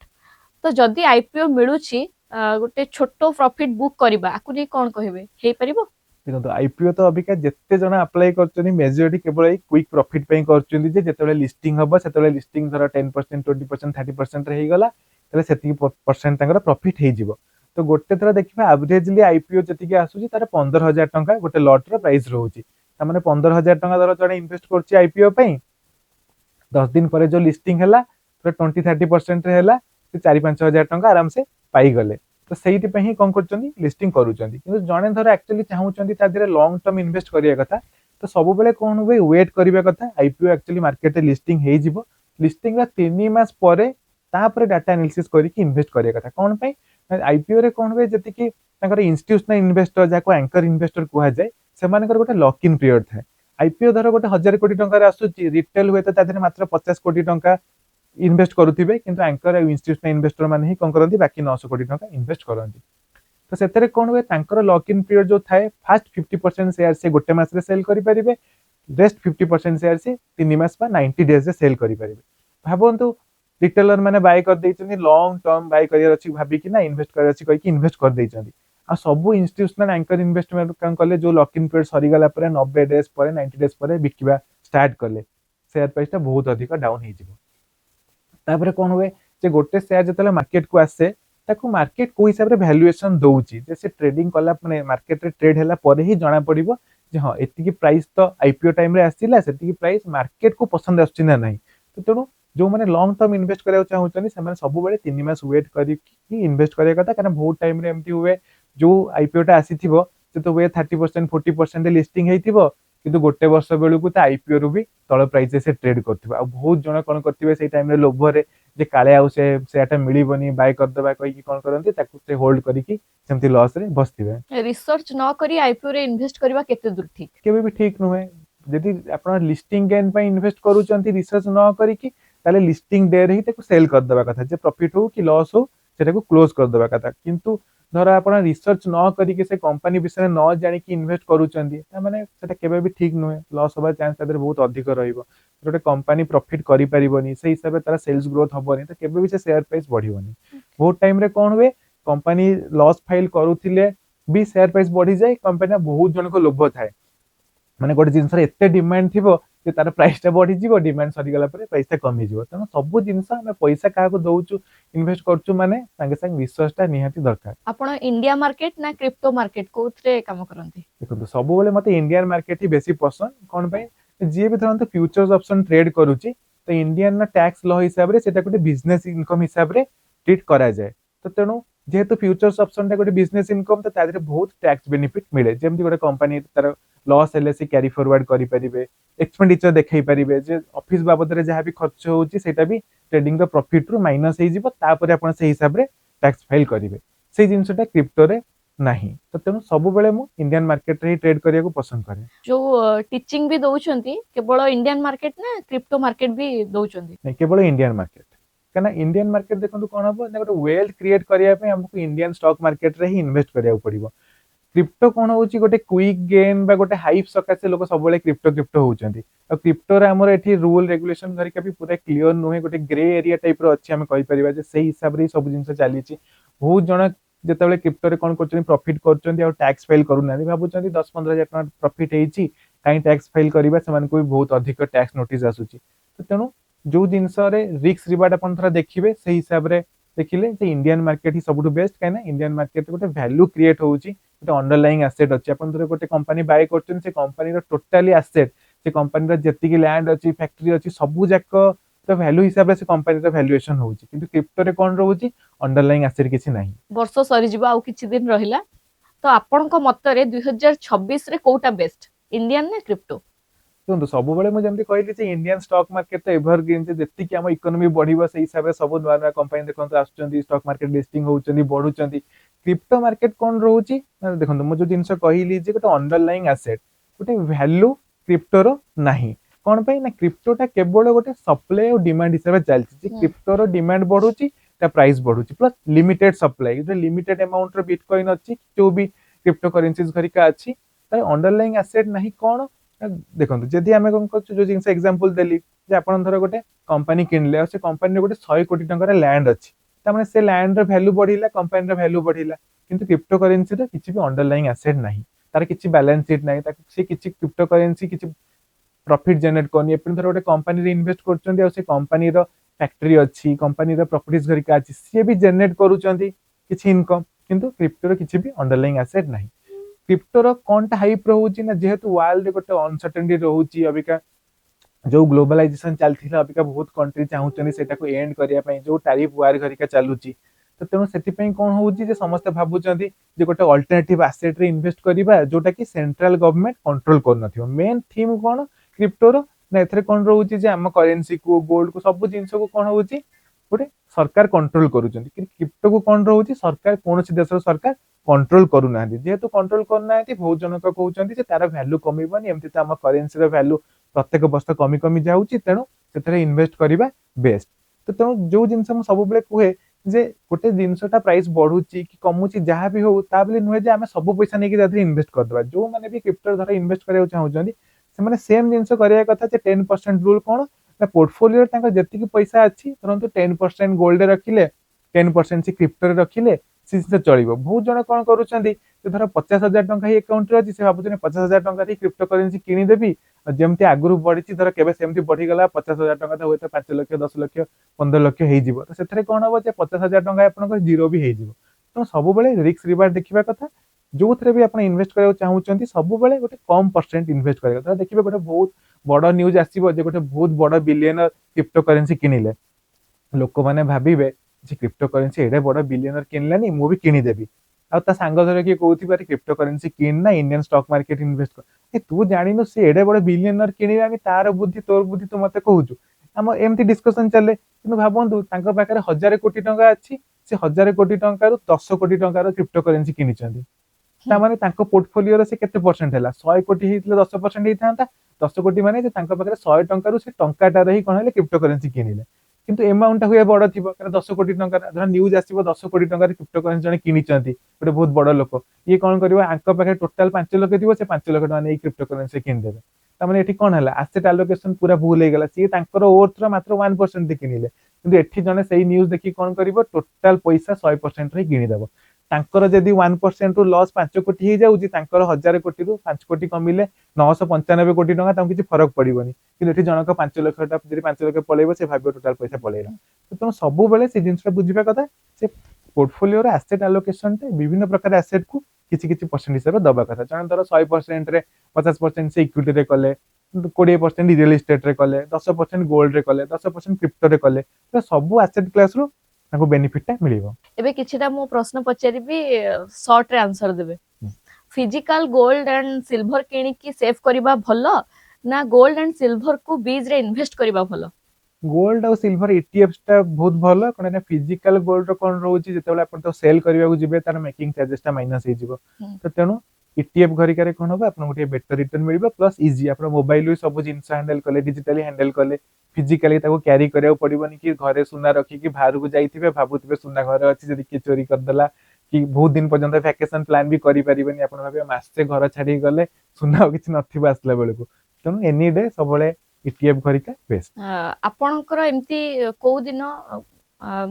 तो जदी आईपीओ मिलुची गोटे छोटो प्रॉफिट बुक करबा आकु नै कोन कहबे हे परिबो देखो आईपीओ तो अबिका जेते जण अप्लाई करचनी मेजॉरिटी केवल ए क्विक प्रॉफिट पे करचनी जे जेतेले लिस्टिंग हबो सेतेले लिस्टिंग धर 10% 20% 30% रे हे गला तले सेति परसेंट तांगर प्रॉफिट हे जिवो तो गोटे थरा देखिबा एवरेजली आईपीओ जति के आसुची तार 15000 टंका गोटे लॉट रो प्राइस रहउची त माने 15000 टंका धर जणे इन्वेस्ट करची आईपीओ पे 10 दिन परे जो लिस्टिंग हला तो 20-30% रे हला से 4-5 टंका आराम से पाई गले तो सेहिति पे ही कोन करचंदी लिस्टिंग करूचंदी किंतु जणे धर एक्चुअली चाहूचंदी ता धरे लॉन्ग टर्म इन्वेस्ट करिया कथा तो सब बेले कोन होवे वेट करिया कथा आईपीओ एक्चुअली मार्केट रे लिस्टिंग हे जिवो लिस्टिंग रा 3 मास परे तापर डाटा एनालिसिस करी कि इन्वेस्ट करिया कथा कोन पे आईपीओ रे कोन होवे जति कि तांकर इंस्टीट्यूशनल इन्वेस्टर जाको एंकर इन्वेस्टर कुहा जाय से मानकर गोटे लॉक इन पीरियड थाए आईपीओ धर गोटे 1000 कोटी टंका रे आसुची रिटेल हुए तो ता धरे मात्र 50 कोटी टंका इन्वेस्ट करूथिबे किंतु एंकर इंस्टीट्यूशनल इन्वेस्टर माने ही कोन करंती बाकी 900 कोटी टंका इन्वेस्ट करंती तो सेतरे कोन हुए तांकर लॉक इन पीरियड जो थाए फर्स्ट 50% शेयर से गोटे मास रे सेल करि परिबे रेस्ट 50% शेयर से 3 मास बा 90 डेज रे सेल करि परिबे भाबंतु रिटेलर माने बाय कर दैछनी लॉन्ग टर्म बाय करियर अछि भाबी कि ना इन्वेस्ट कर अछि कहि कि इन्वेस्ट कर दैछनी आ सब इंस्टीट्यूशनल एंकर इन्वेस्टमेंट कान कले जो लॉक इन पीरियड सरी गला परे 90 डेज परे 90 डेज परे बिकिबा स्टार्ट कले शेयर प्राइस ता बहुत अधिक डाउन हे जिवो तापर कोन हुए जे गोटे शेयर जतले मार्केट को आसे ताको मार्केट को हिसाब रे वैल्यूएशन दोउची जे से ट्रेडिंग कला माने मार्केट रे ट्रेड हैला परे ही जणा पड़िबो जे हां एति की प्राइस तो आईपीओ टाइम रे आसीला सेति की प्राइस मार्केट को पसंद आछी ना नहीं तो तेणु जो माने लॉन्ग टर्म इन्वेस्ट करिया चाहउचनी से माने सब बेले 3 मास वेट करी कि इन्वेस्ट करिया कथा कारण बहुत टाइम रे एमती हुए जो आईपीओ टा आसीथिबो से तो वे 30% 40% लिस्टिंग हेइथिबो किंतु गोटे वर्ष बेलू को आईपीओ रु भी तळ प्राइस से ट्रेड करथिबा आ बहुत जण कोन करथिबे सेई टाइम रे लोभ रे जे काले आउ से सेटा मिलिबनी बाय कर देबा कहि कि कोन करंती ताकू से होल्ड करी कि सेमती लॉस रे बसथिबे रिसर्च न करी आईपीओ रे इन्वेस्ट करबा केते दूर ठीक केबे भी ठीक नुहे यदि आपण लिस्टिंग गेन पे इन्वेस्ट करूचंती रिसर्च न करी कि ताले लिस्टिंग डे रे ही ताकू सेल कर देबा कथा जे प्रॉफिट हो कि लॉस हो सेटा को क्लोज कर देबा कथा किंतु धर आपण रिसर्च न करी कि से कंपनी विषय न जानि कि इन्वेस्ट करूचंती माने सेटा केबे भी ठीक नुहे लॉस होबा चांस तादर बहुत अधिक रहइबो गोटे कंपनी प्रॉफिट करि परिबोनी से हिसाब रे तारा सेल्स ग्रोथ हबोनी तो केबे भी से शेयर प्राइस बढ़िबोनी बहुत टाइम रे कोन हुए कंपनी लॉस फाइल करूथिले भी शेयर प्राइस बढ़ी जाय कंपनी बहुत जन को लोभ थाए माने गोटे जिंस रे एते डिमांड थिबो जे तार प्राइस ता बढ़ी जीवो डिमांड सरी गला परे प्राइस ता कमी जीवो तनो सब जिंस हम पैसा का को दउचु इन्वेस्ट करचु माने संगे संग रिसर्च ता निहाती दरकार आपण इंडिया मार्केट ना क्रिप्टो मार्केट कोथरे काम करंती देखो सब बेले मते इंडियन मार्केट ही बेसी पसंद कोन पे जे भी धरन फ्यूचर्स ऑप्शन ट्रेड करूची तो इंडियन ना टैक्स लॉ हिसाब रे सेटा कोटे बिजनेस इनकम हिसाब रे ट्रीट करा जाय तो तेनु जेहेतु फ्यूचर्स ऑप्शन ता गोटे बिजनेस इनकम तो तादरे बहुत टैक्स बेनिफिट मिले जेमति गोटे कंपनी तार लॉस हेले से कैरी फॉरवर्ड करि परिबे एक्सपेंडिचर देखै परिबे जे ऑफिस बाबद रे जहां भी खर्च होउची सेटा भी ट्रेडिंग रो प्रॉफिट रु माइनस हे जिवो तापर आपण से हिसाब रे टैक्स फाइल करिवे से जिंसटा क्रिप्टो रे नहीं तो तेणु सब बेले मु इंडियन मार्केट रे ही ट्रेड करिया को पसंद करे जो टीचिंग भी दउचंती केवल इंडियन मार्केट ना क्रिप्टो मार्केट भी दउचंती नहीं केवल इंडियन मार्केट कहना इंडियन मार्केट देखो कौन हम गोटे वेल्थ क्रिएट करने हमको इंडियन स्टॉक मार्केट रे ही इन्वेस्ट करिया पड़िबो क्रिप्टो कौन होची गोटे क्विक गेन बा गोटे हाइप सकाशे लोक सब क्रिप्टो क्रिप्टो होउचंती और क्रिप्टोर आमर एठी रूल रेगुलेशन घरिका भी पूरा क्लियर नुहे गोटे ग्रे एरिया टाइप रो अछि आमे कहि परिबा जे सेही हिसाब रे सब जिंस चलीची बहुत जण जेतेबेले क्रिप्टो रे कोन करचंती प्रॉफिट करचंती और टैक्स फाइल करूना भाबुचंती 10-15 हजार प्रॉफिट हेची काई टैक्स फाइल करिबा समान को भी बहुत अधिक टैक्स नोटिस आसुची तो तेनु जो जिंस रे रिस्क रिवार्ड अपन थरा देखिबे सेही हिसाब रे देखिले जे इंडियन मार्केट ही सबुठु बेस्ट काई ना इंडियन मार्केट गोटे वैल्यू क्रिएट होउची गोटे अंडरलाइंग एसेट अच्छी अपन धर गोटे कंपनी बाय करछन से कंपनी रो टोटली एसेट से कंपनी रो जेतिकी लैंड अच्छी फैक्ट्री अच्छी सबु जाक तो वैल्यू हिसाब से कंपनी रो वैल्यूएशन होउची किंतु क्रिप्टो रे कोन रहउची अंडरलाइंग एसेट किछि नाही वर्ष सरी जिबा आउ किछि दिन रहिला तो आपनक मतरे 2026 रे कोटा बेस्ट इंडियन ना क्रिप्टो देखो सब बेले मुझे जमती कहली जे इंडियन स्टॉक मार्केट तो एवरग्रीन जे जेतिकी हम इकोनॉमी बढ़िबो से हिसाब से सब नवा नवा कंपनी देखंत आछुचंदी स्टॉक मार्केट लिस्टिंग होउचंदी बढ़ुचंदी क्रिप्टो मार्केट कोन रहउची देखंत मु जो जिंस कहली जे गोटे अंडरलाइंग एसेट गोटे वैल्यू क्रिप्टो रो नाही कोन पे ना क्रिप्टोटा केवल गोटे सप्लाई और डिमांड हिसाब से चलची जे क्रिप्टो रो डिमांड बढ़ुची ता प्राइस बढ़ुची प्लस लिमिटेड सप्लाई जो लिमिटेड अमाउंट रो बिटकॉइन अछि जो भी क्रिप्टो करेंसीज घरिका अछि तार अंडरलाइंग एसेट नाही कोन देखो जदि आम कौन कर जो जिन एग्जांपल देली जे आपण धर गोटे कंपनी किनले और से कंपनी गोटे 100 कोटी टंका लैंड अछि तामाने से लैंड रो वैल्यू बढ़िला कंपनी रो वैल्यू बढ़िला किंतु क्रिप्टो करेंसी रो किछि भी अंडरलाइंग एसेट नाही तार किछि बैलेंस शीट नाही ताक से किछि क्रिप्टो करेंसी किछि प्रॉफिट जनरेट करनी एपन धर गोटे कंपनी रे इन्वेस्ट करचंदी और से कंपनी रो फैक्ट्री अछि कंपनी रो प्रॉपर्टीज घरिका अछि से भी जनरेट करूचंदी किछि इनकम किंतु क्रिप्टो रो किछि भी अंडरलाइंग एसेट नाही क्रिप्टोर कोनटा हाइप रहउची ना जेहेतु वर्ल्ड गोटे अनसर्टेनिटी रहउची अबिका जो ग्लोबलाइजेशन चलथिला अबिका बहुत कंट्री चाहउचनी सेटा को एंड करिया पई जो टैरिफ वार घरिका चालुची तो तेणु सेति पई कोन होउची जे समस्त भाबुचंदी जे गोटे अल्टरनेटिव एसेट रे इन्वेस्ट करिबा जोटा कि सेंट्रल गवर्नमेंट कंट्रोल कर नथियो मेन थीम कोन क्रिप्टोर ना एथरे कोन रहउची जे हम करेंसी को गोल्ड को सब जिंस को कोन होउची गोटे सरकार कंट्रोल करूचंदी कि क्रिप्टो को कोन रहउची सरकार कोनोसी देशर सरकार कंट्रोल करू ना जेहेतु कंट्रोल करना बहुत जनक कहउचंदी जे तार वैल्यू कमिबनी एमति त हम करेंसी रो वैल्यू प्रत्येक वर्ष कमी कमी जाउची तेणु सेतरे इन्वेस्ट करिबा बेस्ट तो तेणु जो जिंस हम सब बेले कहे जे गोटे जिनसटा प्राइस बढ़ुची कि कमुची जहाँ भी हो ता बोली नुहे जे आमे सब पैसा नेकी जाथि इन्वेस्ट कर दबा जो माने भी क्रिप्टो धर इन्वेस्ट करिया चाहउचंदी से माने सेम जिंस करिया कथा जे 10% रूल कोन ना पोर्टफोलियो तांका जेतिकी पैसा अछि परंतु 10% गोल्ड रखिले 10% से क्रिप्टो रे रखिले से चलिबो बहुत जण कोन करूचंदी जे धर 50,000 टंका ही अकाउंट रे अछि से भाबुचनी 50,000 टंका रे क्रिप्टो करेंसी किनी देबी जेमति आगुरु बढ़िची धर केबे सेमति बढ़ी गला 50,000 टंका त होय 5 लाख 10 लाख 15 लाख हेई जिवो तो सेथरे कोन होबो जे 50,000 टंका आपन जीरो भी हेई जिवो तो सब बेले रिस्क रिवार्ड देखिबा कथा जो थरे भी आपन इन्वेस्ट करियो चाहउचंती सब बेले गोटे कम परसेंट इन्वेस्ट करियो त देखिबे गोटे बहुत बड़ न्यूज आसीबो जे गोटे बहुत बड़ बिलियनर क्रिप्टो करेंसी किनिले लोक माने भाबिबे जे क्रिप्टो करेंसी एडे बड़ बिलियनर किनलानी मु भी किनी देबी आ ता सांग धरे कि कहउथि बारे क्रिप्टो करेंसी किन ना इंडियन स्टॉक मार्केट इन्वेस्ट कर ए तू जानिनु से एडे बड़ बिलियनर किनिलानी तार बुद्धि तोर बुद्धि तू मते कहउछु हम एमती डिस्कशन चले किंतु भाबंतु तांका पाखरे 1000 कोटी टंका अछि से 1000 कोटी टंका रु 10 कोटी टंका रो क्रिप्टो करेंसी किनिचंदी ता माने तांको पोर्टफोलियो रे से केते परसेंट हैला 100 कोटी हेतिले 10% हेइथांता 10 कोटी माने जे तांका पाखरे 100 टंका रु से टंकाटा रही कोन हेले क्रिप्टो करेंसी किनिले किंतु एमाउंट हुए बड़ थिबो कारण 10 कोटी टंका धर न्यूज आसीबो 10 कोटी टंका रे क्रिप्टो करेंसी जने किनिचंती गोटे बहुत बड़ लोक ये कोन करबो आंक पाखे टोटल 5 लाख थिबो से 5 लाख टंका नै क्रिप्टो करेंसी किन देबे ता माने एठी कोन हला एसेट एलोकेशन पूरा भूल हे गेला सी तांकर वर्थ रो मात्र 1% दे किनिले किंतु एठी जने सही न्यूज देखि कोन करबो टोटल पैसा 100% रे किनि देबो तांकर जदि 1% रु लॉस 5 कोटी हे जाउची तांकर 1000 कोटी रु 5 कोटी कमिले 995 कोटी टंका तांको किछि फरक पड़िबनी किंतु एठी जनक 5 लाख टा जदि 5 लाख पळेबो से भाबियो टोटल पैसा पळेला तो तुम सब बेले से जिंसटा बुझिबा कथा से पोर्टफोलियो रे एसेट एलोकेशन ते विभिन्न प्रकार एसेट को किछि किछि परसेंट हिसाब दबा कथा जन धर 100% रे 50% से इक्विटी रे कले 20% रियल एस्टेट रे कले 10% गोल्ड रे कले 10% क्रिप्टो रे कले तो सब एसेट क्लास रो ताको बेनिफिट टा मिलिबो एबे किछिटा मो प्रश्न पचारिबी शॉर्ट रे आंसर देबे फिजिकल गोल्ड एंड सिल्वर किणी की सेव करबा भलो ना गोल्ड एंड सिल्वर को बीज रे इन्वेस्ट करबा भलो गोल्ड और सिल्वर ईटीएफ टा बहुत भलो कोन फिजिकल गोल्ड रो कोन रहउची जेतेबेला अपन तो सेल करबा को जिबे तार मेकिंग चार्जेस टा माइनस हे जिवो तो तेनु ईटीएफ घरिकारे कोन होबा अपन गोटे बेटर रिटर्न मिलिबा प्लस इजी अपन मोबाइल रे सब जिंस हैंडल कले डिजिटली हैंडल कले फिजिकली ताको कैरी करिया पड़िबनी कि घरे सुना रखी कि बाहर को जाइथिबे भाबुथिबे सुना घरे अछि जदि के चोरी कर देला कि बहुत दिन पर्यंत भैकेशन प्लान भी करि परिबेनी आपण भाबे मासे घर छाडी गले सुना किछि नथिबा आसला बेलको तेणु एनी डे सबले ETF घरिका बेस्ट ଆପଣଙ୍କର ଏମିତି କୋଉ ଦିନ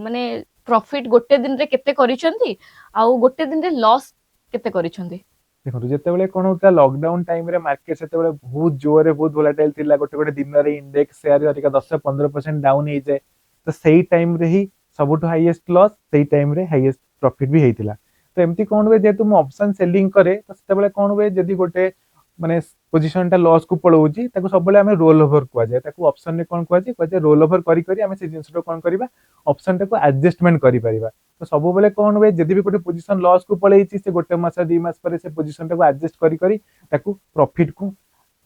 ମାନେ ପ୍ରଫିଟ ଗୋଟେ ଦିନରେ କେତେ କରିଛନ୍ତି ଆଉ ଗୋଟେ ଦିନରେ ଲସ୍ କେତେ କରିଛନ୍ତି? देखो जेतेबेले कोन होता लॉकडाउन टाइम रे मार्केट सेतेबेले बहुत जोरे बहुत वोलेटाइल थिला गोटे गोटे दिन रे इंडेक्स शेयर हरिका 10-15% डाउन हे जाय तो सेही टाइम रे ही सबुठ हाईएस्ट लॉस सेही टाइम रे हाईएस्ट प्रॉफिट भी हेतिला तो एमती कोन हुए जेतु म ऑप्शन सेलिंग करे तो सेतेबेले कोन हुए जदी गोटे माने पोजीशन टा लॉस को पळौची ताको सबले हमें रोल ओवर कुआ जाय ताको ऑप्शन ने कोन कुआ जाय रोल ओवर करी करी हमें से जिंस रो कोन करबा ऑप्शन टा को एडजस्टमेंट करी परिबा तो सब बेले कोन हुए जदी भी गोटे पोजीशन लॉस को पळैची से गोटे मास 2 मास पर से पोजीशन टा को एडजस्ट करी करी ताको प्रॉफिट को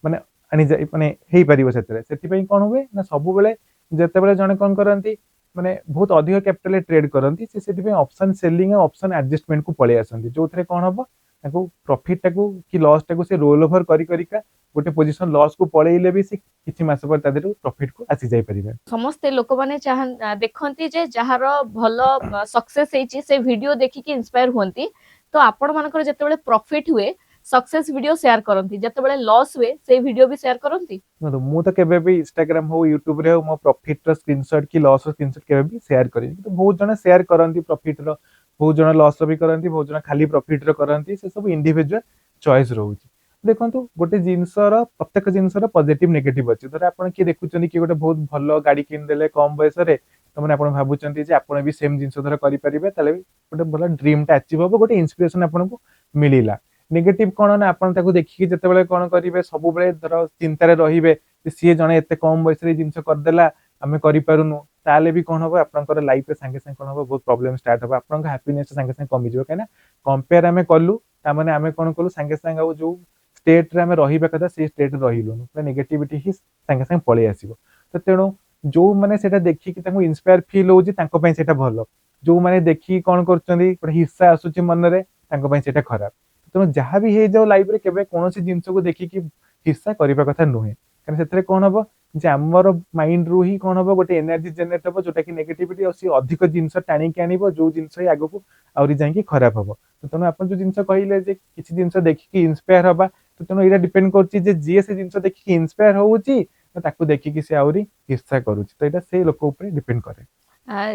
माने आनी जाय माने हेई परिबो सेतरे सेति पई कोन हुए ना सब बेले जते बेले जने कोन करंती माने बहुत अधिक कैपिटल ट्रेड करंती से सेति पई ऑप्शन सेलिंग और ऑप्शन एडजस्टमेंट को पळे आसंती जोथरे कोन हबो ताको प्रॉफिट टाको कि लॉस टाको से रोल ओवर करी करी का गोटे पोजीशन लॉस को पळैले भी से किछि मास पर तादेरु प्रॉफिट को आसी जाय परिबे समस्त लोक माने चाहन देखंती जे जहार भलो सक्सेस हेची से वीडियो देखि के इंस्पायर होंती तो आपण मानकर जतेबेले प्रॉफिट हुए सक्सेस वीडियो शेयर करंती जतेबेले लॉस हुए से वीडियो भी शेयर करंती मु तो केबे भी इंस्टाग्राम हो यूट्यूब रे हो मो प्रॉफिट रो स्क्रीनशॉट कि लॉस रो स्क्रीनशॉट केबे भी शेयर करी तो बहुत जण शेयर करंती प्रॉफिट रो बहुत जण लॉस रो भी करंती बहुत जण खाली प्रॉफिट रो करंती से सब इंडिविजुअल चॉइस रहउची देखंतु गोटे जिंस रो प्रत्येक जिंस रो पॉजिटिव नेगेटिव अछि धर आपण कि देखुचनी कि गोटे बहुत भलो गाड़ी किन देले कम बयस रे त माने आपण भाबुचंती जे आपण भी सेम जिंस धर करि परिबे तले गोटे भलो ड्रीम टा अचीव होबो गोटे इंस्पिरेशन आपण को मिलिला नेगेटिव कोन ना आपण ताको देखि जते बेले कोन करिवे सब बेले धर चिंता रे रहिबे सी जने एते कम बयस रे जिंस कर देला हमें करि पारुनु ताले भी कोन होबो आपनकर लाइफ रे संगे संगे कोन होबो बहुत प्रॉब्लम स्टार्ट होबो आपनकर हैप्पीनेस संगे संगे कमी जिवो काना कंपेयर हमें कलु ता माने हमें कोन कलु संगे संगे जो स्टेट रे हमें रहिबा कथा से स्टेट रहिलु नेगेटिविटी ही संगे संगे पळे आसीबो तो तेणु जो माने सेटा देखि कि ताको इंस्पायर फील होउची तांको पई सेटा भलो जो माने देखि कोन करचंदी गोटे हिस्सा आसुची मन रे तांको पई सेटा खराब तेणु जहाँ भी हे जाओ लाइफ रे केबे कोनोसी जिंस को देखि कि हिस्सा करिबा कथा नुहे कारण सेतरे कोन हबो जे हमर माइंड रु ही कोन हबो गोटे एनर्जी जनरेट हबो जोटा कि नेगेटिविटी और सी अधिक जिंस टाणी के आनिबो जो जिंस ही आगो को आउरी जाई कि खराब हबो तो तेणु आपण जो जिंस कहिले जे किछि जिंस देखि कि इंस्पायर हबा तो तेणु एटा डिपेंड करछि जे जे से जिंस देखि कि इंस्पायर होउची तो ताकू देखि कि से आउरी हिस्सा करूची तो एटा से लोक ऊपर डिपेंड करे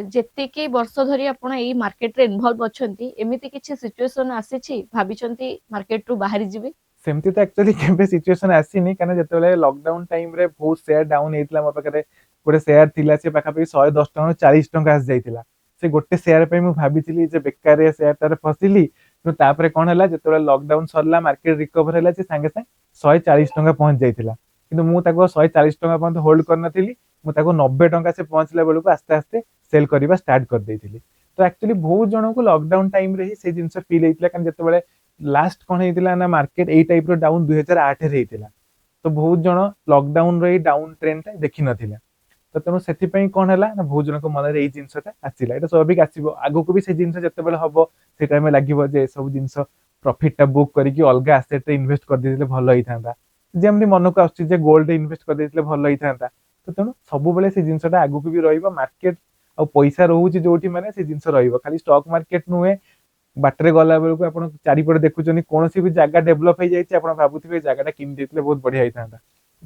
जेतिकी वर्ष धरी आपण एई मार्केट रे इन्वॉल्व अछंती एमिति किछि सिचुएशन आसीछि भाबिचंती मार्केट रु बाहरी जिवे सेमती तो एक्चुअली केबे सिचुएशन आसीनी काना जतेबेले लॉकडाउन टाइम रे बहुत शेयर डाउन हेतला मो पाखरे गोटे शेयर थिला से पाखा पे 110 टका 40 टका आस जाइतिला से गोटे शेयर पे मु भाबितिली जे बेकार रे शेयर तारे फसिली तो तापरे कोन हला जतेबेले लॉकडाउन सरला मार्केट रिकवर हला से संगे संगे 140 टका पहुंच जाइतिला किंतु मु ताको 140 टका पहुंच होल्ड करनथिली मु ताको 90 टका से पहुंचला बेलु को आस्ते आस्ते सेल करबा स्टार्ट कर देइतिली तो एक्चुअली बहुत जण को लॉकडाउन टाइम रे ही से जिंस फील हेतिला कान जतेबेले लास्ट कोन हेतिला ना मार्केट एई टाइप रो डाउन 2008 रे हेतिला तो बहुत जण लॉकडाउन रे डाउन ट्रेंड ता देखि नथिला तो तेणु सेति पई कोन हला ना बहुत जण को मन रे एई जिंसटा आसिला एटा स्वाभाविक आसीबो आगो को भी से जिंस जतेबेले हबो से टाइम में लागिबो जे सब जिंस प्रॉफिट टा बुक करी कि अलगा एसेट रे इन्वेस्ट कर देले भलो होई थांदा जेमनी मन को आछि जे गोल्ड रे इन्वेस्ट कर देले भलो होई थांदा तो तेणु सब बेले से जिंसटा आगो को भी रहइबो मार्केट आ पैसा रहउची जोठी माने से जिंस रहइबो खाली स्टॉक मार्केट नुहे बाटरे गला बेल को आपण चारिपट देखुचनी कोनोसी भी जगह डेवलप हो जाइछि आपण भाबुथिबे जगहटा किन देतले बहुत बढ़िया होई थांदा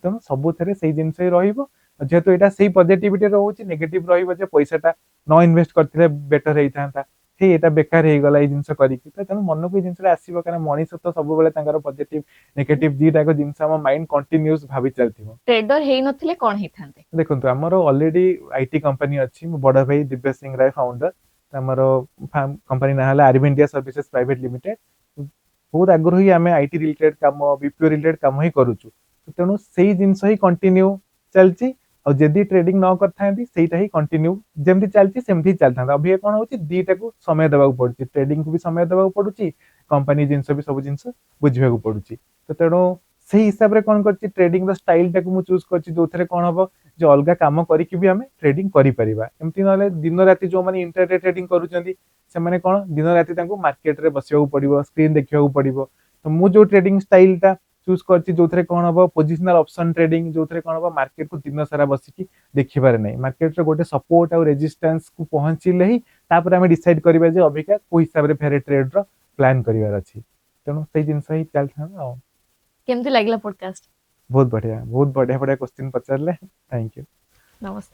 तेणु सब थरे सेही जिंस ही रहइबो जेहेतु एटा सेही पॉजिटिविटी रहउची नेगेटिव रहइबो जे पैसाटा न इन्वेस्ट करथिले बेटर होई थांदा हे एटा बेकार हे गला ए जिंस करी कि तेणु मन को जिंसरा आसीबो कारण मनीष तो सब बेले तांकर पॉजिटिव नेगेटिव जीटा को जिंस हम माइंड कंटीन्यूअस भाबी चलथिबो ट्रेडर हेई नथिले कोन हेई थांते देखंतु हमर ऑलरेडी आईटी कंपनी अछि मो बड़ भाई दिव्य सिंह राय फाउंडर हमर कंपनी ना हला RB India services private limited बहुत आग्रह ही आमे आईटी रिलेटेड काम बीपीओ रिलेटेड काम ही करूछु तेणु सेही जिंस ही कंटिन्यू चलची और जदी ट्रेडिंग न करथांती सेटा ही कंटिन्यू जेमती चलची सेमती चलथांता अभी कोन होची दीटा को समय देबा को पड़ची ट्रेडिंग को भी समय देबा को पड़ुची कंपनी जिंस भी सब जिंस बुझिबा को पड़ुची तो तेणु सेही हिसाब रे कोन करची ट्रेडिंग रो स्टाइल टाको मु चूज करची जोथरे कोन हबो जो अलगा काम करी कि भी हमें ट्रेडिंग करि परिबा एमती नले दिन राती जो माने इंटरडे ट्रेडिंग करूचंदी से माने कोन दिन राती तांको मार्केट रे बसिया पड़िबो स्क्रीन देखिया पड़िबो तो मु जो ट्रेडिंग स्टाइल टा चूज करची जोथरे कोन हबो पोजिशनल ऑप्शन ट्रेडिंग जोथरे कोन हबो मार्केट को दिन सारा बसिकी देखिबारे नै मार्केट रे गोटे सपोर्ट और रेजिस्टेंस को पहुंचिले ही तापर आमे डिसाइड करिबा जे अभिका को हिसाब रे फेरे ट्रेड रो प्लान करिवार अछि तेणु सेई जिंस ही चल थाना आ केमती लागला पॉडकास्ट? बहुत बढ़िया बढ़िया क्वेश्चन पचारले थैंक यू नमस्कार।